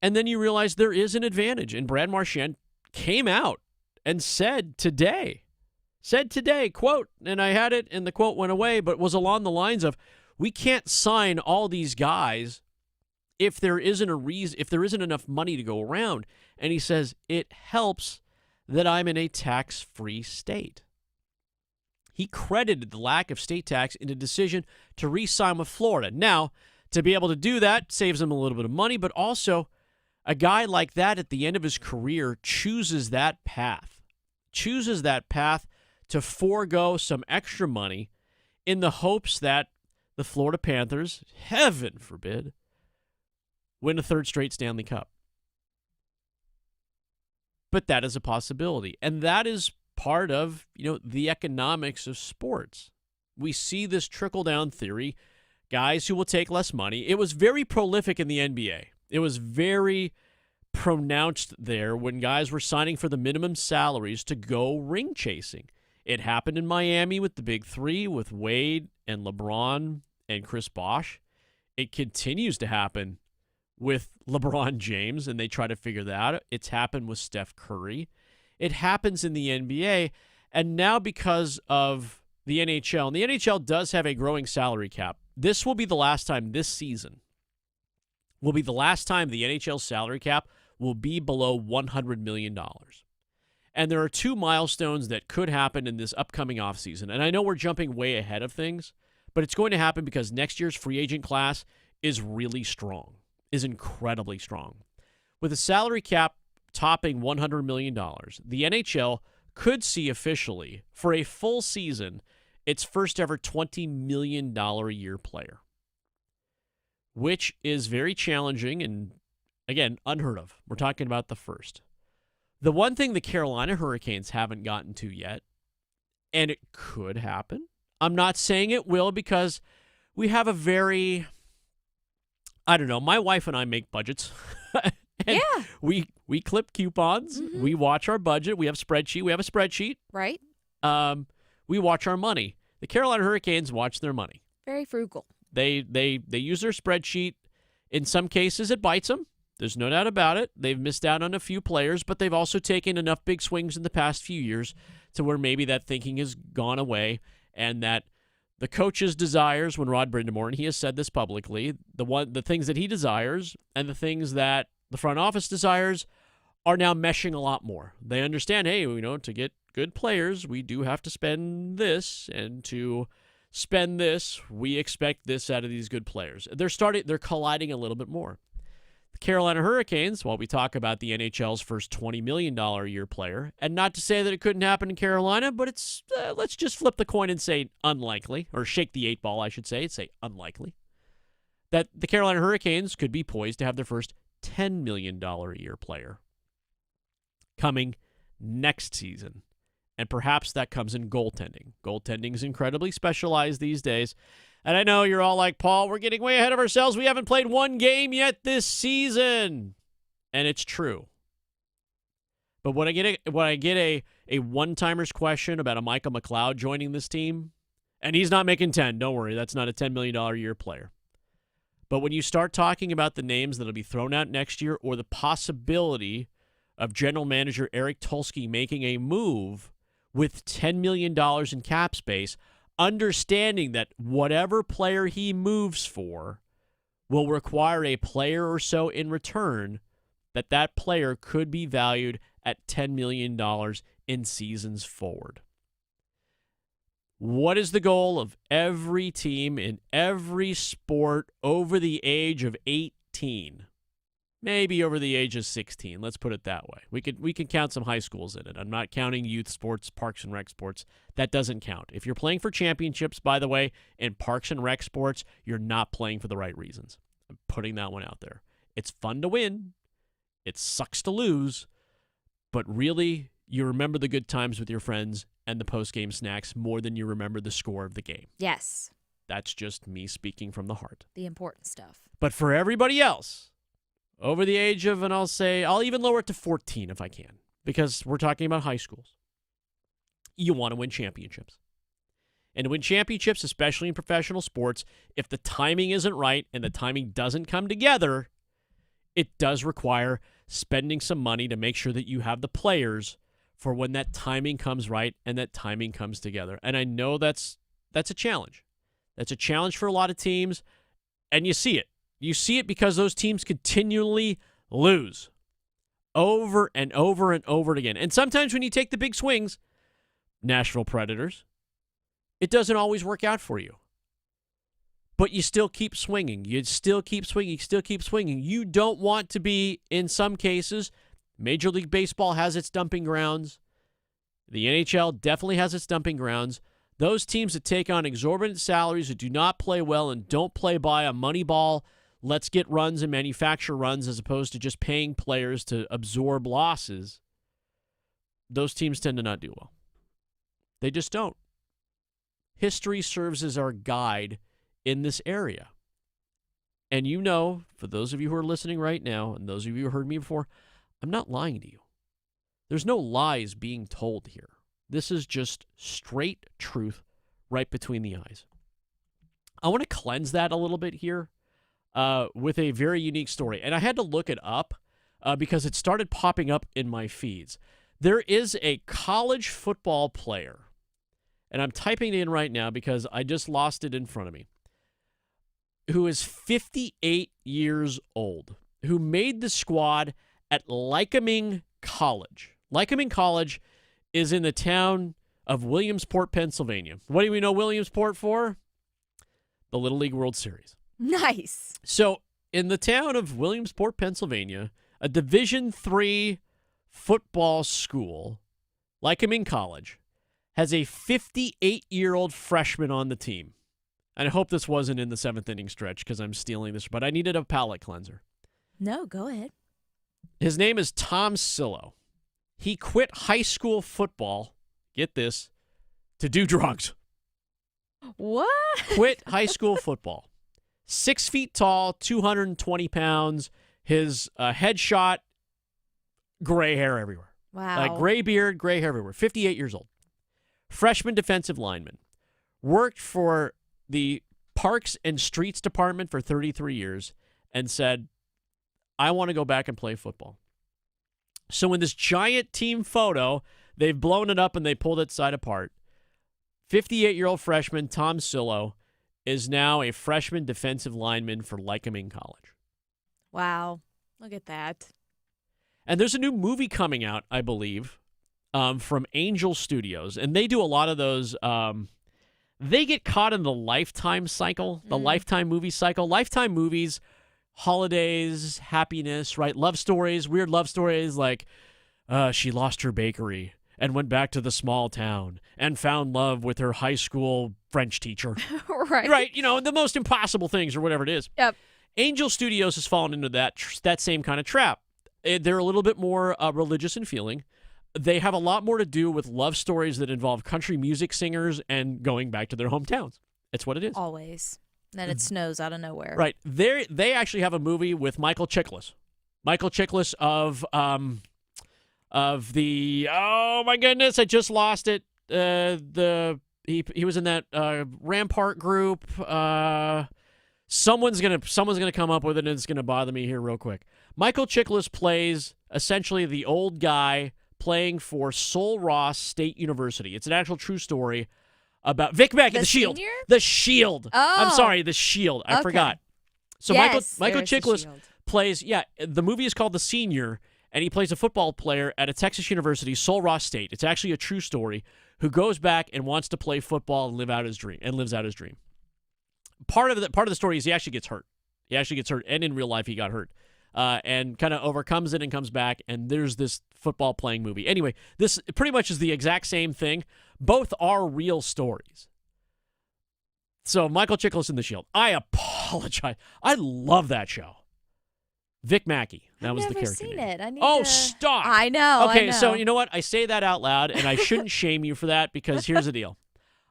Speaker 9: And then you realize there is an advantage. And Brad Marchand came out and said today, quote, and I had it and the quote went away, but was along the lines of, we can't sign all these guys if there isn't enough money to go around. And he says, it helps that I'm in a tax-free state. He credited the lack of state tax in a decision to re-sign with Florida. Now, to be able to do that saves him a little bit of money, but also a guy like that at the end of his career chooses that path to forego some extra money in the hopes that the Florida Panthers, heaven forbid, win a 3rd straight Stanley Cup. But that is a possibility. And that is part of, the economics of sports. We see this trickle-down theory, guys who will take less money. It was very prolific in the NBA. It was very pronounced there when guys were signing for the minimum salaries to go ring chasing. It happened in Miami with the Big Three, with Wade and LeBron and Chris Bosh. It continues to happen with LeBron James, and they try to figure that out. It's happened with Steph Curry. It happens in the NBA, and now because of the NHL, and the NHL does have a growing salary cap, this will be the last time this season will be the last time the NHL salary cap will be below $100 million. And there are 2 milestones that could happen in this upcoming offseason. And I know we're jumping way ahead of things, But it's going to happen because next year's free agent class is really strong, is incredibly strong. With a salary cap topping $100 million, the NHL could see officially, for a full season, its first ever $20 million a year player, which is very challenging and, again, unheard of. We're talking about the first. The one thing the Carolina Hurricanes haven't gotten to yet, and it could happen, I'm not saying it will because we have a very, I don't know, my wife and I make budgets. And
Speaker 10: yeah.
Speaker 9: We clip coupons. Mm-hmm. We watch our budget. We have a spreadsheet.
Speaker 10: Right.
Speaker 9: We watch our money. The Carolina Hurricanes watch their money.
Speaker 10: Very frugal.
Speaker 9: They use their spreadsheet. In some cases, it bites them. There's no doubt about it. They've missed out on a few players, but they've also taken enough big swings in the past few years to where maybe that thinking has gone away, and that the coach's desires, when Rod Brindamore, and he has said this publicly, the things that he desires and the things that the front office desires are now meshing a lot more. They understand, hey, to get good players, we do have to spend this, and to spend this, we expect this out of these good players. They're colliding a little bit more. The Carolina Hurricanes, while we talk about the NHL's first $20 million a year player, and not to say that it couldn't happen in Carolina, but it's let's just flip the coin and say unlikely, or shake the 8 ball, I should say, say unlikely, that the Carolina Hurricanes could be poised to have their first $10 million a year player coming next season. And perhaps that comes in goaltending. Goaltending is incredibly specialized these days. And I know you're all like, Paul, we're getting way ahead of ourselves. We haven't played one game yet this season. And it's true. But when I get a one-timers question about a Michael McLeod joining this team, and he's not making 10, don't worry, that's not a $10 million a year player. But when you start talking about the names that will be thrown out next year, or the possibility of general manager Eric Tulsky making a move with $10 million in cap space, understanding that whatever player he moves for will require a player or so in return, that player could be valued at $10 million in seasons forward. What is the goal of every team in every sport over the age of 18? Maybe over the age of 16. Let's put it that way. We can count some high schools in it. I'm not counting youth sports, parks and rec sports. That doesn't count. If you're playing for championships, by the way, in parks and rec sports, you're not playing for the right reasons. I'm putting that one out there. It's fun to win. It sucks to lose. But really, you remember the good times with your friends and the post-game snacks more than you remember the score of the game.
Speaker 10: Yes.
Speaker 9: That's just me speaking from the heart.
Speaker 10: The important stuff.
Speaker 9: But for everybody else, over the age of, and I'll even lower it to 14 if I can, because we're talking about high schools. You want to win championships. And to win championships, especially in professional sports, if the timing isn't right and the timing doesn't come together, it does require spending some money to make sure that you have the players for when that timing comes right and that timing comes together. And I know that's a challenge. That's a challenge for a lot of teams, and you see it. You see it because those teams continually lose over and over and over again. And sometimes when you take the big swings, Nashville Predators, it doesn't always work out for you. But you still keep swinging. You still keep swinging. You still keep swinging. You don't want to be, in some cases, Major League Baseball has its dumping grounds. The NHL definitely has its dumping grounds. Those teams that take on exorbitant salaries, that do not play well and don't play by a money ball, let's get runs and manufacture runs as opposed to just paying players to absorb losses, those teams tend to not do well. They just don't. History serves as our guide in this area. And you know, for those of you who are listening right now, and those of you who heard me before, I'm not lying to you. There's no lies being told here. This is just straight truth right between the eyes. I want to cleanse that a little bit here with a very unique story. And I had to look it up because it started popping up in my feeds. There is a college football player, and I'm typing it in right now because I just lost it in front of me, who is 58 years old, who made the squad at Lycoming College. Lycoming College is in the town of Williamsport, Pennsylvania. What do we know Williamsport for? the Little League World Series.
Speaker 10: Nice.
Speaker 9: So in the town of Williamsport, Pennsylvania, a Division III football school, like him in college, has a 58-year-old freshman on the team. And I hope this wasn't in the 7th inning stretch because I'm stealing this, but I needed a palate cleanser.
Speaker 10: No, go ahead.
Speaker 9: His name is Tom Sillo. He quit high school football, get this, to do drugs.
Speaker 10: What?
Speaker 9: Quit high school football. 6 feet tall, 220 pounds. His headshot, gray hair everywhere.
Speaker 10: Wow.
Speaker 9: Gray beard, gray hair everywhere. 58 years old. Freshman defensive lineman. Worked for the Parks and Streets Department for 33 years and said, I want to go back and play football. So in this giant team photo, they've blown it up and they pulled it side apart. 58-year-old freshman Tom Sillo is now a freshman defensive lineman for Lycoming College.
Speaker 10: Wow. Look at that.
Speaker 9: And there's a new movie coming out, I believe, from Angel Studios. And they do a lot of those. They get caught in the Lifetime cycle, the Lifetime movie cycle. Lifetime movies, holidays, happiness, right? Love stories, weird love stories like she lost her bakery and went back to the small town and found love with her high school French teacher.
Speaker 10: Right.
Speaker 9: Right. You know, the most impossible things or whatever it is.
Speaker 10: Yep.
Speaker 9: Angel Studios has fallen into that same kind of trap. They're a little bit more religious in feeling. They have a lot more to do with love stories that involve country music singers and going back to their hometowns. It's what it is.
Speaker 10: Always. Then it snows out of nowhere.
Speaker 9: Right. They actually have a movie with Michael Chiklis. Michael Chiklis of the, oh my goodness, I just lost it. He was in that Rampart group. Someone's gonna come up with it, and it's gonna bother me here real quick. Michael Chiklis plays essentially the old guy playing for Sul Ross State University. It's an actual true story about Vic Mackey, the Shield.
Speaker 10: Senior?
Speaker 9: The Shield.
Speaker 10: Oh.
Speaker 9: I'm sorry, the Shield. I forgot. So
Speaker 10: Yes,
Speaker 9: Michael
Speaker 10: there's the
Speaker 9: Chiklis
Speaker 10: Shield.
Speaker 9: plays, the movie is called The Senior, and he plays a football player at a Texas university, Sul Ross State. It's actually a true story, who goes back and wants to play football and lives out his dream. Part of the story is he actually gets hurt. And in real life he got hurt. And kind of overcomes it and comes back, and there's this football playing movie. Anyway, this pretty much is the exact same thing. Both are real stories. So Michael Chiklis in The Shield. I apologize. I love that show. Vic Mackey. That was the character
Speaker 10: I've never
Speaker 9: name.
Speaker 10: seen it. I need
Speaker 9: Oh,
Speaker 10: to...
Speaker 9: stop.
Speaker 10: I know.
Speaker 9: Okay,
Speaker 10: I know.
Speaker 9: so you know what? I say that out loud, and I shouldn't shame you for that, because here's the deal.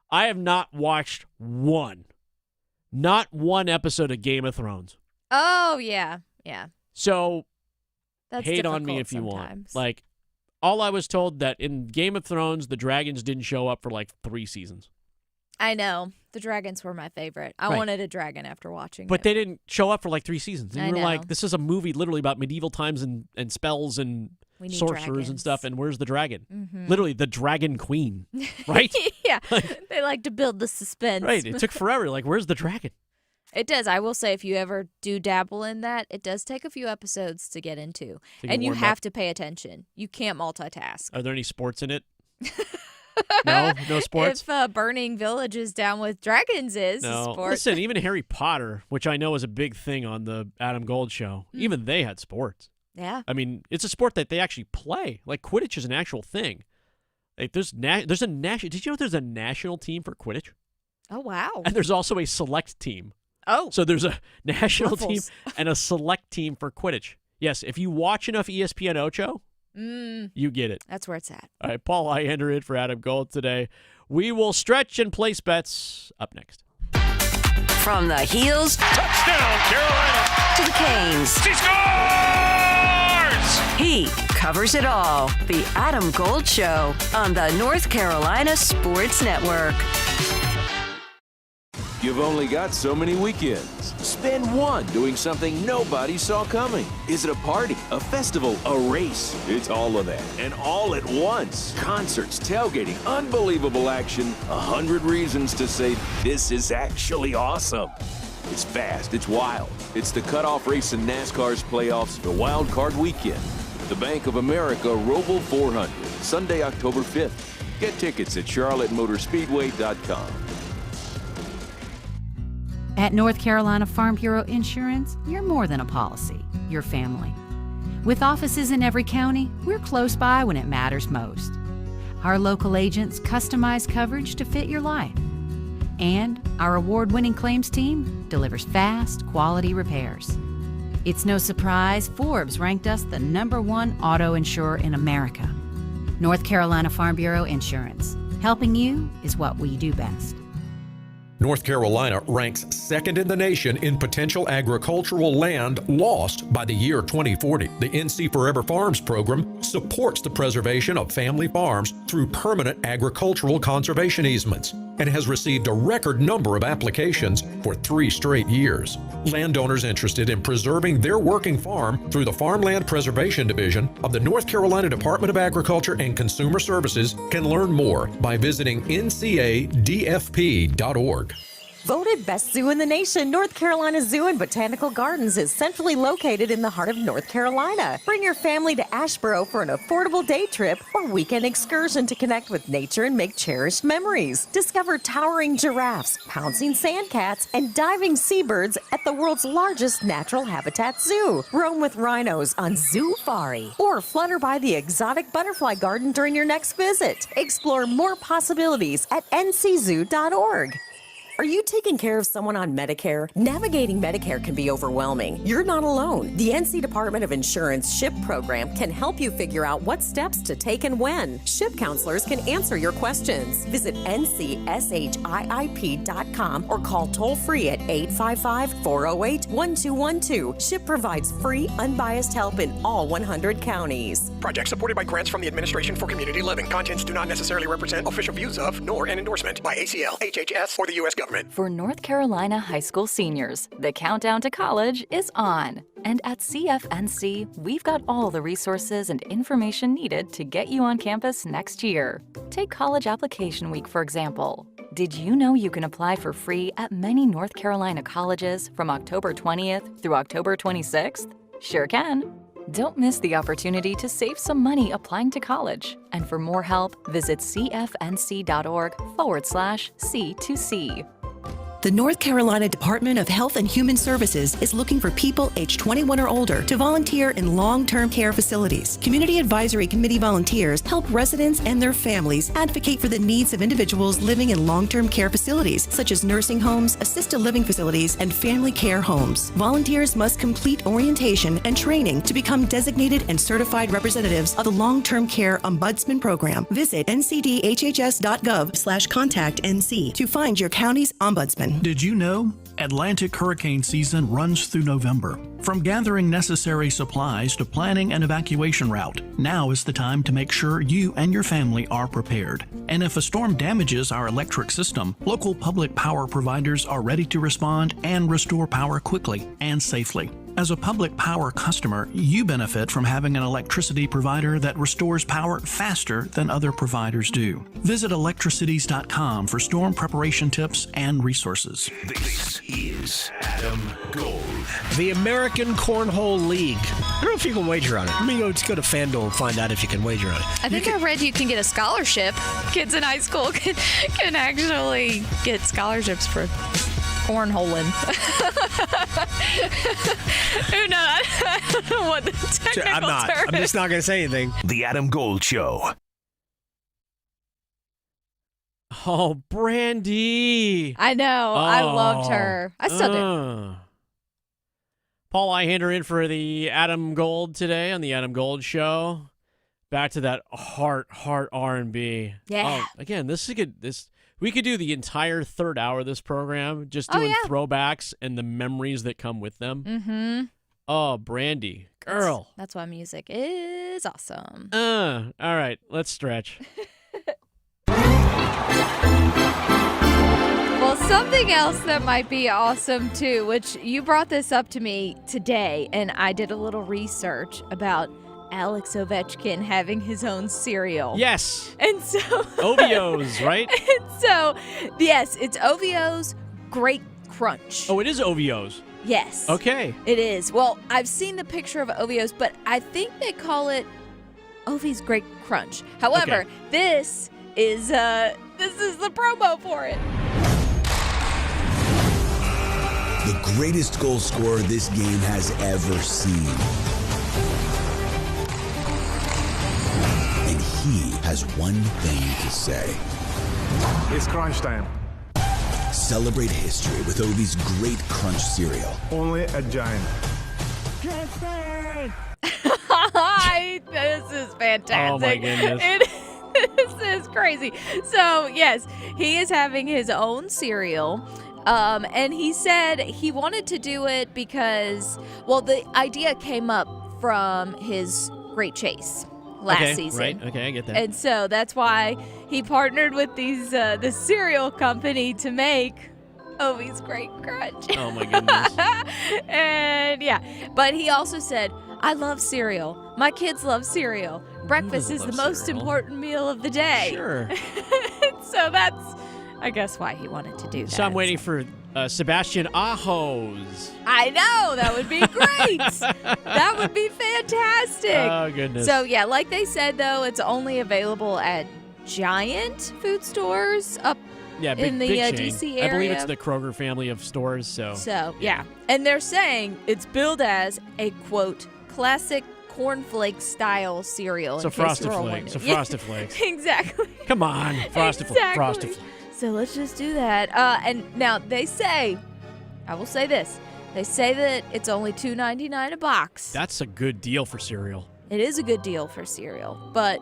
Speaker 9: I have not watched not one episode of Game of Thrones.
Speaker 10: Oh, yeah. Yeah.
Speaker 9: So
Speaker 10: That's
Speaker 9: hate on me
Speaker 10: difficult
Speaker 9: if you
Speaker 10: sometimes.
Speaker 9: want. Like, all I was told that in Game of Thrones, the dragons didn't show up for like 3 seasons.
Speaker 10: I know. The dragons were my favorite. I
Speaker 9: Right.
Speaker 10: wanted a dragon after watching
Speaker 9: But
Speaker 10: it.
Speaker 9: they didn't show up for like 3 seasons. And
Speaker 10: I
Speaker 9: you were
Speaker 10: know.
Speaker 9: like, this is a movie literally about medieval times and spells and
Speaker 10: We need
Speaker 9: sorcerers and
Speaker 10: dragons.
Speaker 9: stuff. And where's the dragon?
Speaker 10: Mhm.
Speaker 9: Literally, the Dragon Queen, right?
Speaker 10: Yeah. They like to build the suspense.
Speaker 9: Right. It took forever. Like, where's the dragon?
Speaker 10: It does. I will say, if you ever do dabble in that, it does take a few episodes to get into.
Speaker 9: get
Speaker 10: And you
Speaker 9: warmed
Speaker 10: have
Speaker 9: up.
Speaker 10: to pay attention. You can't multitask.
Speaker 9: Are there any sports in it? No sports?
Speaker 10: If burning villages down with dragons is a
Speaker 9: No.
Speaker 10: sport.
Speaker 9: Listen, even Harry Potter, which I know is a big thing on the Adam Gold show, even they had sports.
Speaker 10: Yeah.
Speaker 9: I mean, it's a sport that they actually play. Like, Quidditch is an actual thing. Like, there's a national. Did you know there's a national team for Quidditch?
Speaker 10: Oh, wow.
Speaker 9: And there's also a select team.
Speaker 10: Oh.
Speaker 9: So there's a national team
Speaker 10: Ruffles.
Speaker 9: and a select team for Quidditch. Yes, if you watch enough ESPN Ocho, you get it.
Speaker 10: That's where it's at.
Speaker 9: All right, Paul Highlander in for Adam Gold today. We will stretch and place bets up next.
Speaker 5: From the heels
Speaker 3: Touchdown, Carolina!
Speaker 5: to the canes,
Speaker 3: She scores!
Speaker 5: he covers it all. The Adam Gold Show on the North Carolina Sports Network.
Speaker 2: You've only got so many weekends. Spend one doing something nobody saw coming. Is it a party, a festival, a race? It's all of that, and all at once. Concerts, tailgating, unbelievable action, 100 reasons to say this is actually awesome. It's fast, it's wild. It's the cutoff race in NASCAR's playoffs, the Wild Card Weekend. The Bank of America Roval 400, Sunday, October 5th. Get tickets at charlottemotorspeedway.com.
Speaker 19: At North Carolina Farm Bureau Insurance, you're more than a policy, you're family. With offices in every county, we're close by when it matters most. Our local agents customize coverage to fit your life. And our award-winning claims team delivers fast, quality repairs. It's no surprise Forbes ranked us the #1 auto insurer in America. North Carolina Farm Bureau Insurance. Helping you is what we do best.
Speaker 4: North Carolina ranks second in the nation in potential agricultural land lost by the year 2040. The NC Forever Farms program supports the preservation of family farms through permanent agricultural conservation easements and has received a record number of applications for 3 straight years. Landowners interested in preserving their working farm through the Farmland Preservation Division of the North Carolina Department of Agriculture and Consumer Services can learn more by visiting ncadfp.org.
Speaker 6: Voted best zoo in the nation, North Carolina Zoo and Botanical Gardens is centrally located in the heart of North Carolina. Bring your family to Asheboro for an affordable day trip or weekend excursion to connect with nature and make cherished memories. Discover towering giraffes, pouncing sandcats, and diving seabirds at the world's largest natural habitat zoo. Roam with rhinos on Zoofari or flutter by the exotic butterfly garden during your next visit. Explore more possibilities at nczoo.org. Are you taking care of someone on Medicare? Navigating Medicare can be overwhelming. You're not alone. The NC Department of Insurance SHIP program can help you figure out what steps to take and when. SHIP counselors can answer your questions. Visit ncshiip.com or call toll-free at 855-408-1212. SHIP provides free, unbiased help in all 100 counties.
Speaker 7: Project supported by grants from the Administration for Community Living. Contents do not necessarily represent official views of, nor an endorsement by ACL, HHS, or the U.S. government.
Speaker 8: For North Carolina high school seniors, the countdown to college is on. And at CFNC, we've got all the resources and information needed to get you on campus next year. Take College Application Week, for example. Did you know you can apply for free at many North Carolina colleges from October 20th through October 26th? Sure can. Don't miss the opportunity to save some money applying to college. And for more help, visit cfnc.org/C2C.
Speaker 11: The North Carolina Department of Health and Human Services is looking for people aged 21 or older to volunteer in long-term care facilities. Community Advisory Committee volunteers help residents and their families advocate for the needs of individuals living in long-term care facilities, such as nursing homes, assisted living facilities, and family care homes. Volunteers must complete orientation and training to become designated and certified representatives of the Long-Term Care Ombudsman Program. Visit ncdhhs.gov/contactnc to find your county's ombudsman.
Speaker 16: Did you know? Atlantic hurricane season runs through November. From gathering necessary supplies to planning an evacuation route, now is the time to make sure you and your family are prepared. And if a storm damages our electric system, local public power providers are ready to respond and restore power quickly and safely. As a public power customer, you benefit from having an electricity provider that restores power faster than other providers do. Visit electricities.com for storm preparation tips and resources.
Speaker 3: This is Adam Gold.
Speaker 14: The American Cornhole League. I don't know if you can wager on it. Let me go to FanDuel and find out if you can wager on it.
Speaker 10: I think I read you can get a scholarship. Kids in high school can actually get scholarships for cornholing. Who knows? I don't know what the technical term
Speaker 14: I'm just not going to say anything.
Speaker 3: The Adam Gold Show.
Speaker 9: Oh, Brandy.
Speaker 10: I know. I loved her. I still do.
Speaker 9: Paul Ihander in for the Adam Gold today on the Adam Gold Show. Back to that heart R&B.
Speaker 10: Yeah.
Speaker 9: Oh, again, we could do the entire third hour of this program just doing throwbacks and the memories that come with them.
Speaker 10: Mm-hmm.
Speaker 9: Oh, Brandy. Girl.
Speaker 10: That's why music is awesome.
Speaker 9: All right, let's stretch.
Speaker 10: Well, something else that might be awesome, too, which you brought this up to me today, and I did a little research about Alex Ovechkin having his own cereal.
Speaker 9: Yes.
Speaker 10: And so
Speaker 9: Oveos, right?
Speaker 10: And so, yes, it's Oveos Great Crunch.
Speaker 9: Oh, it is Oveos.
Speaker 10: Yes.
Speaker 9: Okay.
Speaker 10: It is. Well, I've seen the picture of Oveos, but I think they call it Ove's Great Crunch. However, this is the promo for it.
Speaker 12: the greatest goal scorer this game has ever seen. And he has one thing to say.
Speaker 13: It's crunch time.
Speaker 12: Celebrate history with Ovi's Great Crunch cereal.
Speaker 13: Only a giant.
Speaker 10: This is fantastic.
Speaker 9: Oh, my goodness.
Speaker 10: This is crazy. So, yes, he is having his own cereal. And he said he wanted to do it because, well, the idea came up from his Great Chase last season.
Speaker 9: Right. Okay, I get that.
Speaker 10: And so that's why he partnered with the cereal company to make Ovi's Great Crunch.
Speaker 9: Oh, my goodness.
Speaker 10: And yeah, but he also said, I love cereal. My kids love cereal. Breakfast is the most important meal of the day.
Speaker 9: Sure.
Speaker 10: So that's, I guess, why he wanted to do that.
Speaker 9: So I'm waiting for Sebastian Ajos.
Speaker 10: I know. That would be great. That would be fantastic.
Speaker 9: Oh, goodness.
Speaker 10: So, yeah, like they said, though, it's only available at giant food stores up in the
Speaker 9: big chain.
Speaker 10: D.C. area.
Speaker 9: I believe it's the Kroger family of stores. So
Speaker 10: yeah. And they're saying it's billed as a, quote, classic cornflake style cereal.
Speaker 9: So Frosted Flakes. So Frosted Flakes.
Speaker 10: Exactly.
Speaker 9: Come on. Frosted Flakes.
Speaker 10: So let's just do that. And now they say, I will say this, they say that it's only $2.99 a box.
Speaker 9: That's a good deal for cereal.
Speaker 10: It is a good deal for cereal, but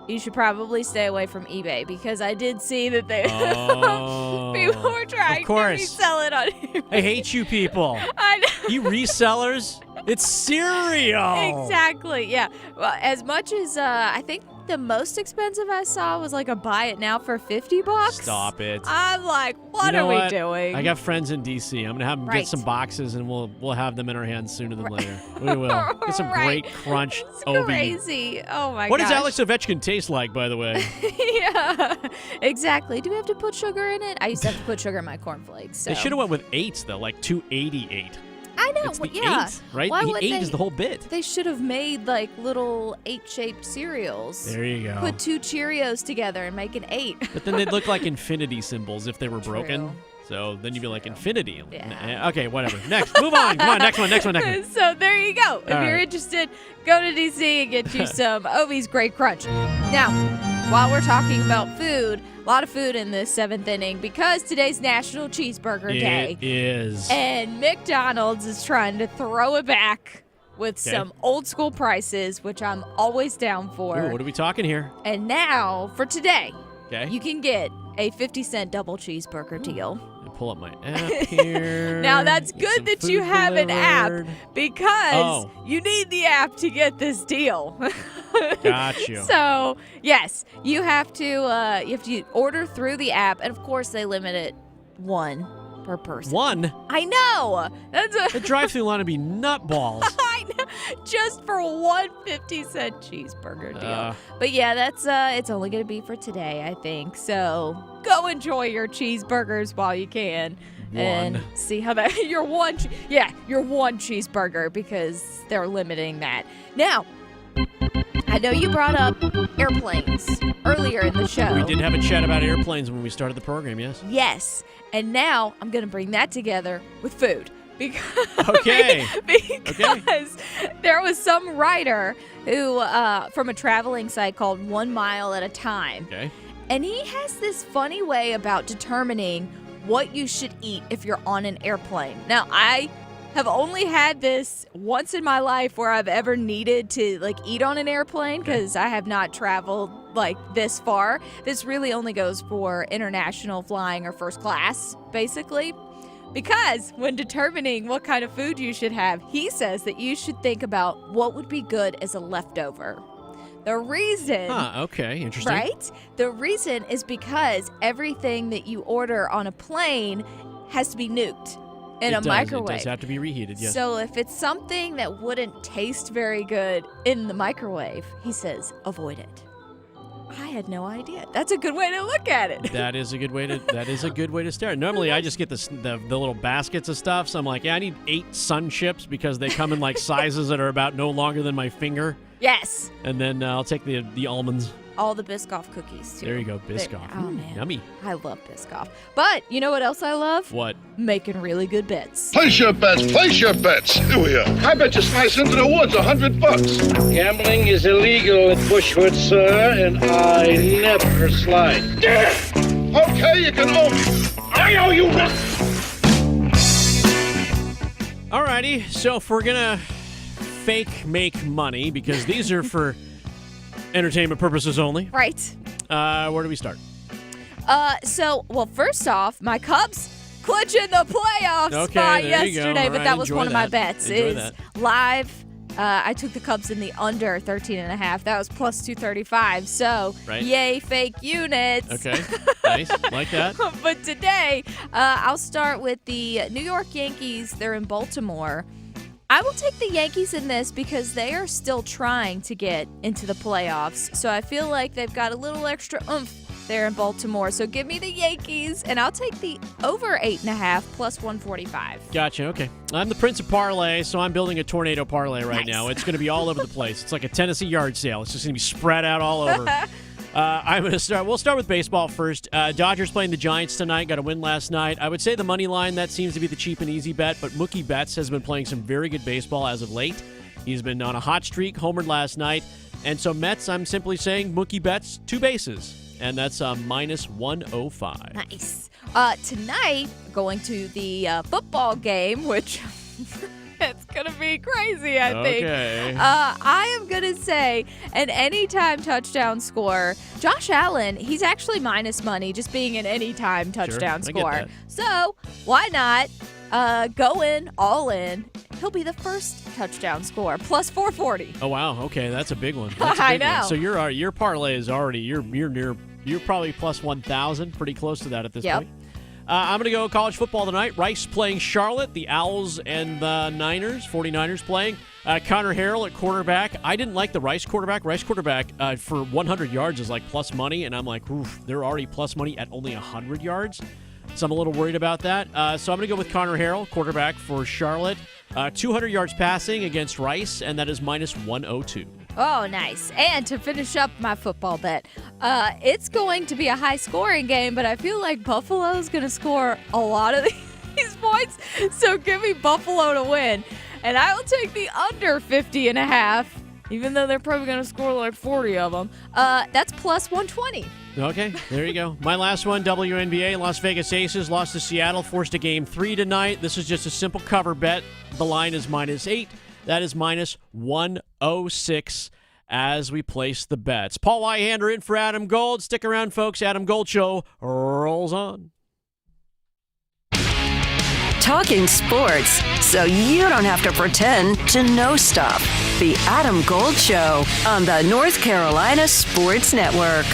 Speaker 10: you should probably stay away from eBay because I did see that they people were trying to resell it on eBay.
Speaker 9: I hate you people.
Speaker 10: I know.
Speaker 9: You resellers. It's cereal.
Speaker 10: Exactly. Yeah. Well, as much as I think the most expensive I saw was like a buy it now for $50.
Speaker 9: Stop it.
Speaker 10: I'm like, what are we doing?
Speaker 9: I got friends in D.C. I'm gonna have them get some boxes, and we'll have them in our hands sooner than later. We will get some great crunch.
Speaker 10: It's crazy. Oh my god.
Speaker 9: What does Alex Ovechkin taste like, by the way?
Speaker 10: Yeah. Exactly. Do we have to put sugar in it? I used to have to put sugar in my cornflakes. So.
Speaker 9: They should have went with 8s though, like 288.
Speaker 10: I know.
Speaker 9: It's the
Speaker 10: 8,
Speaker 9: right?
Speaker 10: Why
Speaker 9: The
Speaker 10: would
Speaker 9: 8 is the whole bit.
Speaker 10: They should have made like little 8-shaped cereals.
Speaker 9: There you go.
Speaker 10: Put 2 Cheerios together and make an 8.
Speaker 9: But then they'd look like infinity symbols if they were broken. So then you'd be like infinity.
Speaker 10: Yeah.
Speaker 9: Okay, whatever. Next, move on. Come on, next one.
Speaker 10: So there you go. If you're interested, go to DC and get you some Ovi's Great Crunch. Now, while we're talking about food, a lot of food in this 7th inning because today's National Cheeseburger Day.
Speaker 9: It is.
Speaker 10: And McDonald's is trying to throw it back with some old school prices, which I'm always down for.
Speaker 9: Ooh, what are we talking here?
Speaker 10: And now, for today,
Speaker 9: Okay.
Speaker 10: you can get a 50-cent double cheeseburger deal.
Speaker 9: Pull up my app here.
Speaker 10: Now, that's good that you have an app because you need the app to get this deal.
Speaker 9: Got you.
Speaker 10: So, yes, you have to order through the app, and of course, they limit it 1 per person.
Speaker 9: 1?
Speaker 10: I know.
Speaker 9: The drive-thru line would be nutballs.
Speaker 10: I know. Just for one 50-cent cheeseburger deal. But yeah, that's it's only going to be for today, I think. So go enjoy your cheeseburgers while you can. And see how that your one cheeseburger because they're limiting that. Now, I know you brought up airplanes earlier in the show.
Speaker 9: We did have a chat about airplanes when we started the program, yes?
Speaker 10: Yes. And now I'm going to bring that together with food. Because there was some writer who, from a traveling site called 1 Mile at a Time.
Speaker 9: Okay.
Speaker 10: And he has this funny way about determining what you should eat if you're on an airplane. Now, I have only had this once in my life where I've ever needed to eat on an airplane because I have not traveled this far. This really only goes for international flying or first class, basically. Because when determining what kind of food you should have, he says that you should think about what would be good as a leftover. The reason...
Speaker 9: okay, interesting.
Speaker 10: Right? The reason is because everything that you order on a plane has to be nuked in a microwave.
Speaker 9: It does have to be reheated, yes.
Speaker 10: So if it's something that wouldn't taste very good in the microwave, he says, avoid it. I had no idea. That's a good way to look at it.
Speaker 9: That is a good way to start. Normally, I just get the little baskets of stuff. So I'm like, I need 8 sun chips because they come in sizes that are about no longer than my finger.
Speaker 10: Yes.
Speaker 9: And then I'll take the almonds.
Speaker 10: All the Biscoff cookies, too.
Speaker 9: There you go, Biscoff.
Speaker 10: Oh, man.
Speaker 9: Yummy.
Speaker 10: I love Biscoff. But you know what else I love?
Speaker 9: What?
Speaker 10: Making really good bets.
Speaker 15: Place your bets. Place your bets. Here we are. I bet you slice into the woods $100.
Speaker 17: Gambling is illegal at Bushwood, sir, and I never slide.
Speaker 15: Okay, you can owe me. I owe you nothing.
Speaker 9: Alrighty, so if we're gonna fake make money, because these are for entertainment purposes only.
Speaker 10: Right.
Speaker 9: Where do we start?
Speaker 10: Well, first off, my Cubs clinching the playoff spot yesterday, but that was one of my bets. Live. I took the Cubs in the under 13.5. That was plus 235. So, Yay, fake units.
Speaker 9: Okay, nice. Like that.
Speaker 10: But today, I'll start with the New York Yankees. They're in Baltimore. I will take the Yankees in this because they are still trying to get into the playoffs. So I feel like they've got a little extra oomph there in Baltimore. So give me the Yankees, and I'll take the over 8.5 plus 145.
Speaker 9: Gotcha. Okay. I'm the Prince of Parlay, so I'm building a tornado parlay right now. It's going to be all over the place. It's like a Tennessee yard sale. It's just going to be spread out all over. I'm going to start. We'll start with baseball first. Dodgers playing the Giants tonight. Got a win last night. I would say the money line, that seems to be the cheap and easy bet, but Mookie Betts has been playing some very good baseball as of late. He's been on a hot streak, homered last night. And so Mets, I'm simply saying Mookie Betts, 2 bases. And that's minus 105.
Speaker 10: Nice. Tonight, going to the football game, which it's going to be crazy, I think.
Speaker 9: Okay.
Speaker 10: I am going to say an anytime touchdown score. Josh Allen, he's actually minus money just being an anytime touchdown score. So why not go in, all in? He'll be the first touchdown score, plus 440.
Speaker 9: Oh, wow. Okay, that's a big one. That's a big
Speaker 10: I know.
Speaker 9: One. So your parlay is already, you're probably plus 1,000, pretty close to that at this point. I'm going to go college football tonight. Rice playing Charlotte, the Owls and the Niners, 49ers playing. Connor Harrell at quarterback. I didn't like the Rice quarterback. Rice quarterback for 100 yards is like plus money, and I'm like, oof, they're already plus money at only 100 yards. So I'm a little worried about that. So I'm going to go with Connor Harrell, quarterback for Charlotte. 200 yards passing against Rice, and that is minus 102.
Speaker 10: Oh, nice. And to finish up my football bet, it's going to be a high-scoring game, but I feel like Buffalo's going to score a lot of these points, so give me Buffalo to win. And I will take the under 50.5, even though they're probably going to score like 40 of them. That's plus 120.
Speaker 9: Okay, there you go. My last one, WNBA, Las Vegas Aces lost to Seattle, forced to game 3 tonight. This is just a simple cover bet. The line is -8. That is minus 106 as we place the bets. Paul Ihander in for Adam Gold. Stick around, folks. Adam Gold Show rolls on.
Speaker 5: Talking sports, so you don't have to pretend to know stuff. The Adam Gold Show on the North Carolina Sports Network.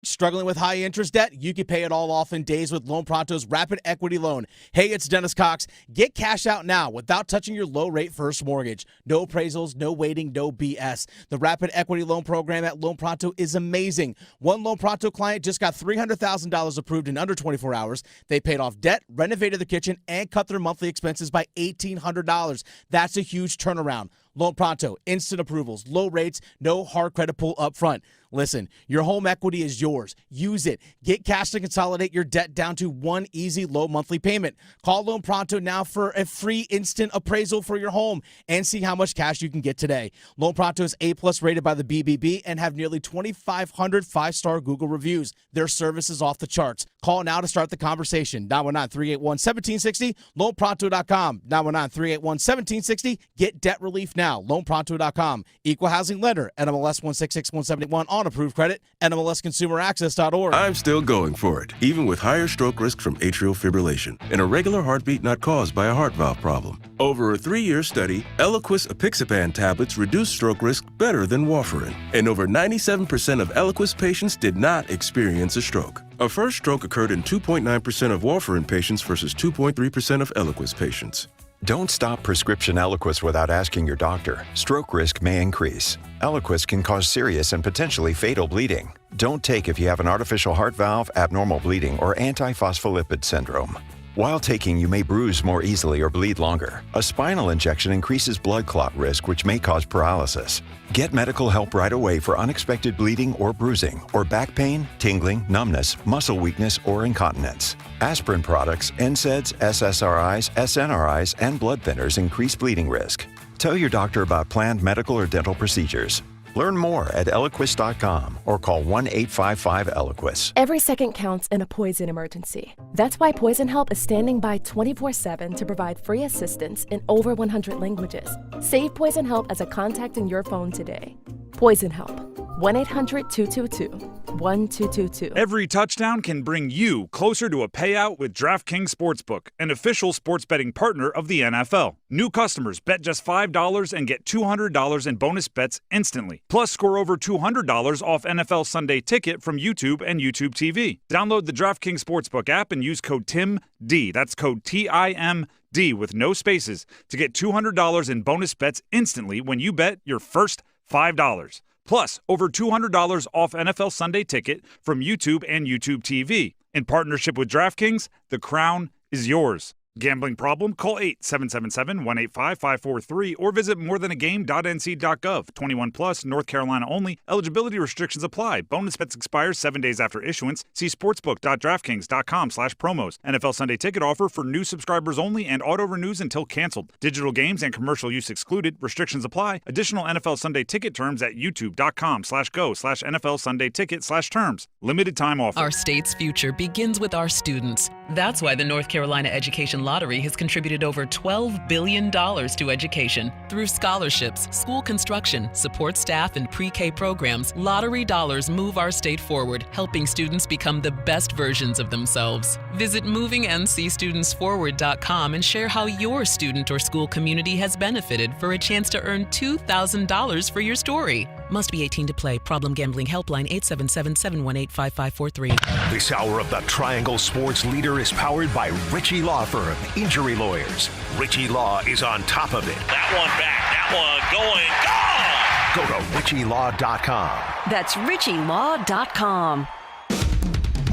Speaker 18: Struggling with high interest debt? You can pay it all off in days with Loan Pronto's Rapid Equity Loan. Hey, it's Dennis Cox. Get cash out now without touching your low-rate first mortgage. No appraisals, no waiting, no BS. The Rapid Equity Loan program at Loan Pronto is amazing. One Loan Pronto client just got $300,000 approved in under 24 hours. They paid off debt, renovated the kitchen, and cut their monthly expenses by $1,800. That's a huge turnaround. Loan Pronto, instant approvals, low rates, no hard credit pull up front. Listen, your home equity is yours. Use it. Get cash to consolidate your debt down to one easy low monthly payment. Call Loan Pronto now for a free instant appraisal for your home and see how much cash you can get today. Loan Pronto is A+ rated by the BBB and have nearly 2,500 5-star Google reviews. Their service is off the charts. Call now to start the conversation. 919-381-1760, loanpronto.com. 919-381-1760. Get debt relief now. Loanpronto.com. Equal housing lender. NMLS 166171 on approved credit. NMLSconsumeraccess.org.
Speaker 21: I'm still going for it, even with higher stroke risk from atrial fibrillation and a regular heartbeat not caused by a heart valve problem. Over a 3-year study, Eliquis apixaban tablets reduced stroke risk better than warfarin, and over 97% of Eliquis patients did not experience a stroke. A first stroke occurred in 2.9% of warfarin patients versus 2.3% of Eliquis patients.
Speaker 22: Don't stop prescription Eliquis without asking your doctor. Stroke risk may increase. Eliquis can cause serious and potentially fatal bleeding. Don't take if you have an artificial heart valve, abnormal bleeding, or antiphospholipid syndrome. While taking, you may bruise more easily or bleed longer. A spinal injection increases blood clot risk, which may cause paralysis. Get medical help right away for unexpected bleeding or bruising, or back pain, tingling, numbness, muscle weakness, or incontinence. Aspirin products, NSAIDs, SSRIs, SNRIs, and blood thinners increase bleeding risk. Tell your doctor about planned medical or dental procedures. Learn more at Eliquis.com or call 1-855-ELIQUIS.
Speaker 1: Every second counts in a poison emergency. That's why Poison Help is standing by 24/7 to provide free assistance in over 100 languages. Save Poison Help as a contact in your phone today. Poison Help. 1-800-222-1222.
Speaker 20: Every touchdown can bring you closer to a payout with DraftKings Sportsbook, an official sports betting partner of the NFL. New customers bet just $5 and get $200 in bonus bets instantly. Plus, score over $200 off NFL Sunday Ticket from YouTube and YouTube TV. Download the DraftKings Sportsbook app and use code TIMD. That's code TIMD with no spaces to get $200 in bonus bets instantly when you bet your first $5. Plus, over $200 off NFL Sunday Ticket from YouTube and YouTube TV. In partnership with DraftKings, the crown is yours. Gambling problem? Call 877-185-543 or visit morethanagame.nc.gov. 21 plus, North Carolina only. Eligibility restrictions apply. Bonus bets expire 7 days after issuance. See sportsbook.draftkings.com/promos. NFL Sunday Ticket offer for new subscribers only and auto renews until canceled. Digital games and commercial use excluded. Restrictions apply. Additional NFL Sunday Ticket terms at youtube.com/go/NFL Sunday Ticket/terms. Limited time offer.
Speaker 23: Our state's future begins with our students. That's why the North Carolina Education Lottery has contributed over $12 billion to education. Through scholarships, school construction, support staff, and pre-K programs, lottery dollars move our state forward, helping students become the best versions of themselves. Visit movingncstudentsforward.com and share how your student or school community has benefited for a chance to earn $2,000 for your story. Must be 18 to play. Problem Gambling Helpline 877-718-5543.
Speaker 3: This hour of the Triangle Sports Leader is powered by Ritchie Law Firm, injury lawyers. Ritchie Law is on top of it.
Speaker 24: That one back, that one going, gone!
Speaker 3: Go to ritchielaw.com.
Speaker 5: That's ritchielaw.com.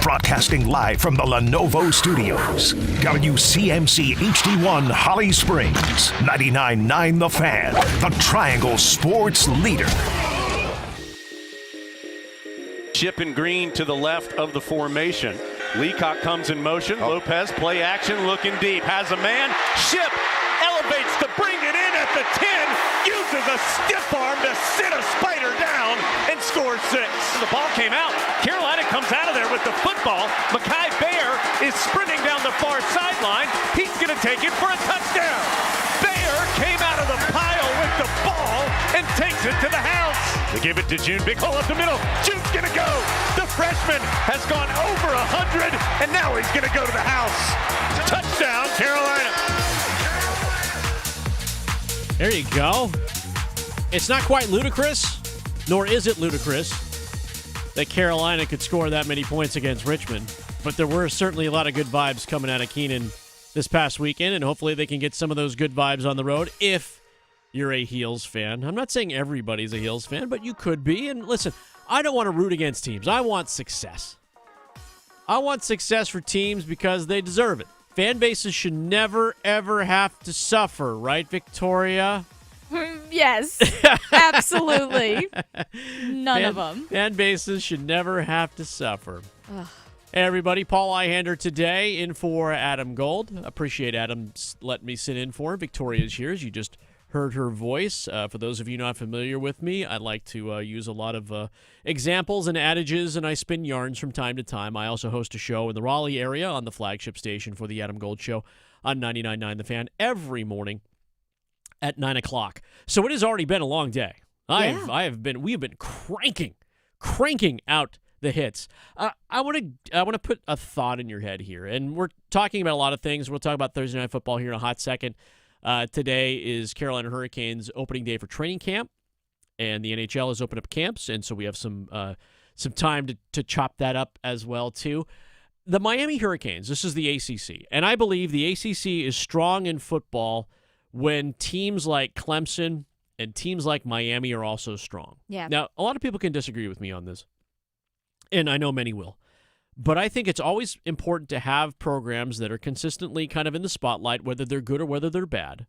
Speaker 3: Broadcasting live from the Lenovo Studios. WCMC HD1 Holly Springs. 99.9 The Fan. The Triangle Sports Leader.
Speaker 25: Chip and Green to the left of the formation. Leacock comes in motion. Lopez, play action, looking deep. Has a man. Ship elevates to bring it in at the 10. Uses a stiff arm to sit a spider down and scores 6. The ball came out. Carolina comes out of there with the football. Mekhi Bear is sprinting down the far sideline. He's going to take it for a touchdown. Bear came out of the pile with the ball and takes it to the house. They give it to June. Big hole up the middle. June's going to go. The freshman has gone over 100, and now he's going to go to the house. Touchdown, Carolina.
Speaker 9: There you go. It's not quite ludicrous, nor is it ludicrous that Carolina could score that many points against Richmond. But there were certainly a lot of good vibes coming out of Keenan this past weekend, and hopefully they can get some of those good vibes on the road if you're a Heels fan. I'm not saying everybody's a Heels fan, but you could be. And listen, I don't want to root against teams. I want success. I want success for teams because they deserve it. Fan bases should never, ever have to suffer, right, Victoria?
Speaker 10: Yes, absolutely. None of them.
Speaker 9: Fan bases should never have to suffer.
Speaker 10: Ugh.
Speaker 9: Hey, everybody. Paul Ihander today in for Adam Gold. Appreciate Adam letting me sit in for him. Victoria's here, as you just heard her voice. For those of you not familiar with me, I like to use a lot of examples and adages, and I spin yarns from time to time. I also host a show in the Raleigh area on the flagship station for the Adam Gold Show on 99.9 The Fan every morning at 9 o'clock. So it has already been a long day. We have been cranking out the hits. I want to put a thought in your head here, and we're talking about a lot of things. We'll talk about Thursday Night Football here in a hot second. Today is Carolina Hurricanes opening day for training camp, and the NHL has opened up camps, and so we have some time to chop that up as well too. The Miami Hurricanes, this is the ACC, and I believe the ACC is strong in football when teams like Clemson and teams like Miami are also strong.
Speaker 10: Yeah.
Speaker 9: Now, a lot of people can disagree with me on this, and I know many will. But I think it's always important to have programs that are consistently kind of in the spotlight, whether they're good or whether they're bad.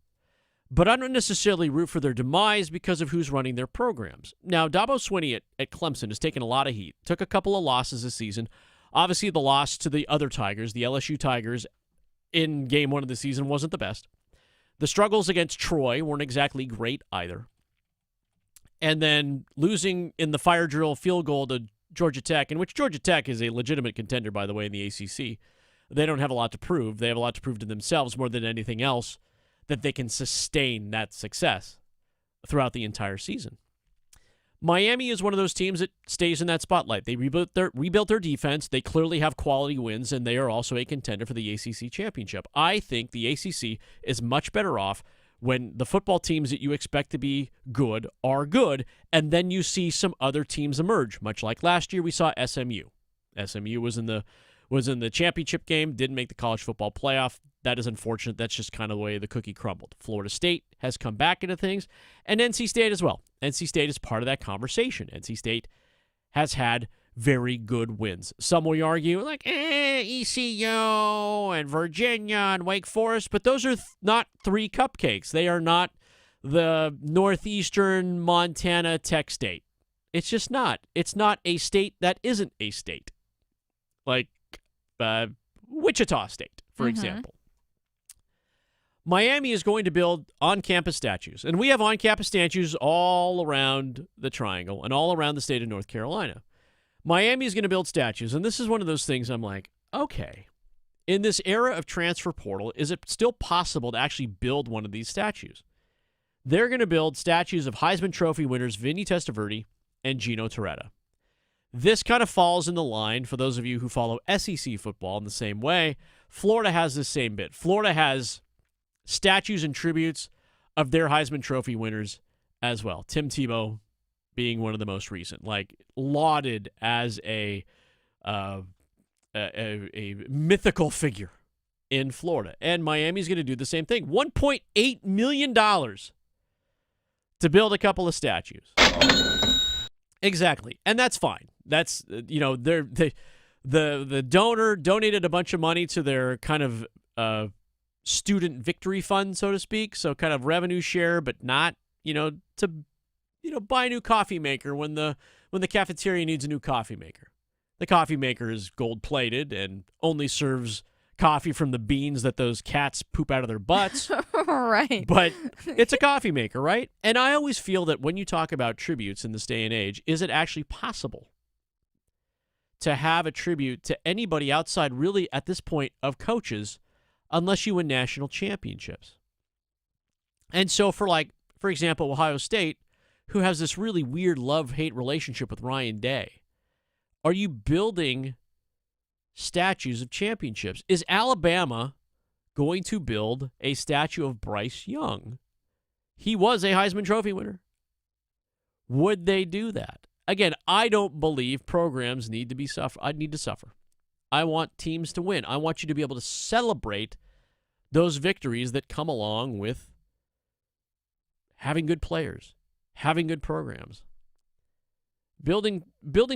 Speaker 9: But I don't necessarily root for their demise because of who's running their programs. Now, Dabo Swinney at Clemson has taken a lot of heat. Took a couple of losses this season. Obviously, the loss to the other Tigers, the LSU Tigers, in game 1 of the season wasn't the best. The struggles against Troy weren't exactly great either. And then losing in the fire drill field goal to Georgia Tech, in which Georgia Tech is a legitimate contender, by the way, in the ACC. They don't have a lot to prove. They have a lot to prove to themselves more than anything else, that they can sustain that success throughout the entire season. Miami is one of those teams that stays in that spotlight. They rebuilt their defense. They clearly have quality wins, and they are also a contender for the ACC championship. I think the ACC is much better off when the football teams that you expect to be good are good, and then you see some other teams emerge, much like last year we saw SMU. SMU was in the championship game, didn't make the college football playoff. That is unfortunate. That's just kind of the way the cookie crumbled. Florida State has come back into things, and NC State as well. NC State is part of that conversation. NC State has had very good wins. Some will argue, like, ECU and Virginia and Wake Forest, but those are not 3 cupcakes. They are not the Northeastern Montana Tech State. It's just not. It's not a state that isn't a state. Like Wichita State, for example. Miami is going to build on-campus statues, and we have on-campus statues all around the Triangle and all around the state of North Carolina. Miami is going to build statues, and this is one of those things I'm like, okay, in this era of transfer portal, is it still possible to actually build one of these statues? They're going to build statues of Heisman Trophy winners Vinny Testaverde and Gino Torretta. This kind of falls in the line, for those of you who follow SEC football in the same way. Florida has this same bit. Florida has statues and tributes of their Heisman Trophy winners as well. Tim Tebow being one of the most recent, like lauded as a mythical figure in Florida. And Miami's going to do the same thing. $1.8 million to build a couple of statues. Exactly. And that's fine. That's, the donor donated a bunch of money to their kind of student victory fund, so to speak. So kind of revenue share, but not, to buy a new coffee maker when the cafeteria needs a new coffee maker. The coffee maker is gold-plated and only serves coffee from the beans that those cats poop out of their butts.
Speaker 10: Right.
Speaker 9: But it's a coffee maker, right? And I always feel that when you talk about tributes in this day and age, is it actually possible to have a tribute to anybody outside, really, at this point, of coaches, unless you win national championships? And so for example, Ohio State, who has this really weird love-hate relationship with Ryan Day, are you building statues of championships? Is Alabama going to build a statue of Bryce Young? He was a Heisman Trophy winner. Would they do that? Again, I don't believe programs need to suffer. I want teams to win. I want you to be able to celebrate those victories that come along with having good players, having good programs. Building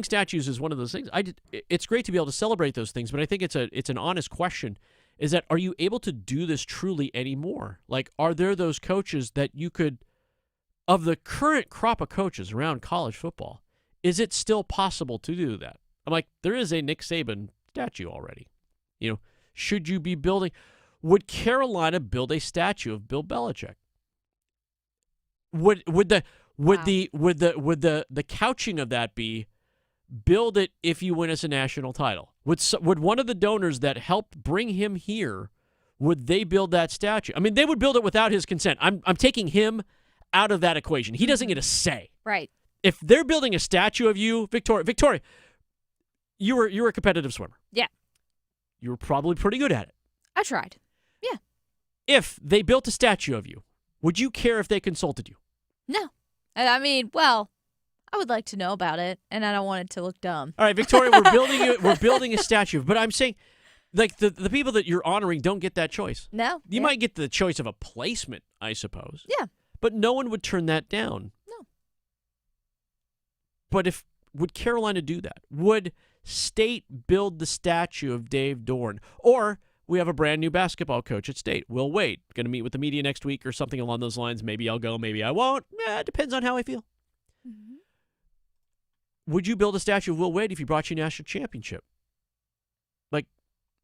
Speaker 9: statues is one of those things. It's great to be able to celebrate those things, but I think it's an honest question, is that, are you able to do this truly anymore? Like, are there those coaches that you could, of the current crop of coaches around college football, is it still possible to do that? I'm like, there is a Nick Saban statue already. Should you be building? Would Carolina build a statue of Bill Belichick? Would the couching of that be, build it if you win us a national title? Would one of the donors that helped bring him here, would they build that statue? I mean, they would build it without his consent. I'm taking him out of that equation. He doesn't get a say.
Speaker 10: Right.
Speaker 9: If they're building a statue of you, Victoria, you were a competitive swimmer.
Speaker 10: Yeah.
Speaker 9: You were probably pretty good at it.
Speaker 10: I tried. Yeah.
Speaker 9: If they built a statue of you, would you care if they consulted you?
Speaker 10: No. I mean, well, I would like to know about it, and I don't want it to look dumb.
Speaker 9: All right, Victoria, we're building a statue, but I'm saying, like, the people that you're honoring don't get that choice.
Speaker 10: No.
Speaker 9: You might get the choice of a placement, I suppose.
Speaker 10: Yeah.
Speaker 9: But no one would turn that down.
Speaker 10: No.
Speaker 9: But would Carolina do that? Would State build the statue of Dave Dorn. Or we have a brand new basketball coach at State, Will Wade. Going to meet with the media next week or something along those lines. Maybe I'll go, maybe I won't. It depends on how I feel. Mm-hmm. Would you build a statue of Will Wade if he brought you a national championship? Like,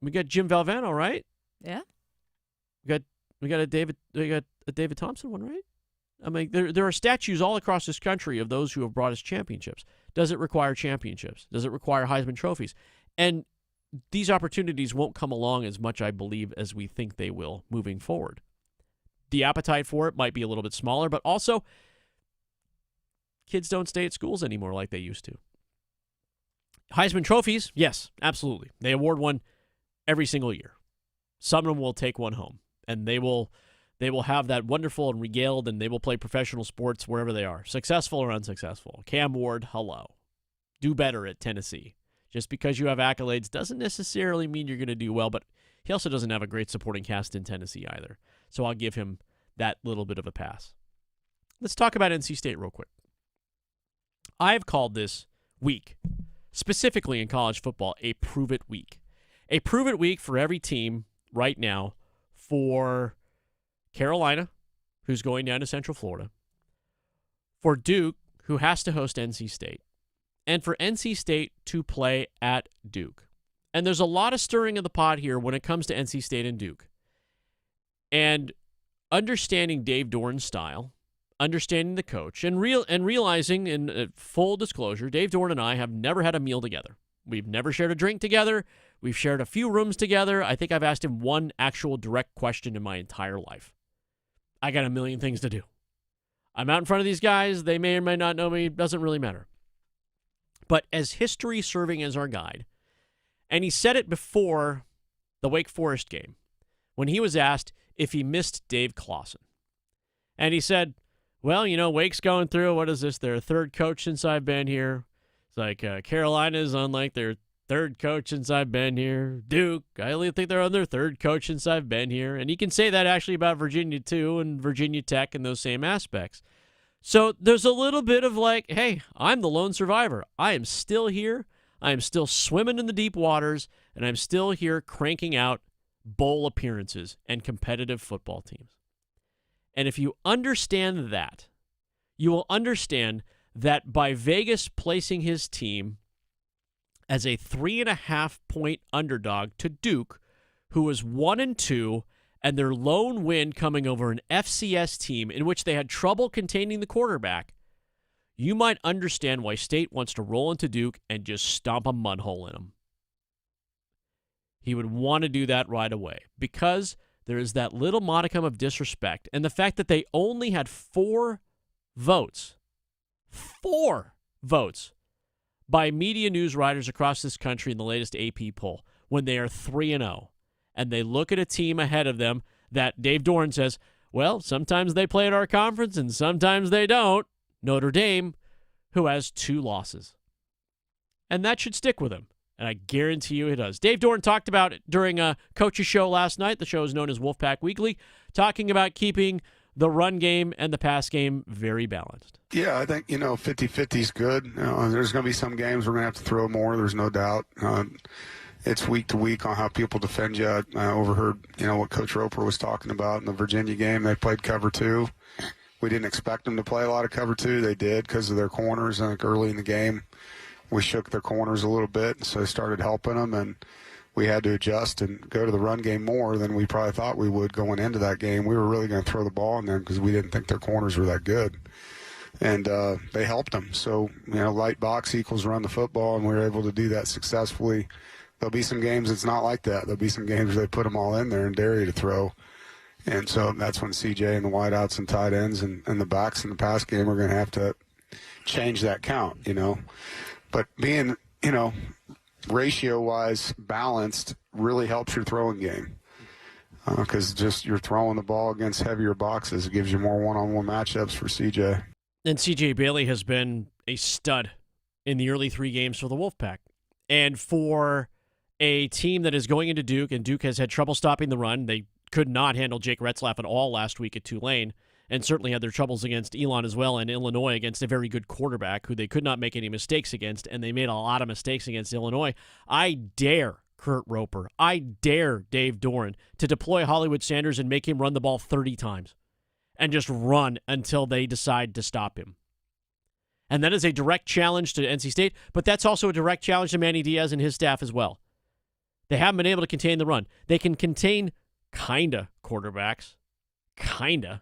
Speaker 9: we got Jim Valvano, right?
Speaker 10: Yeah.
Speaker 9: We got a David Thompson one, right? I mean, there are statues all across this country of those who have brought us championships. Does it require championships? Does it require Heisman trophies? And these opportunities won't come along as much, I believe, as we think they will moving forward. The appetite for it might be a little bit smaller, but also kids don't stay at schools anymore like they used to. Heisman trophies, yes, absolutely. They award one every single year. Some of them will take one home, and they will have that wonderful and regaled, and they will play professional sports wherever they are, successful or unsuccessful. Cam Ward, hello. Do better at Tennessee. Just because you have accolades doesn't necessarily mean you're going to do well, but he also doesn't have a great supporting cast in Tennessee either. So I'll give him that little bit of a pass. Let's talk about NC State real quick. I've called this week, specifically in college football, a prove-it week. A prove-it week for every team right now, for Carolina, who's going down to Central Florida, for Duke, who has to host NC State, and for NC State to play at Duke. And there's a lot of stirring of the pot here when it comes to NC State and Duke. And understanding Dave Dorn's style, understanding the coach, and realizing, in full disclosure, Dave Dorn and I have never had a meal together. We've never shared a drink together. We've shared a few rooms together. I think I've asked him one actual direct question in my entire life. I got a million things to do. I'm out in front of these guys. They may or may not know me. Doesn't really matter. But as history serving as our guide, and he said it before the Wake Forest game, when he was asked if he missed Dave Clawson. And he said, well, you know, Wake's going through, what is this, their third coach since I've been here. It's like Carolina's on like their third coach since I've been here. Duke, I only think they're on their third coach since I've been here. And he can say that actually about Virginia too, and Virginia Tech and those same aspects. So there's a little bit of like, hey, I'm the lone survivor. I am still here. I am still swimming in the deep waters, and I'm still here cranking out bowl appearances and competitive football teams. And if you understand that, you will understand that by Vegas placing his team as a 3.5-point underdog to Duke, who was 1-2, and their lone win coming over an FCS team in which they had trouble containing the quarterback, you might understand why State wants to roll into Duke and just stomp a mud hole in them. He would want to do that right away because there is that little modicum of disrespect, and the fact that they only had 4 votes by media news writers across this country in the latest AP poll when they are 3-0. And they look at a team ahead of them that Dave Dorn says, well, sometimes they play at our conference and sometimes they don't. Notre Dame, who has 2 losses. And that should stick with him. And I guarantee you it does. Dave Dorn talked about it during a coach's show last night. The show is known as Wolfpack Weekly, talking about keeping the run game and the pass game very balanced.
Speaker 2: Yeah, I think, 50-50 is good. There's going to be some games we're going to have to throw more. There's no doubt. It's week to week on how people defend you. I overheard, what Coach Roper was talking about in the Virginia game. They played cover 2. We didn't expect them to play a lot of cover 2. They did because of their corners. I think early in the game, we shook their corners a little bit, so they started helping them, and we had to adjust and go to the run game more than we probably thought we would going into that game. We were really going to throw the ball in them because we didn't think their corners were that good. And they helped them. So, light box equals run the football, and we were able to do that successfully. There'll be some games it's not like that. There'll be some games where they put them all in there and dare you to throw. And so that's when CJ and the wideouts and tight ends and the backs in the pass game are going to have to change that count, But being, ratio-wise balanced really helps your throwing game because just you're throwing the ball against heavier boxes. It gives you more one-on-one matchups for CJ.
Speaker 9: And CJ Bailey has been a stud in the early 3 games for the Wolfpack. And for a team that is going into Duke, and Duke has had trouble stopping the run, they could not handle Jake Retzlaff at all last week at Tulane. and certainly had their troubles against Elon as well, and Illinois against a very good quarterback who they could not make any mistakes against, and they made a lot of mistakes against Illinois. I dare Kurt Roper, I dare Dave Doran to deploy Hollywood Sanders and make him run the ball 30 times and just run until they decide to stop him. And that is a direct challenge to NC State, but that's also a direct challenge to Manny Diaz and his staff as well. They haven't been able to contain the run. They can contain kinda quarterbacks, kinda,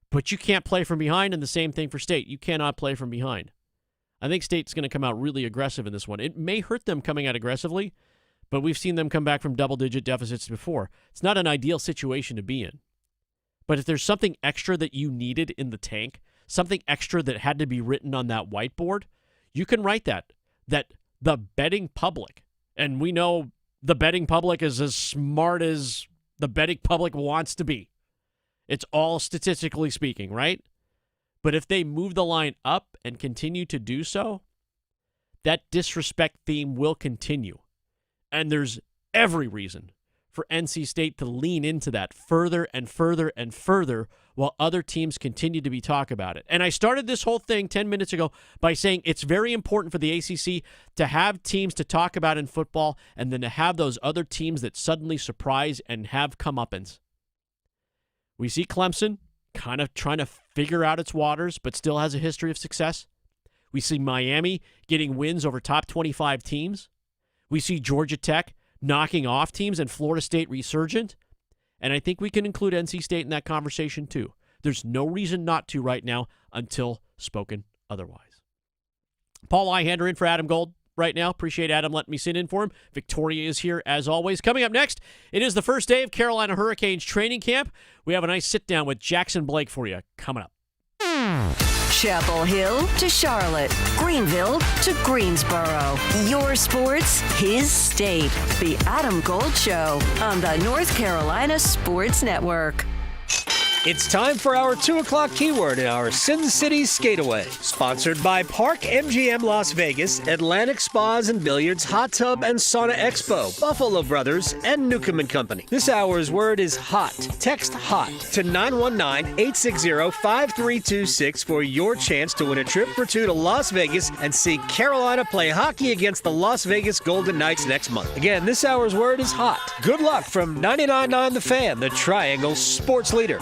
Speaker 9: but you can't play from behind, and the same thing for State. You cannot play from behind. I think State's going to come out really aggressive in this one. It may hurt them coming out aggressively, but we've seen them come back from double-digit deficits before. It's not an ideal situation to be in. But if there's something extra that you needed in the tank, something extra that had to be written on that whiteboard, you can write that the betting public, and we know the betting public is as smart as the betting public wants to be. It's all statistically speaking, right? But if they move the line up and continue to do so, that disrespect theme will continue. And there's every reason for NC State to lean into that further and further and further while other teams continue to be talk about it. And I started this whole thing 10 minutes ago by saying it's very important for the ACC to have teams to talk about in football and then to have those other teams that suddenly surprise and have comeuppance. We see Clemson kind of trying to figure out its waters, but still has a history of success. We see Miami getting wins over top 25 teams. We see Georgia Tech knocking off teams and Florida State resurgent. And I think we can include NC State in that conversation too. There's no reason not to right now until spoken otherwise. Paul Eihander in for Adam Gold right now. Appreciate Adam letting me sit in for him. Victoria is here as always. Coming up next, it is the first day of Carolina Hurricanes training camp. We have a nice sit down with Jackson Blake for you coming up.
Speaker 5: Chapel Hill to Charlotte, Greenville to Greensboro. Your sports, his state. The Adam Gold Show on the North Carolina Sports Network.
Speaker 14: It's time for our 2 o'clock keyword in our Sin City Skateaway. Sponsored by Park MGM Las Vegas, Atlantic Spas and Billiards, Hot Tub and Sauna Expo, Buffalo Brothers, and Newcomb & Company. This hour's word is hot. Text HOT to 919-860-5326 for your chance to win a trip for two to Las Vegas and see Carolina play hockey against the Las Vegas Golden Knights next month. Again, this hour's word is hot. Good luck from 99.9 The Fan, the Triangle sports leader.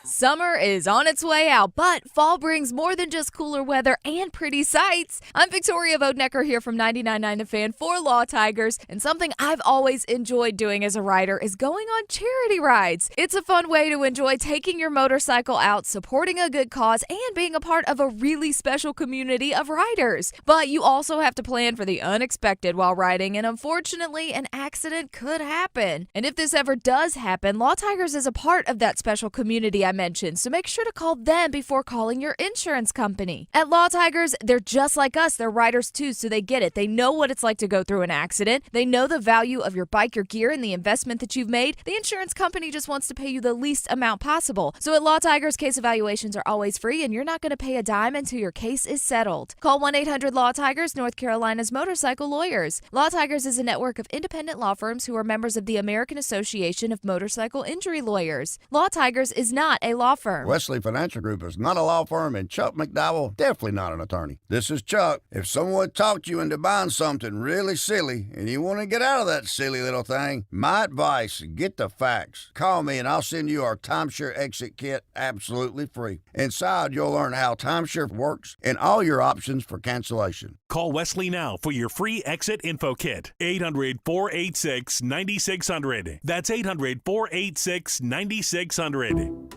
Speaker 10: Summer is on its way out, but fall brings more than just cooler weather and pretty sights. I'm Victoria Vodnecker here from 99.9 The Fan for Law Tigers, and something I've always enjoyed doing as a rider is going on charity rides. It's a fun way to enjoy taking your motorcycle out, supporting a good cause, and being a part of a really special community of riders. But you also have to plan for the unexpected while riding, and unfortunately, an accident could happen. And if this ever does happen, Law Tigers is a part of that special community I mentioned, so make sure to call them before calling your insurance company. At Law Tigers, they're just like us. They're riders too, so they get it. They know what it's like to go through an accident. They know the value of your bike, your gear, and the investment that you've made. The insurance company just wants to pay you the least amount possible. So at Law Tigers, case evaluations are always free, and you're not going to pay a dime until your case is settled. Call 1-800-LAW-TIGERS, North Carolina's motorcycle lawyers. Law Tigers is a network of independent law firms who are members of the American Association of Motorcycle Injury Lawyers. Law Tigers is not a law firm.
Speaker 4: Wesley Financial Group is not a law firm, and Chuck McDowell definitely not an attorney. This is Chuck. If someone talked you into buying something really silly and you want to get out of that silly little thing, my advice, get the facts. Call me and I'll send you our timeshare exit kit absolutely free. Inside, you'll learn how timeshare works and all your options for cancellation.
Speaker 6: Call Wesley now for your free exit info kit. 800-486-9600. That's 800-486-9600.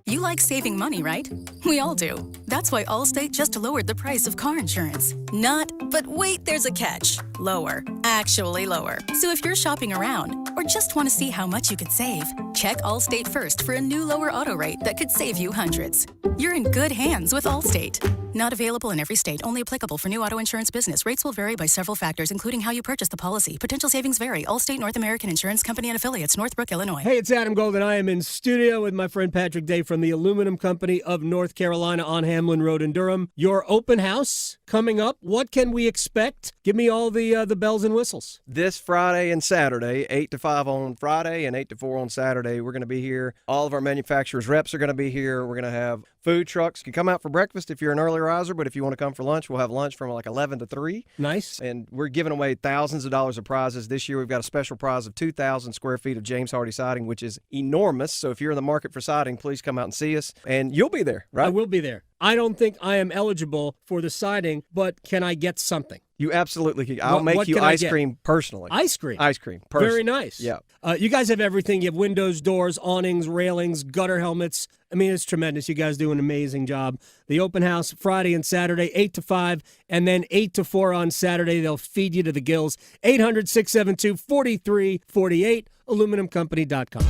Speaker 7: You like saving money, right? We all do. That's why Allstate just lowered the price of car insurance. Not, but wait, there's a catch. Lower. Actually lower. So if you're shopping around or just want to see how much you could save, check Allstate first for a new lower auto rate that could save you hundreds. You're in good hands with Allstate. Not available in every state. Only applicable for new auto insurance business. Rates will vary by several factors, including how you purchase the policy. Potential savings vary. Allstate North American Insurance Company and Affiliates, Northbrook, Illinois.
Speaker 14: Hey, it's Adam Gold, and I am in studio with my friend Patrick Day from the Aluminum Company of North
Speaker 8: North Carolina on Hamlin Road in Durham. Your open house coming up. What can we expect? Give me all the bells and whistles.
Speaker 11: This Friday and Saturday, 8 to 5 on Friday and 8 to 4 on Saturday, we're going to be here. All of our manufacturers' reps are going to be here. We're going to have food trucks. You can come out for breakfast if you're an early riser, but if you want to come for lunch, we'll have lunch from like 11 to 3.
Speaker 8: Nice.
Speaker 11: And we're giving away thousands of dollars of prizes. This year we've got a special prize of 2,000 square feet of James Hardy siding, which is enormous. So if you're in the market for siding, please come out and see us. And you'll be there, right?
Speaker 8: I will be there. I don't think I am eligible for the siding, but can I get something?
Speaker 11: You absolutely can. I'll make you ice cream personally.
Speaker 8: Ice cream?
Speaker 11: Ice cream, personally.
Speaker 8: Very nice.
Speaker 11: Yeah.
Speaker 8: You guys have everything. You have windows, doors, awnings, railings, gutter helmets. I mean, it's tremendous. You guys do an amazing job. The open house Friday and Saturday, 8 to 5, and then 8 to 4 on Saturday. They'll feed you to the gills. 800-672-4348, aluminumcompany.com.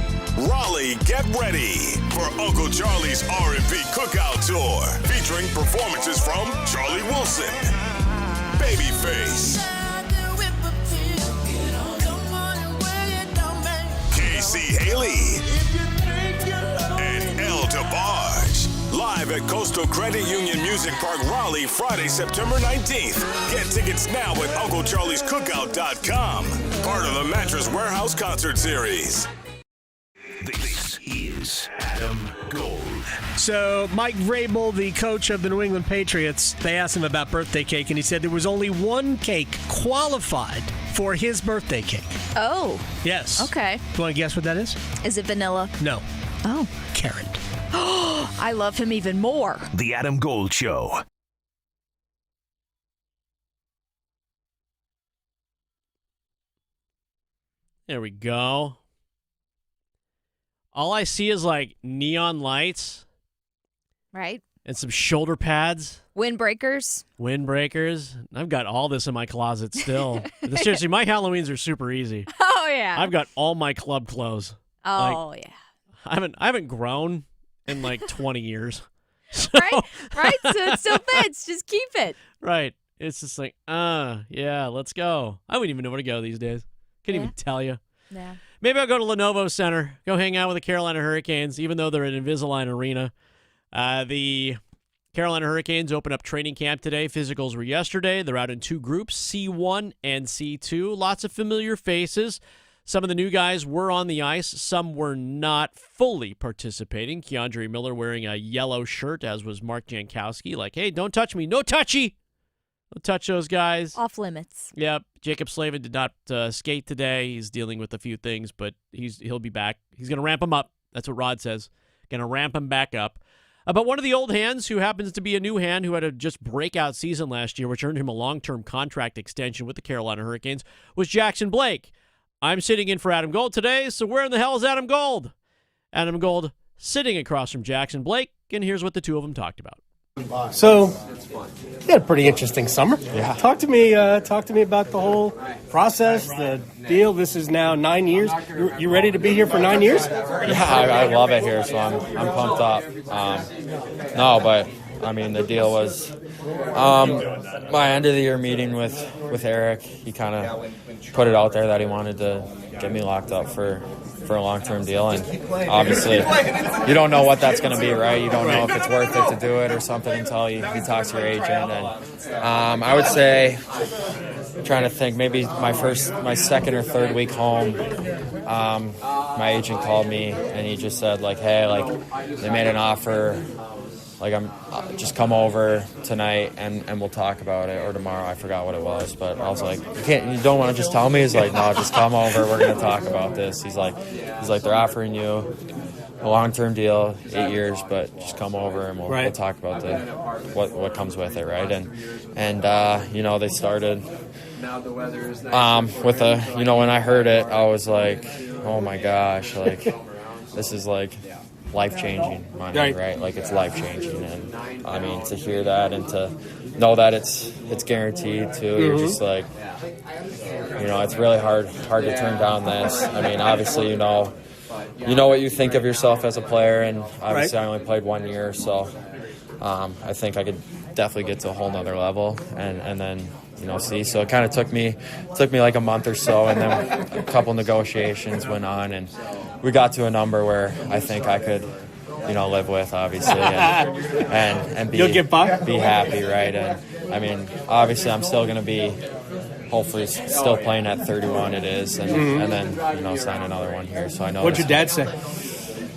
Speaker 12: Raleigh, get ready for Uncle Charlie's R&B Cookout Tour, featuring performances from Charlie Wilson, Babyface, Casey Haley, and El DeBarge. Live at Coastal Credit Union Music Park, Raleigh, Friday, September 19th. Get tickets now at UncleCharlie'sCookout.com. Part of the Mattress Warehouse Concert Series.
Speaker 3: This is Adam Gold.
Speaker 8: So Mike Vrabel, the coach of the New England Patriots, they asked him about birthday cake, and he said there was only one cake qualified for his birthday cake.
Speaker 10: Oh.
Speaker 8: Yes.
Speaker 10: Okay.
Speaker 8: Do you want to guess what that is?
Speaker 10: Is it vanilla?
Speaker 8: No.
Speaker 10: Oh.
Speaker 8: Carrot.
Speaker 10: I love him even more.
Speaker 3: The Adam Gold Show.
Speaker 9: There we go. All I see is like neon lights.
Speaker 10: Right.
Speaker 9: And some shoulder pads.
Speaker 10: Windbreakers.
Speaker 9: Windbreakers. I've got all this in my closet still. Seriously, my Halloweens are super easy.
Speaker 10: Oh, yeah.
Speaker 9: I've got all my club clothes.
Speaker 10: Oh, yeah.
Speaker 9: I haven't grown in like 20 years. So,
Speaker 10: right? So it still fits. Just keep it.
Speaker 9: Right. It's just like, yeah, let's go. I wouldn't even know where to go these days. Can't even tell you.
Speaker 10: Yeah.
Speaker 9: Maybe I'll go to Lenovo Center, go hang out with the Carolina Hurricanes, even though they're at Invisalign Arena. The Carolina Hurricanes open up training camp today. Physicals were yesterday. They're out in two groups, C1 and C2. Lots of familiar faces. Some of the new guys were on the ice. Some were not fully participating. Keandre Miller wearing a yellow shirt, as was Mark Jankowski. Like, hey, don't touch me. No touchy. Don't touch those guys.
Speaker 10: Off limits.
Speaker 9: Yep. Jacob Slavin did not skate today. He's dealing with a few things, but he'll be back. He's going to ramp him up. That's what Rod says. Going to ramp him back up. But one of the old hands, who happens to be a new hand, who had a just breakout season last year, which earned him a long-term contract extension with the Carolina Hurricanes, was Jackson Blake. I'm sitting in for Adam Gold today, so where in the hell is Adam Gold? Adam Gold sitting across from Jackson Blake, and here's what the two of them talked about.
Speaker 16: So, you had a pretty interesting summer. Yeah. Talk to me about the whole process, the deal. This is now 9 years. You ready to be here for 9 years?
Speaker 19: Yeah, I love it here, so I'm pumped up. But I mean, the deal was my end of the year meeting with Eric. He kind of put it out there that he wanted to get me locked up for a long-term deal, and obviously you don't know what that's going to be, right? You don't know if it's worth it to do it or something until you talk to your agent. And I would say, I'm trying to think, maybe my second or third week home, my agent called me and he just said, like, hey, like, they made an offer, like, I'm just come over tonight and we'll talk about it, or tomorrow. I forgot what it was, but I was like, you don't want to just tell me? He's like, no, just come over. We're going to talk about this. He's like, they're offering you a long-term deal, 8 years, but just come over and we'll talk about what comes with it, right? And they started with when I heard it, I was like, oh my gosh, like, this is like life-changing money, right? Like, it's life-changing. And I mean, to hear that and to know that it's guaranteed too, you're just like, it's really hard to turn down this. I mean, obviously, you know what you think of yourself as a player, and obviously I only played 1 year, so I think I could definitely get to a whole nother level and then see. So it kind of took me like a month or so, and then a couple negotiations went on, and we got to a number where I think I could live with, obviously, and be,
Speaker 16: You'll get by?
Speaker 19: Be happy, right? And I mean, obviously, I'm still going to be, hopefully, still playing at 31. It is, and then sign another one here. So I know.
Speaker 16: What'd your dad say?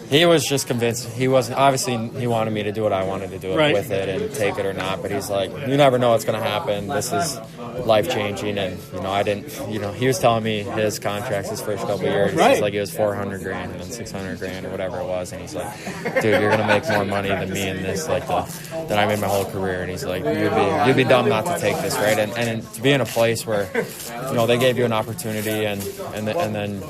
Speaker 19: He was just convinced. He wasn't, obviously, he wanted me to do what I wanted to do with it and take it or not. But he's like, you never know what's going to happen. This is life-changing. And, I didn't, he was telling me his contracts his first couple of years. He's like, it was $400,000 and then $600,000 or whatever it was. And he's like, dude, you're going to make more money than me in this, than I made my whole career. And he's like, you'd be dumb not to take this, right? And to be in a place where, they gave you an opportunity and then,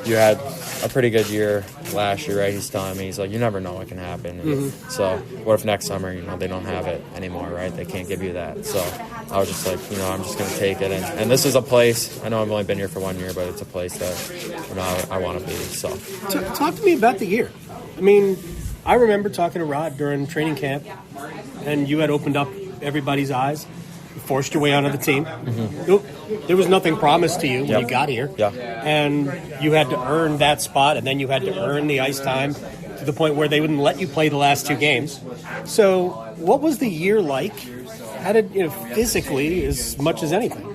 Speaker 19: you had a pretty good year last year, right? He's telling me, he's like, you never know what can happen. So what if next summer, they don't have it anymore, right? They can't give you that. So I was just like, I'm just going to take it. And this is a place, I know I've only been here for 1 year, but it's a place that, I want to be. So
Speaker 16: talk to me about the year. I mean, I remember talking to Rod during training camp, and you had opened up everybody's eyes, forced your way onto the team. There was nothing promised to you when you got here. And you had to earn that spot, and then you had to earn the ice time to the point where they wouldn't let you play the last 2 games. So what was the year like? How did, physically as much as anything?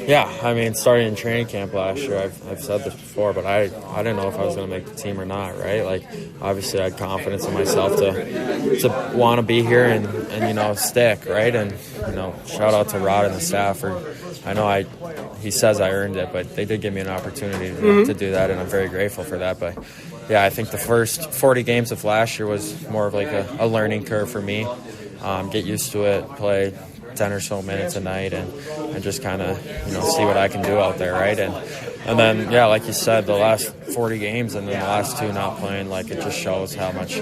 Speaker 19: Yeah, I mean, starting in training camp last year, I've said this before, but I didn't know if I was going to make the team or not, right? Like, obviously I had confidence in myself to want to be here and stick, right? And, shout out to Rod and the staff he says I earned it, but they did give me an opportunity to do that, and I'm very grateful for that. But, yeah, I think the first 40 games of last year was more of like a learning curve for me. Get used to it, play 10 or so minutes a night and just kind of, see what I can do out there, right? And then, yeah, like you said, the last 40 games and then the last 2 not playing, it just shows how much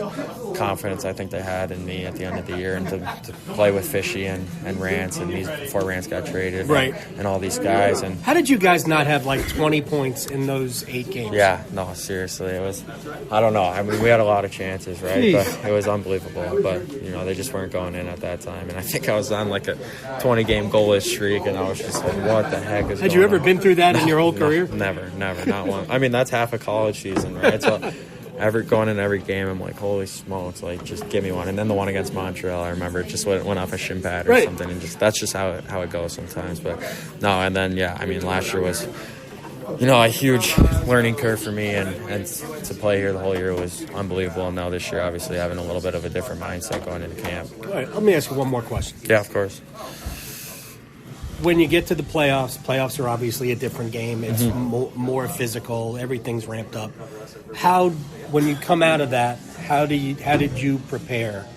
Speaker 19: confidence I think they had in me at the end of the year, and to play with Fishy and Rance and before Rance got traded,
Speaker 16: right,
Speaker 19: and all these guys. And
Speaker 16: how did you guys not have 20 points in those 8 games?
Speaker 19: Yeah, no, seriously, it was, I don't know. I mean, we had a lot of chances, right? Jeez. But it was unbelievable. But, they just weren't going in at that time. And I think I was on a 20-game goalless streak, and I was just like, what the heck is going on?
Speaker 16: Had you ever been through that in your whole career?
Speaker 19: Never, not one. I mean, that's half a college season, right? So going in every game, I'm like, holy smokes, just give me one. And then the one against Montreal, I remember it just went off a shin pad or something, and that's just how it goes sometimes. But no, and then last year was a huge learning curve for me, and to play here the whole year was unbelievable. And now this year, obviously, having a little bit of a different mindset going into camp.
Speaker 16: All right, let me ask you one more question.
Speaker 19: Yeah, of course.
Speaker 16: When you get to the playoffs are obviously a different game. It's more physical. Everything's ramped up. When you come out of that, how did you prepare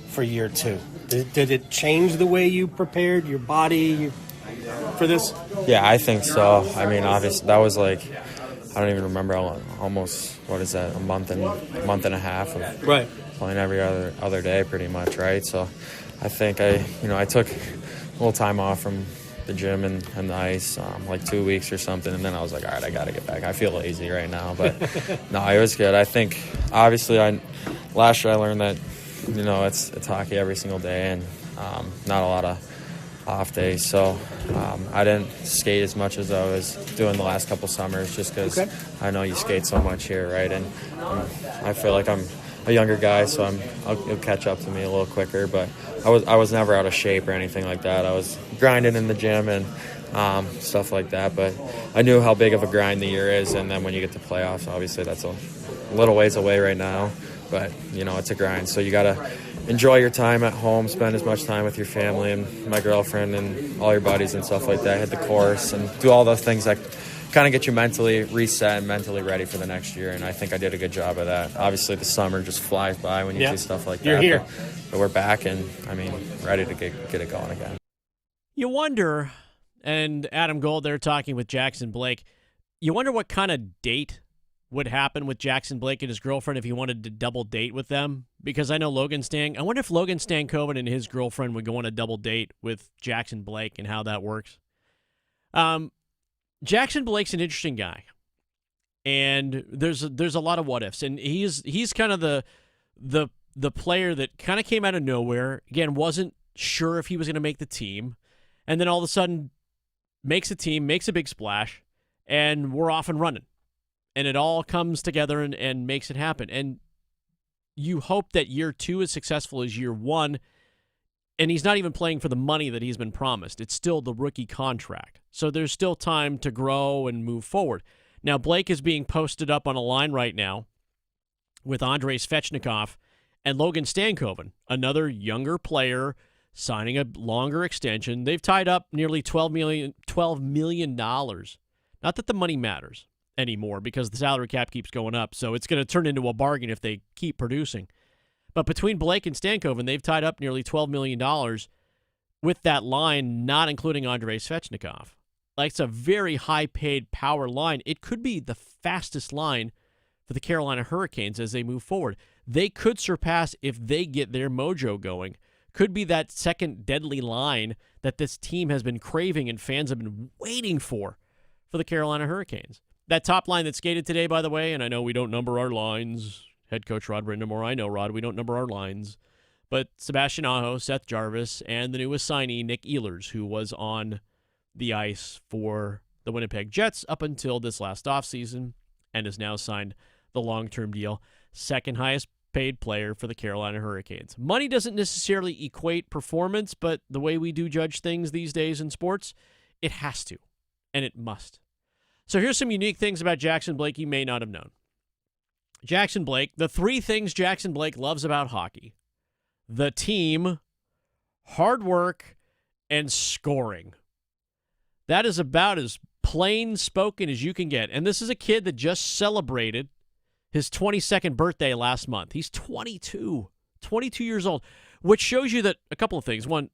Speaker 16: for year 2? Did it change the way you prepared your body for this?
Speaker 19: Yeah, I think so. I mean, obviously, that was I don't even remember, almost, what is that, a month and a half of playing every other day pretty much, right? So I think I took a little time off from the gym and the ice, 2 weeks or something, and then I was like, all right, I got to get back. I feel lazy right now, but no, it was good. I think, obviously, last year I learned that, it's hockey every single day, and not a lot of off days, so I didn't skate as much as I was doing the last couple summers, just because I know you skate so much here, right? And I feel like I'm a younger guy, so it'll catch up to me a little quicker. But I was never out of shape or anything like that. I was grinding in the gym and stuff like that. But I knew how big of a grind the year is, and then when you get to playoffs, obviously that's a little ways away right now. But it's a grind, so you gotta enjoy your time at home, spend as much time with your family and my girlfriend and all your buddies and stuff like that. Hit the course and do all those things that kind of get you mentally reset and mentally ready for the next year, and I think I did a good job of that. Obviously, the summer just flies by when you do stuff like that.
Speaker 16: You're here.
Speaker 19: But we're back, and, ready to get it going again.
Speaker 9: You wonder, and Adam Gold there talking with Jackson Blake, you wonder what kind of date would happen with Jackson Blake and his girlfriend if he wanted to double date with them. Because I know I wonder if Logan Stancoven and his girlfriend would go on a double date with Jackson Blake and how that works. Jackson Blake's an interesting guy, and there's a lot of what ifs, and he's kind of the player that kind of came out of nowhere. Again, wasn't sure if he was going to make the team, and then all of a sudden makes a team, makes a big splash, and we're off and running, and it all comes together and makes it happen. And you hope that year 2 is successful as year 1, and he's not even playing for the money that he's been promised. It's still the rookie contract. So there's still time to grow and move forward. Now, Blake is being posted up on a line right now with Andrei Svechnikov and Logan Stancoven, another younger player signing a longer extension. They've tied up nearly $12 million. Not that the money matters anymore because the salary cap keeps going up, so it's going to turn into a bargain if they keep producing. But between Blake and Stancoven, they've tied up nearly $12 million with that line, not including Andrei Svechnikov. Like, it's a very high-paid power line. It could be the fastest line for the Carolina Hurricanes as they move forward. They could surpass, if they get their mojo going, could be that second deadly line that this team has been craving and fans have been waiting for the Carolina Hurricanes. That top line that skated today, by the way, and I know we don't number our lines. Head coach Rod Brindamore, I know, Rod, we don't number our lines. But Sebastian Aho, Seth Jarvis, and the newest signee, Nick Ehlers, who was on the ice for the Winnipeg Jets up until this last offseason and has now signed the long-term deal. Second highest paid player for the Carolina Hurricanes. Money doesn't necessarily equate performance, but the way we do judge things these days in sports, it has to, and it must. So here's some unique things about Jackson Blake you may not have known. Jackson Blake, the 3 things Jackson Blake loves about hockey: the team, hard work, and scoring. That is about as plain spoken as you can get. And this is a kid that just celebrated his 22nd birthday last month. He's 22 years old, which shows you that a couple of things. One,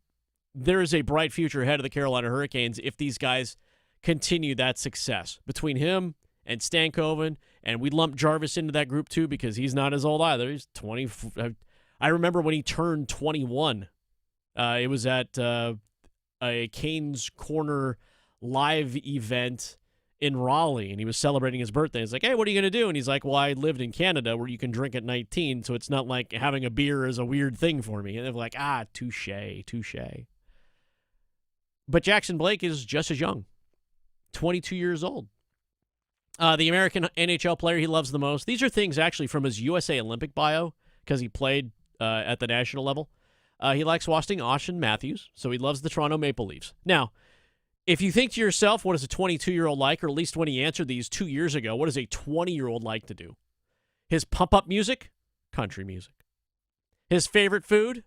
Speaker 9: there is a bright future ahead of the Carolina Hurricanes if these guys continue that success. Between him and Stancoven, and we lump Jarvis into that group too because he's not as old either. He's 20. I remember when he turned 21. It was at a Canes Corner live event in Raleigh, and he was celebrating his birthday. It's like, hey, what are you going to do? And he's like, well, I lived in Canada where you can drink at 19, so it's not like having a beer is a weird thing for me. And they're like, touche. But Jackson Blake is just as young, 22 years old. The American NHL player he loves the most. These are things actually from his USA Olympic bio because he played at the national level. He likes watching Austin Matthews, so he loves the Toronto Maple Leafs. Now, if you think to yourself, what is a 22-year-old like, or at least when he answered these 2 years ago, what does a 20-year-old like to do? His pump-up music? Country music. His favorite food?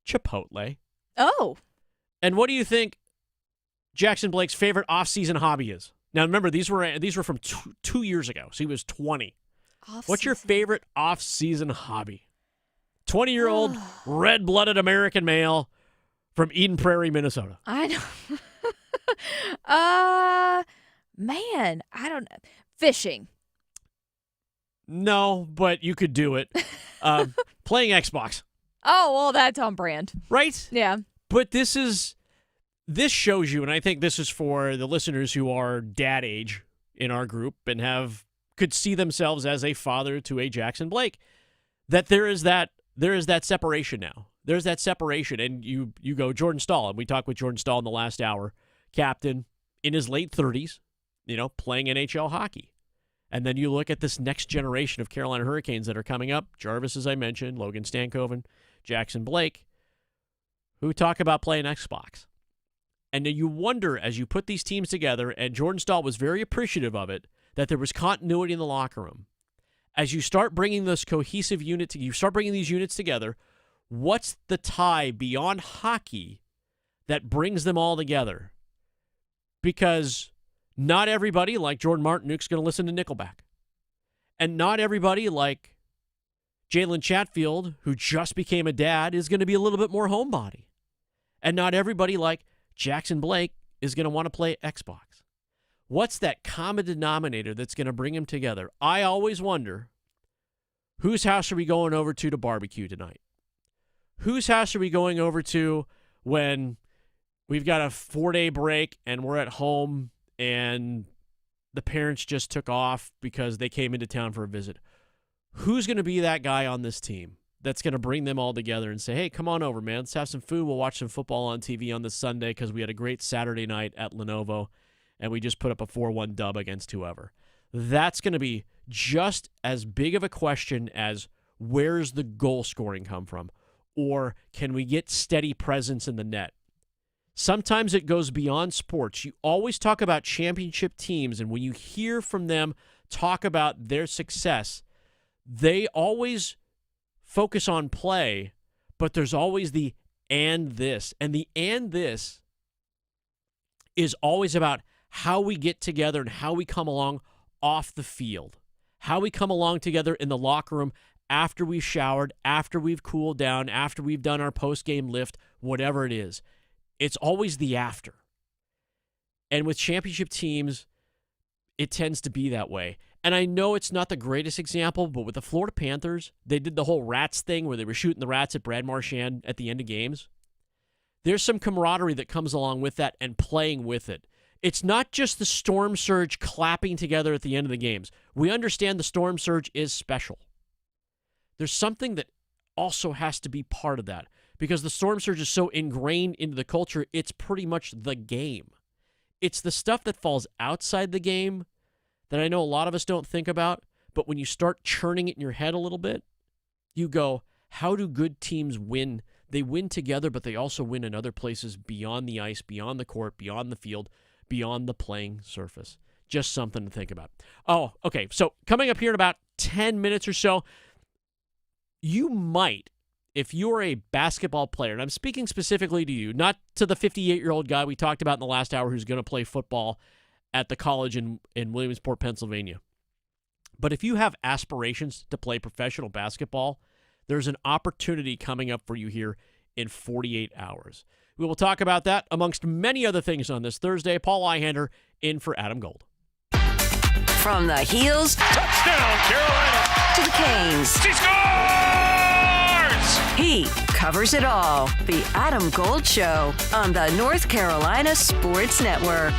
Speaker 9: Chipotle.
Speaker 10: Oh.
Speaker 9: And what do you think Jackson Blake's favorite off-season hobby is? Now, remember, these were from 2 years ago, so he was 20. What's your favorite off-season hobby? 20-year-old, red-blooded American male from Eden Prairie, Minnesota.
Speaker 10: I know. Man, I don't know. Fishing.
Speaker 9: No, but you could do it. Playing Xbox.
Speaker 10: Oh, well, that's on brand.
Speaker 9: Right?
Speaker 10: Yeah.
Speaker 9: But this shows you, and I think this is for the listeners who are dad age in our group and could see themselves as a father to a Jackson Blake, that there is that separation now. There's that separation, and you go Jordan Staal, and we talked with Jordan Staal in the last hour, captain in his late 30s, playing NHL hockey. And then you look at this next generation of Carolina Hurricanes that are coming up, Jarvis, as I mentioned, Logan Stancoven, Jackson Blake, who talk about playing Xbox. And then you wonder, as you put these teams together, and Jordan Staal was very appreciative of it, that there was continuity in the locker room. As you start bringing this cohesive unit, you start bringing these units together, what's the tie beyond hockey that brings them all together? Because not everybody like Jordan Martinuk's going to listen to Nickelback. And not everybody like Jalen Chatfield, who just became a dad, is going to be a little bit more homebody. And not everybody like Jackson Blake is going to want to play Xbox. What's that common denominator that's going to bring them together? I always wonder, whose house are we going over to barbecue tonight? Whose house are we going over to when we've got a 4-day break and we're at home and the parents just took off because they came into town for a visit? Who's going to be that guy on this team that's going to bring them all together and say, hey, come on over, man. Let's have some food. We'll watch some football on TV on this Sunday because we had a great Saturday night at Lenovo and we just put up a 4-1 dub against whoever. That's going to be just as big of a question as where's the goal scoring come from? Or can we get steady presence in the net? Sometimes it goes beyond sports. You always talk about championship teams, and when you hear from them talk about their success, they always focus on play, but there's always the and this. And the and this is always about how we get together and how we come along off the field, how we come along together in the locker room after we've showered, after we've cooled down, after we've done our post-game lift, whatever it is. It's always the after. And with championship teams, it tends to be that way. And I know it's not the greatest example, but with the Florida Panthers, they did the whole rats thing where they were shooting the rats at Brad Marchand at the end of games. There's some camaraderie that comes along with that and playing with it. It's not just the Storm Surge clapping together at the end of the games. We understand the Storm Surge is special. There's something that also has to be part of that because the Storm Surge is so ingrained into the culture, it's pretty much the game. It's the stuff that falls outside the game that I know a lot of us don't think about, but when you start churning it in your head a little bit, you go, how do good teams win? They win together, but they also win in other places beyond the ice, beyond the court, beyond the field, beyond the playing surface. Just something to think about. Oh, okay. So coming up here in about 10 minutes or so, you might, if you're a basketball player, and I'm speaking specifically to you, not to the 58-year-old guy we talked about in the last hour who's going to play football at the college in Williamsport, Pennsylvania. But if you have aspirations to play professional basketball, there's an opportunity coming up for you here in 48 hours. We will talk about that amongst many other things on this Thursday. Paul Eihander in for Adam Gold.
Speaker 5: From the heels
Speaker 24: Touchdown, Carolina!
Speaker 5: to the canes.
Speaker 24: She scores!
Speaker 5: He covers it all. The Adam Gold Show on the North Carolina Sports Network.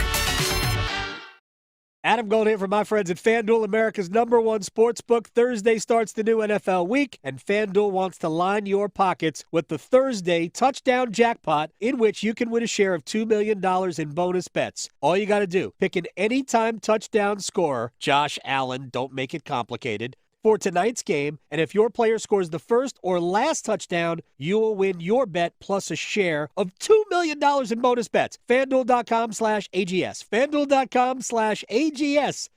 Speaker 14: Adam Gold here for my friends at FanDuel, America's #1 sportsbook. Thursday starts the new NFL week, and FanDuel wants to line your pockets with the Thursday touchdown jackpot, in which you can win a share of $2 million in bonus bets. All you got to do, pick an anytime touchdown scorer, Josh Allen, don't make it complicated, for tonight's game, and if your player scores the first or last touchdown, you will win your bet plus a share of $2 million in bonus bets. FanDuel.com/AGS. FanDuel.com/AGS.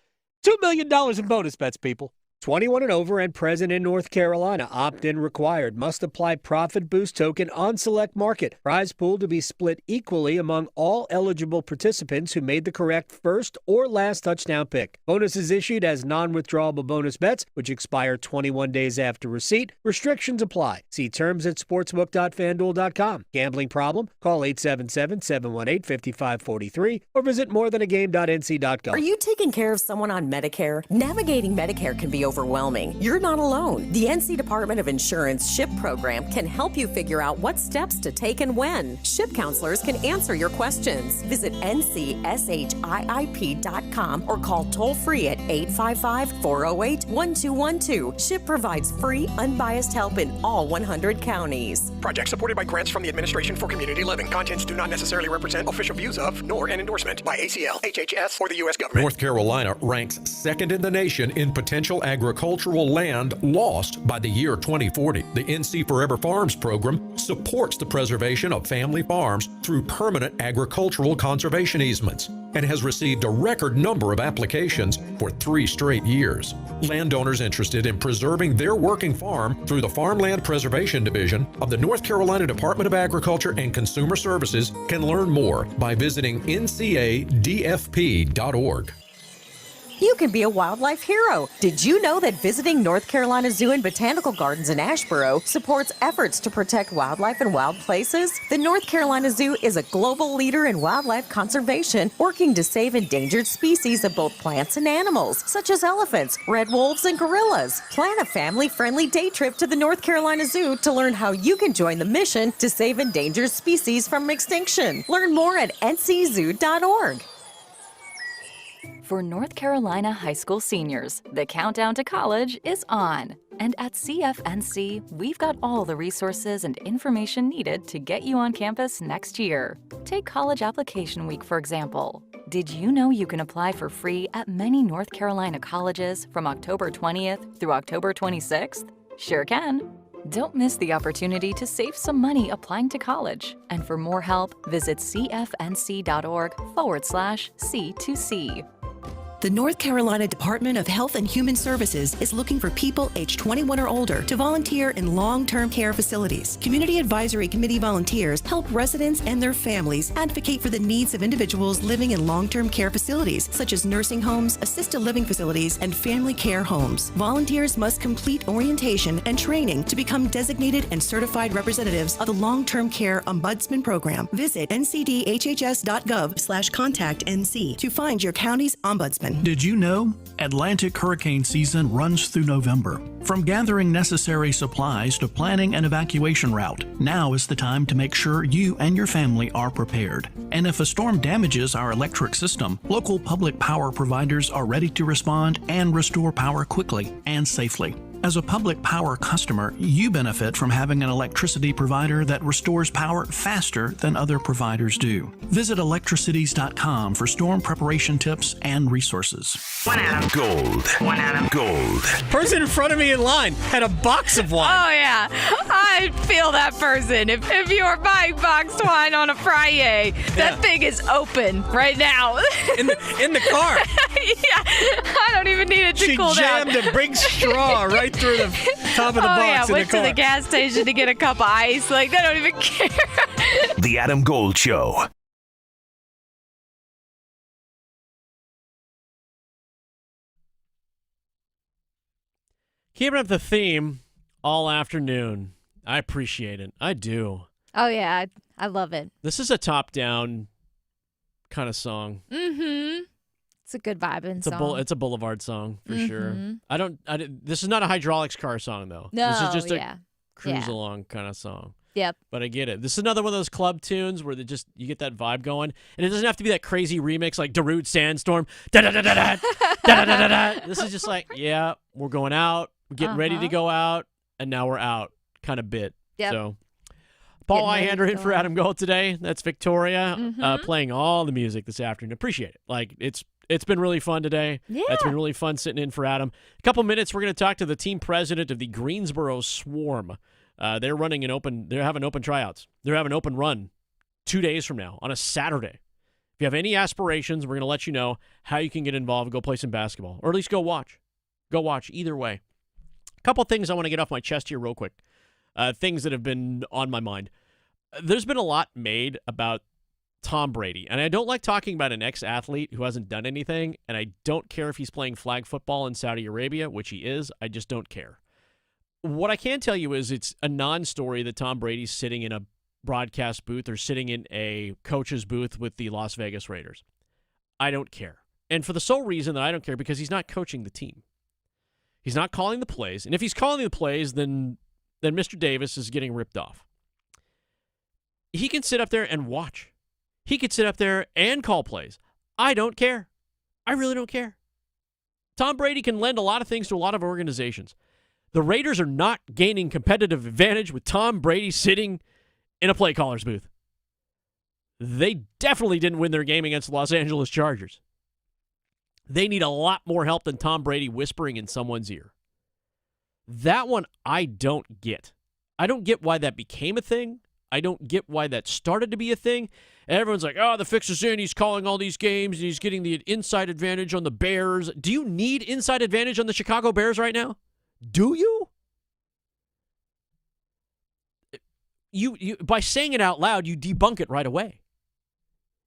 Speaker 14: $2 million in bonus bets, people. 21 and over and present in North Carolina. Opt-in required. Must apply profit boost token on select market. Prize pool to be split equally among all eligible participants who made the correct first or last touchdown pick. Bonuses issued as non-withdrawable bonus bets, which expire 21 days after receipt. Restrictions apply. See terms at sportsbook.fanduel.com. Gambling problem? Call 877-718-5543 or visit morethanagame.nc.gov.
Speaker 13: Are you taking care of someone on Medicare? Navigating Medicare can be overwhelming. You're not alone. The NC Department of Insurance SHIP program can help you figure out what steps to take and when. SHIP counselors can answer your questions. Visit ncshiip.com or call toll-free at 855-408-1212. SHIP provides free, unbiased help in all 100 counties.
Speaker 15: Project supported by grants from the Administration for Community Living. Contents do not necessarily represent official views of, nor an endorsement by ACL, HHS, or the U.S. government.
Speaker 17: North Carolina ranks second in the nation in potential agricultural land lost by the year 2040. The NC Forever Farms program supports the preservation of family farms through permanent agricultural conservation easements and has received a record number of applications for 3 straight years. Landowners interested in preserving their working farm through the Farmland Preservation Division of the North Carolina Department of Agriculture and Consumer Services can learn more by visiting ncadfp.org.
Speaker 13: You can be a wildlife hero. Did you know that visiting North Carolina Zoo and Botanical Gardens in Asheboro supports efforts to protect wildlife and wild places? The North Carolina Zoo is a global leader in wildlife conservation, working to save endangered species of both plants and animals, such as elephants, red wolves, and gorillas. Plan a family-friendly day trip to the North Carolina Zoo to learn how you can join the mission to save endangered species from extinction. Learn more at nczoo.org.
Speaker 18: For North Carolina high school seniors, the countdown to college is on. And at CFNC, we've got all the resources and information needed to get you on campus next year. Take College Application Week, for example. Did you know you can apply for free at many North Carolina colleges from October 20th through October 26th? Sure can. Don't miss the opportunity to save some money applying to college. And for more help, visit cfnc.org/C2C.
Speaker 1: The North Carolina Department of Health and Human Services is looking for people aged 21 or older to volunteer in long-term care facilities. Community Advisory Committee volunteers help residents and their families advocate for the needs of individuals living in long-term care facilities, such as nursing homes, assisted living facilities, and family care homes. Volunteers must complete orientation and training to become designated and certified representatives of the Long-Term Care Ombudsman Program. Visit ncdhhs.gov/contactnc to find your county's ombudsman.
Speaker 20: Did you know? Atlantic hurricane season runs through November. From gathering necessary supplies to planning an evacuation route, now is the time to make sure you and your family are prepared. And if a storm damages our electric system, local public power providers are ready to respond and restore power quickly and safely. As a public power customer, you benefit from having an electricity provider that restores power faster than other providers do. Visit electricities.com for storm preparation tips and resources.
Speaker 3: One Adam Gold. One Adam Gold.
Speaker 8: Person in front of me in line had a box of wine.
Speaker 10: Oh, yeah. I feel that person. If you are buying boxed wine on a Friday, that thing is open right now.
Speaker 8: In the car.
Speaker 10: Yeah. I don't even need it to cool down.
Speaker 8: She jammed a big straw right through the top of the box in the car.
Speaker 10: Went to the gas station to get a cup of ice. Like, they don't even care.
Speaker 3: The Adam Gold Show.
Speaker 9: Keeping up the theme all afternoon. I appreciate it. I do.
Speaker 10: Oh, yeah. I love it.
Speaker 9: This is a top-down kind of song.
Speaker 10: Mm-hmm. It's a good vibing song.
Speaker 9: It's a boulevard song for sure. This is not a hydraulics car song though.
Speaker 10: No,
Speaker 9: this is just a cruise along kind of song.
Speaker 10: Yep.
Speaker 9: But I get it. This is another one of those club tunes where you get that vibe going, and it doesn't have to be that crazy remix like Darude Sandstorm. Da da da da da da da da da. This is just like, yeah, we're going out, we're getting ready to go out, and now we're out kind of bit.
Speaker 10: Yep.
Speaker 9: So Paul Ihander in for Adam Gold today. That's Victoria playing all the music this afternoon. Appreciate it. Like it's been really fun today.
Speaker 10: Yeah.
Speaker 9: It's been really fun sitting in for Adam. A couple minutes, we're going to talk to the team president of the Greensboro Swarm. They're having open tryouts. They're having an open run 2 days from now on a Saturday. If you have any aspirations, we're going to let you know how you can get involved and go play some basketball, or at least go watch. Go watch either way. A couple things I want to get off my chest here real quick. Things that have been on my mind. There's been a lot made about Tom Brady, and I don't like talking about an ex-athlete who hasn't done anything, and I don't care if he's playing flag football in Saudi Arabia, which he is. I just don't care. What I can tell you is it's a non-story that Tom Brady's sitting in a broadcast booth or sitting in a coach's booth with the Las Vegas Raiders. I don't care. And for the sole reason that I don't care, because he's not coaching the team. He's not calling the plays, and if he's calling the plays, then Mr. Davis is getting ripped off. He can sit up there and watch. He could sit up there and call plays. I don't care. I really don't care. Tom Brady can lend a lot of things to a lot of organizations. The Raiders are not gaining competitive advantage with Tom Brady sitting in a play caller's booth. They definitely didn't win their game against the Los Angeles Chargers. They need a lot more help than Tom Brady whispering in someone's ear. That one I don't get. I don't get why that became a thing. I don't get why that started to be a thing. And everyone's like, oh, the fix is in. He's calling all these games, and he's getting the inside advantage on the Bears. Do you need inside advantage on the Chicago Bears right now? Do you? You by saying it out loud, you debunk it right away.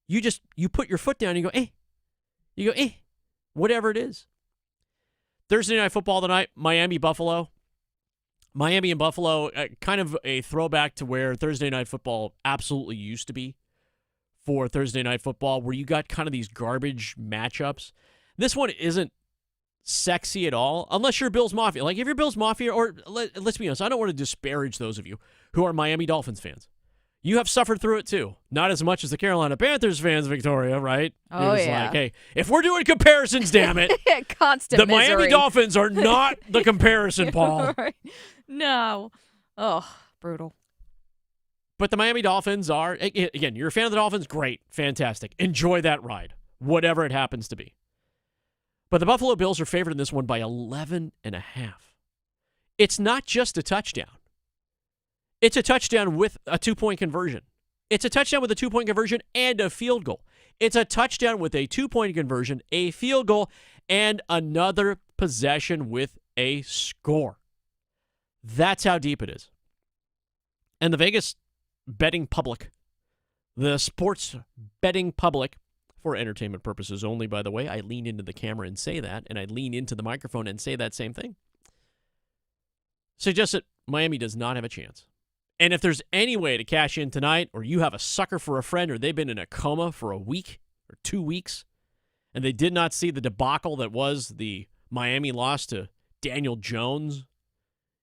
Speaker 9: You put your foot down and you go, eh. You go, eh. Whatever it is. Thursday Night Football tonight, Miami-Buffalo. Miami and Buffalo, kind of a throwback to where Thursday Night Football absolutely used to be for Thursday Night Football, where you got kind of these garbage matchups. This one isn't sexy at all, unless you're Bills Mafia. Like, if you're Bills Mafia, or let's be honest, I don't want to disparage those of you who are Miami Dolphins fans. You have suffered through it too. Not as much as the Carolina Panthers fans, Victoria, right?
Speaker 10: Oh, yeah.
Speaker 9: Like, hey, if we're doing comparisons, damn it.
Speaker 10: Constant
Speaker 9: the
Speaker 10: misery.
Speaker 9: Miami Dolphins are not the comparison, Paul.
Speaker 10: Right. No. Oh, brutal.
Speaker 9: But the Miami Dolphins are, again, you're a fan of the Dolphins, great, fantastic. Enjoy that ride, whatever it happens to be. But the Buffalo Bills are favored in this one by 11.5. It's not just a touchdown. It's a touchdown with a 2-point conversion. It's a touchdown with a 2-point conversion and a field goal. It's a touchdown with a 2-point conversion, a field goal, and another possession with a score. That's how deep it is. And the Vegas betting public, the sports betting public, for entertainment purposes only, by the way, I lean into the camera and say that, and I lean into the microphone and say that same thing, suggests that Miami does not have a chance. And if there's any way to cash in tonight, or you have a sucker for a friend, or they've been in a coma for a week or 2 weeks, and they did not see the debacle that was the Miami loss to Daniel Jones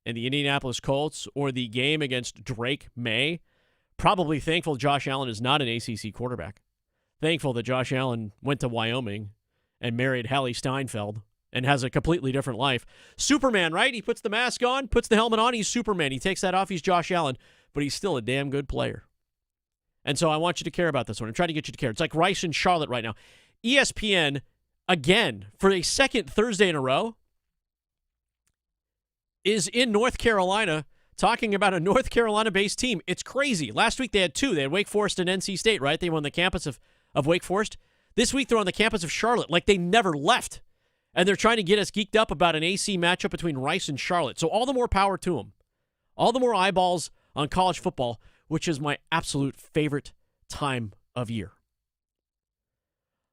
Speaker 9: and the Indianapolis Colts, or the game against Drake May, probably thankful Josh Allen is not an ACC quarterback. Thankful that Josh Allen went to Wyoming and married Hallie Steinfeld and has a completely different life. Superman, right? He puts the mask on, puts the helmet on, he's Superman. He takes that off, he's Josh Allen, but he's still a damn good player. And so I want you to care about this one. I'm trying to get you to care. It's like Rice and Charlotte right now. ESPN, again, for a second Thursday in a row, is in North Carolina talking about a North Carolina-based team. It's crazy. Last week they had two. They had Wake Forest and NC State, right? They were on the campus of Wake Forest. This week they're on the campus of Charlotte, like they never left. And they're trying to get us geeked up about an AC matchup between Rice and Charlotte. So all the more power to them. All the more eyeballs on college football, which is my absolute favorite time of year.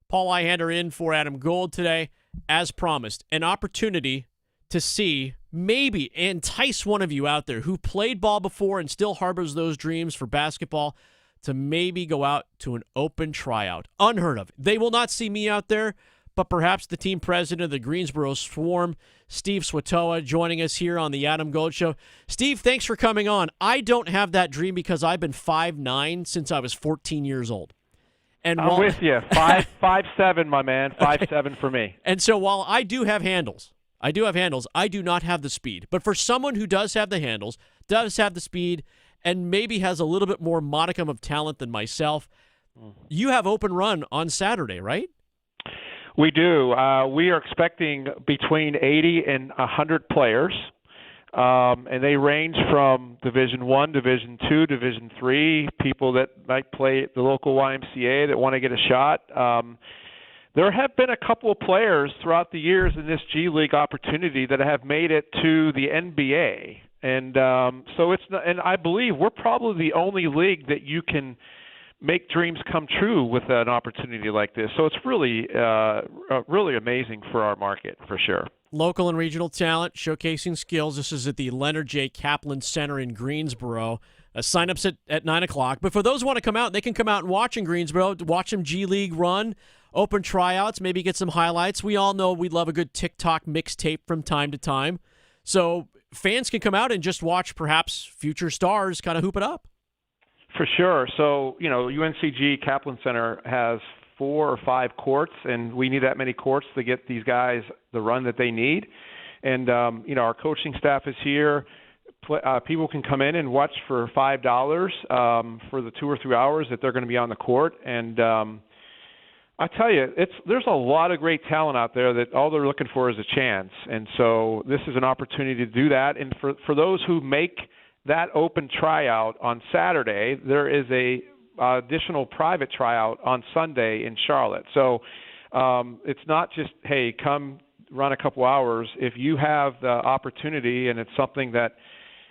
Speaker 9: Paul Ihander in for Adam Gold today. As promised, an opportunity to see, maybe entice one of you out there who played ball before and still harbors those dreams for basketball to maybe go out to an open tryout. Unheard of. They will not see me out there, but perhaps the team president of the Greensboro Swarm, Steve Suatoa, joining us here on the Adam Gold Show. Steve, thanks for coming on. I don't have that dream because I've been 5'9" since I was 14 years old. And
Speaker 2: I'm with you. 5'7", my man. 5'7" for me.
Speaker 9: And so while I do have handles, I do not have the speed. But for someone who does have the handles, does have the speed, and maybe has a little bit more modicum of talent than myself, you have open run on Saturday, right?
Speaker 2: We do. We are expecting between 80 and 100 players, and they range from Division I, Division II, Division III, people that might play at the local YMCA that want to get a shot. There have been a couple of players throughout the years in this G League opportunity that have made it to the NBA, and so it's not, and I believe we're probably the only league that you can make dreams come true with an opportunity like this. So it's really, really amazing for our market, for sure.
Speaker 9: Local and regional talent, showcasing skills. This is at the Leonard J. Kaplan Center in Greensboro. Sign-ups at 9 o'clock. But for those who want to come out, they can come out and watch in Greensboro, watch some G League run, open tryouts, maybe get some highlights. We all know we love a good TikTok mixtape from time to time. So fans can come out and just watch perhaps future stars kind of hoop it up.
Speaker 2: For sure. So, UNCG Kaplan Center has 4 or 5 courts, and we need that many courts to get these guys the run that they need. And, our coaching staff is here. People can come in and watch for $5 for the 2 or 3 hours that they're going to be on the court. And I tell you, there's a lot of great talent out there that all they're looking for is a chance. And so this is an opportunity to do that. And for those who make that open tryout on Saturday, there is a additional private tryout on Sunday in Charlotte. So it's not just, hey, come run a couple hours. If you have the opportunity and it's something that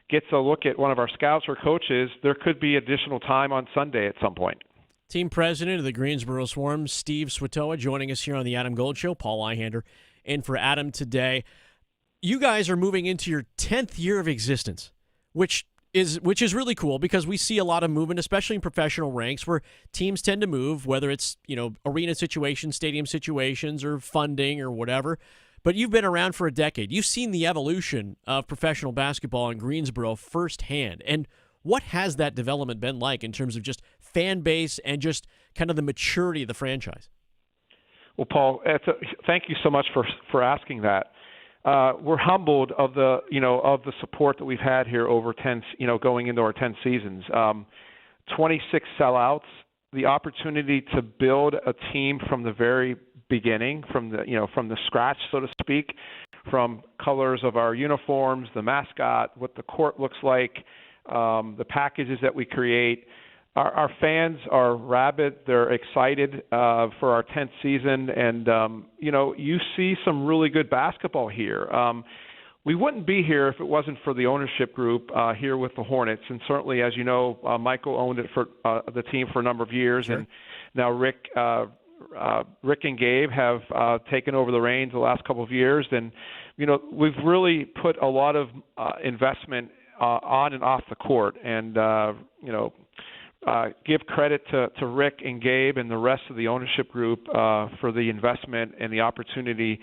Speaker 2: gets a look at one of our scouts or coaches, there could be additional time on Sunday at some point.
Speaker 9: Team president of the Greensboro Swarm, Steve Suatoa, joining us here on the Adam Gold Show. Paul Ihander in for Adam today. You guys are moving into your 10th year of existence, which is really cool because we see a lot of movement, especially in professional ranks, where teams tend to move, whether it's arena situations, stadium situations, or funding or whatever. But you've been around for a decade. You've seen the evolution of professional basketball in Greensboro firsthand. And what has that development been like in terms of just fan base and just kind of the maturity of the franchise?
Speaker 2: Well, Paul, thank you so much for asking that. We're humbled of the support that we've had here over 10, going into our 10 seasons. 26 sellouts, the opportunity to build a team from the very beginning, from the scratch, so to speak, from colors of our uniforms, the mascot, what the court looks like, the packages that we create. Our fans are rabid. They're excited for our 10th season, and you see some really good basketball here. We wouldn't be here if it wasn't for the ownership group here with the Hornets, and certainly, as you know, Michael owned it for the team for a number of years, and now Rick and Gabe have taken over the reins the last couple of years, and we've really put a lot of investment on and off the court, and give credit to Rick and Gabe and the rest of the ownership group for the investment and the opportunity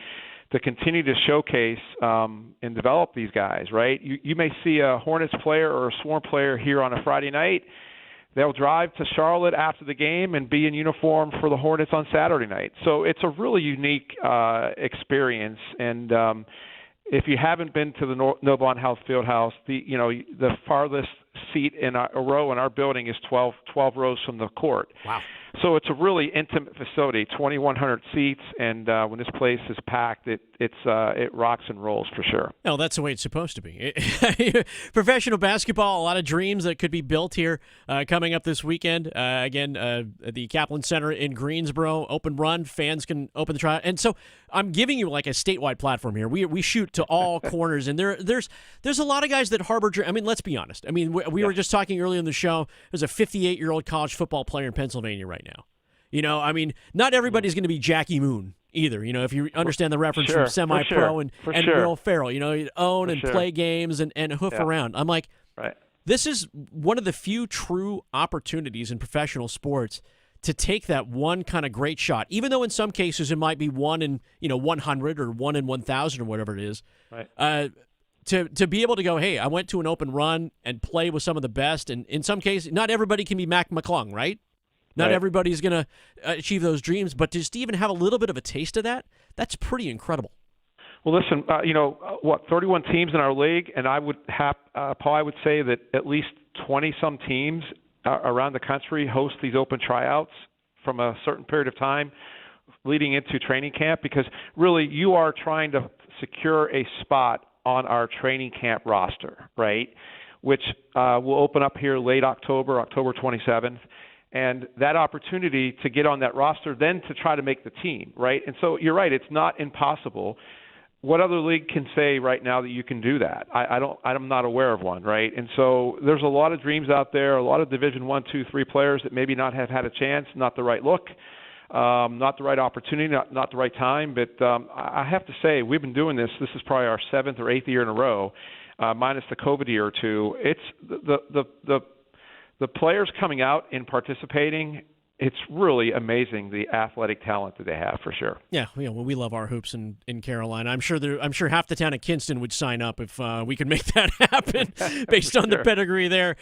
Speaker 2: to continue to showcase and develop these guys, right? You may see a Hornets player or a Swarm player here on a Friday night. They'll drive to Charlotte after the game and be in uniform for the Hornets on Saturday night. So it's a really unique experience. And if you haven't been to the Novant Health Fieldhouse, the farthest seat in a row in our building is 12 rows from the court.
Speaker 9: Wow.
Speaker 2: So it's a really intimate facility, 2,100 seats, and when this place is packed, it rocks and rolls for sure.
Speaker 9: No, that's the way it's supposed to be. Professional basketball, a lot of dreams that could be built here coming up this weekend. Again, the Kaplan Center in Greensboro, open run, fans can open the tryout. And so I'm giving you like a statewide platform here. We shoot to all corners, and there's a lot of guys that harbor dreams. I mean, let's be honest. I mean, we were just talking earlier in the show. There's a 58-year-old college football player in Pennsylvania right now. I mean, not everybody's going to be Jackie Moon either. If you understand the reference from semi-pro and Will Ferrell, you own and play games and hoof around. I'm like, this is one of the few true opportunities in professional sports to take that one kind of great shot, even though in some cases it might be 1 in 100 or 1 in 1,000 or whatever it is.
Speaker 2: Right.
Speaker 9: To be able to go, hey, I went to an open run and play with some of the best, and in some cases, not everybody can be Mac McClung, right? Not everybody's going to achieve those dreams, but just even have a little bit of a taste of that, that's pretty incredible.
Speaker 2: Well, listen, 31 teams in our league, and I would have, Paul, I would say that at least 20-some teams around the country host these open tryouts from a certain period of time leading into training camp, because really you are trying to secure a spot on our training camp roster, right, which will open up here late October 27th. And that opportunity to get on that roster, then to try to make the team, right? And so you're right, it's not impossible. What other league can say right now that you can do that? I'm not aware of one, right? And so there's a lot of dreams out there, a lot of Division 1, 2, 3 players that maybe not have had a chance, not the right look, not the right opportunity, not the right time. But I have to say, we've been doing this. This is probably our 7th or 8th year in a row, minus the COVID year or two. It's the players coming out and participating, it's really amazing the athletic talent that they have, for sure.
Speaker 9: Yeah, well, we love our hoops in Carolina. I'm sure half the town of Kinston would sign up if we could make that happen based on the pedigree there.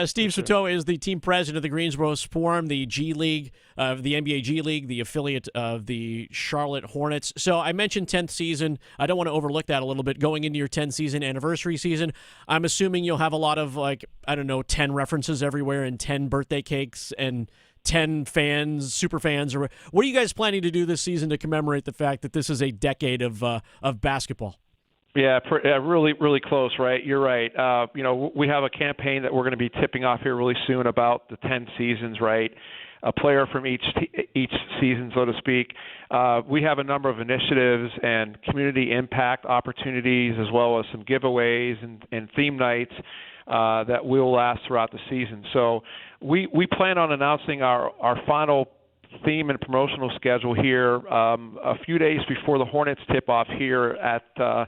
Speaker 9: Steve Suatoa is the team president of the Greensboro Swarm, the G League, the NBA G League, the affiliate of the Charlotte Hornets. So I mentioned 10th season. I don't want to overlook that a little bit. Going into your 10th season anniversary season, I'm assuming you'll have a lot of 10 references everywhere and 10 birthday cakes and 10 fans, super fans, or what are you guys planning to do this season to commemorate the fact that this is a decade of basketball?
Speaker 2: Yeah, really, really close, right? You're right. We have a campaign that we're going to be tipping off here really soon about the 10 seasons, right? A player from each season, so to speak. We have a number of initiatives and community impact opportunities, as well as some giveaways and theme nights that will last throughout the season. So we plan on announcing our final theme and promotional schedule here a few days before the Hornets tip off here at the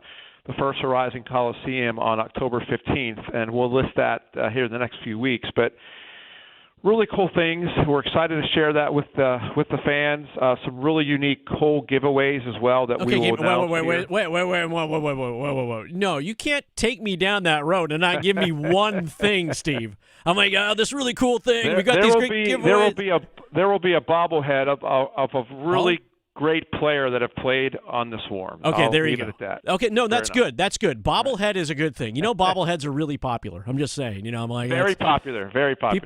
Speaker 2: First Horizon Coliseum on October 15th, and we'll list that here in the next few weeks. But really cool things. We're excited to share that with the fans. Some really unique cool giveaways as well that we will announce.
Speaker 9: Wait. No, you can't take me down that road and not give me one thing, Steve. I'm like, this really cool thing. We got these great giveaways.
Speaker 2: There will be a bobblehead of a really great player that have played on the Swarm.
Speaker 9: Okay, there you
Speaker 2: go.
Speaker 9: Leave it at that. Okay, no, that's good. That's good. Bobblehead is a good thing. Bobbleheads are really popular. I'm just saying. I'm like
Speaker 2: very popular.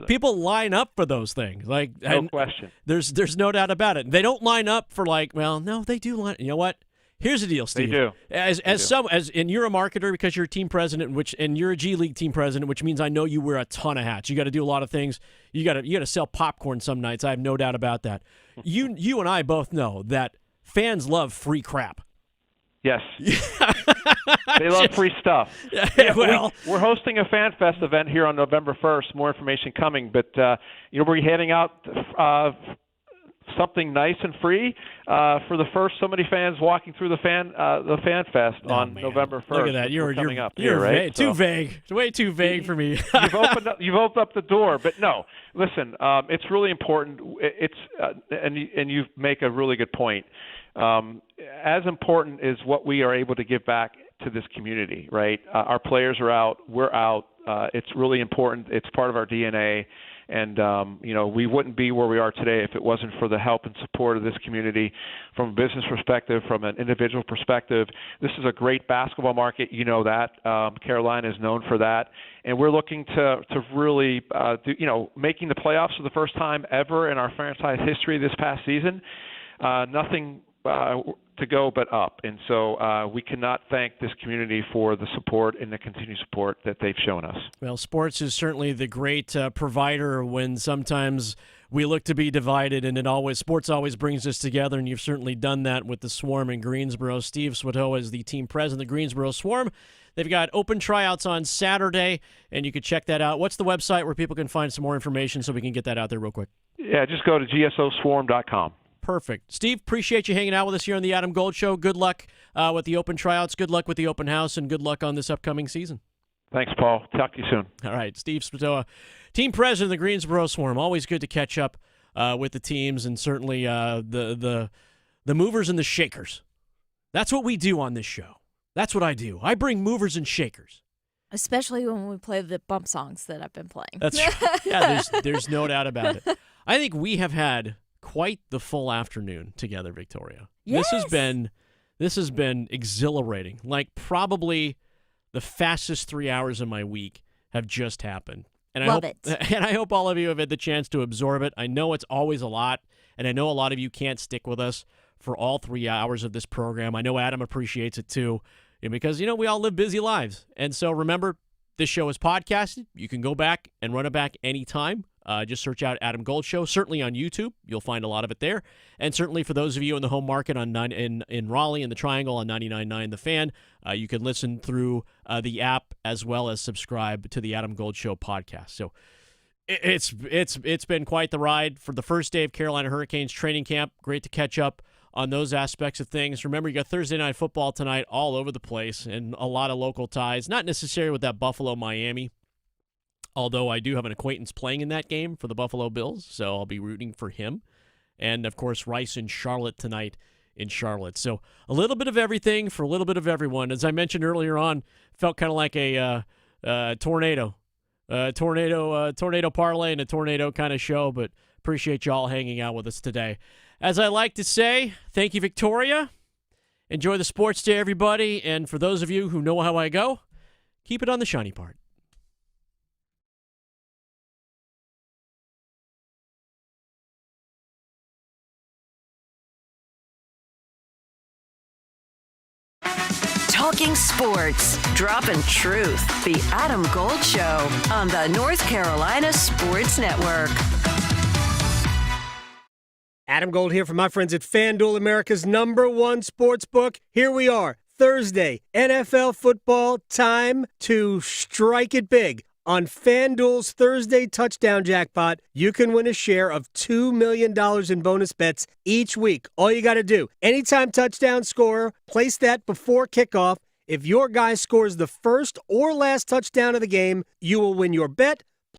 Speaker 9: People line up for those things.
Speaker 2: No question.
Speaker 9: There's no doubt about it. They don't line up for no, they do line. You know what? Here's the deal, Steve.
Speaker 2: They do.
Speaker 9: And you're a marketer because you're a team president, and you're a G League team president, which means I know you wear a ton of hats. You got to do a lot of things. You got to sell popcorn some nights. I have no doubt about that. You and I both know that fans love free crap.
Speaker 2: Yes. They love free stuff.
Speaker 9: Well,
Speaker 2: we're hosting a Fan Fest event here on November 1st. More information coming, but we're handing out something nice and free for the first so many fans walking through the Fan Fest on November 1st.
Speaker 9: Look at that. You're
Speaker 2: coming up
Speaker 9: you're
Speaker 2: here, right?
Speaker 9: Too vague. It's way too vague for me.
Speaker 2: You've opened up the door, but no. Listen, it's really important. And you make a really good point. As important is what we are able to give back to this community, right? Our players are out. We're out. It's really important. It's part of our DNA. And, we wouldn't be where we are today if it wasn't for the help and support of this community from a business perspective, from an individual perspective. This is a great basketball market. You know that. Carolina is known for that. And we're looking to really making the playoffs for the first time ever in our franchise history this past season. Nothing to go but up. And so we cannot thank this community for the support and the continued support that they've shown us.
Speaker 9: Well, sports is certainly the great provider when sometimes we look to be divided, and sports always brings us together, and you've certainly done that with the Swarm in Greensboro. Steve Suatoa is the team president of the Greensboro Swarm. They've got open tryouts on Saturday, and you can check that out. What's the website where people can find some more information so we can get that out there real quick?
Speaker 2: Yeah, just go to gsoswarm.com.
Speaker 9: Perfect. Steve, appreciate you hanging out with us here on the Adam Gold Show. Good luck with the open tryouts. Good luck with the open house, and good luck on this upcoming season.
Speaker 2: Thanks, Paul. Talk to you soon.
Speaker 9: All right. Steve Suatoa, team president of the Greensboro Swarm. Always good to catch up with the teams, and certainly the movers and the shakers. That's what we do on this show. That's what I do. I bring movers and shakers.
Speaker 10: Especially when we play the bump songs that I've been playing.
Speaker 9: That's right. Yeah, there's no doubt about it. I think we have had quite the full afternoon together, Victoria.
Speaker 10: Yes.
Speaker 9: This has been exhilarating. Like probably the fastest 3 hours of my week have just happened. And
Speaker 10: Love it.
Speaker 9: And I hope all of you have had the chance to absorb it. I know it's always a lot, and I know a lot of you can't stick with us for all 3 hours of this program. I know Adam appreciates it too, because we all live busy lives. And so remember, this show is podcasted. You can go back and run it back anytime. Just search out Adam Gold Show. Certainly on YouTube, you'll find a lot of it there. And certainly for those of you in the home market in Raleigh, in the Triangle on 99.9 The Fan, you can listen through the app as well as subscribe to the Adam Gold Show podcast. So it's been quite the ride for the first day of Carolina Hurricanes training camp. Great to catch up on those aspects of things. Remember, you got Thursday Night Football tonight all over the place and a lot of local ties. Not necessarily with that Buffalo-Miami, although I do have an acquaintance playing in that game for the Buffalo Bills, so I'll be rooting for him. And, of course, Rice and Charlotte tonight in Charlotte. So a little bit of everything for a little bit of everyone. As I mentioned earlier on, felt kind of like a tornado parlay and a tornado kind of show, but appreciate y'all hanging out with us today. As I like to say, thank you, Victoria. Enjoy the sports day, everybody. And for those of you who know how I go, keep it on the shiny part.
Speaker 5: Talking sports, dropping truth. The Adam Gold Show on the North Carolina Sports Network.
Speaker 8: Adam Gold here from my friends at FanDuel, America's #1 sports book. Here we are, Thursday, NFL football, time to strike it big. On FanDuel's Thursday touchdown jackpot, you can win a share of $2 million in bonus bets each week. All you got to do, anytime touchdown scorer, place that before kickoff. If your guy scores the first or last touchdown of the game, you will win your bet,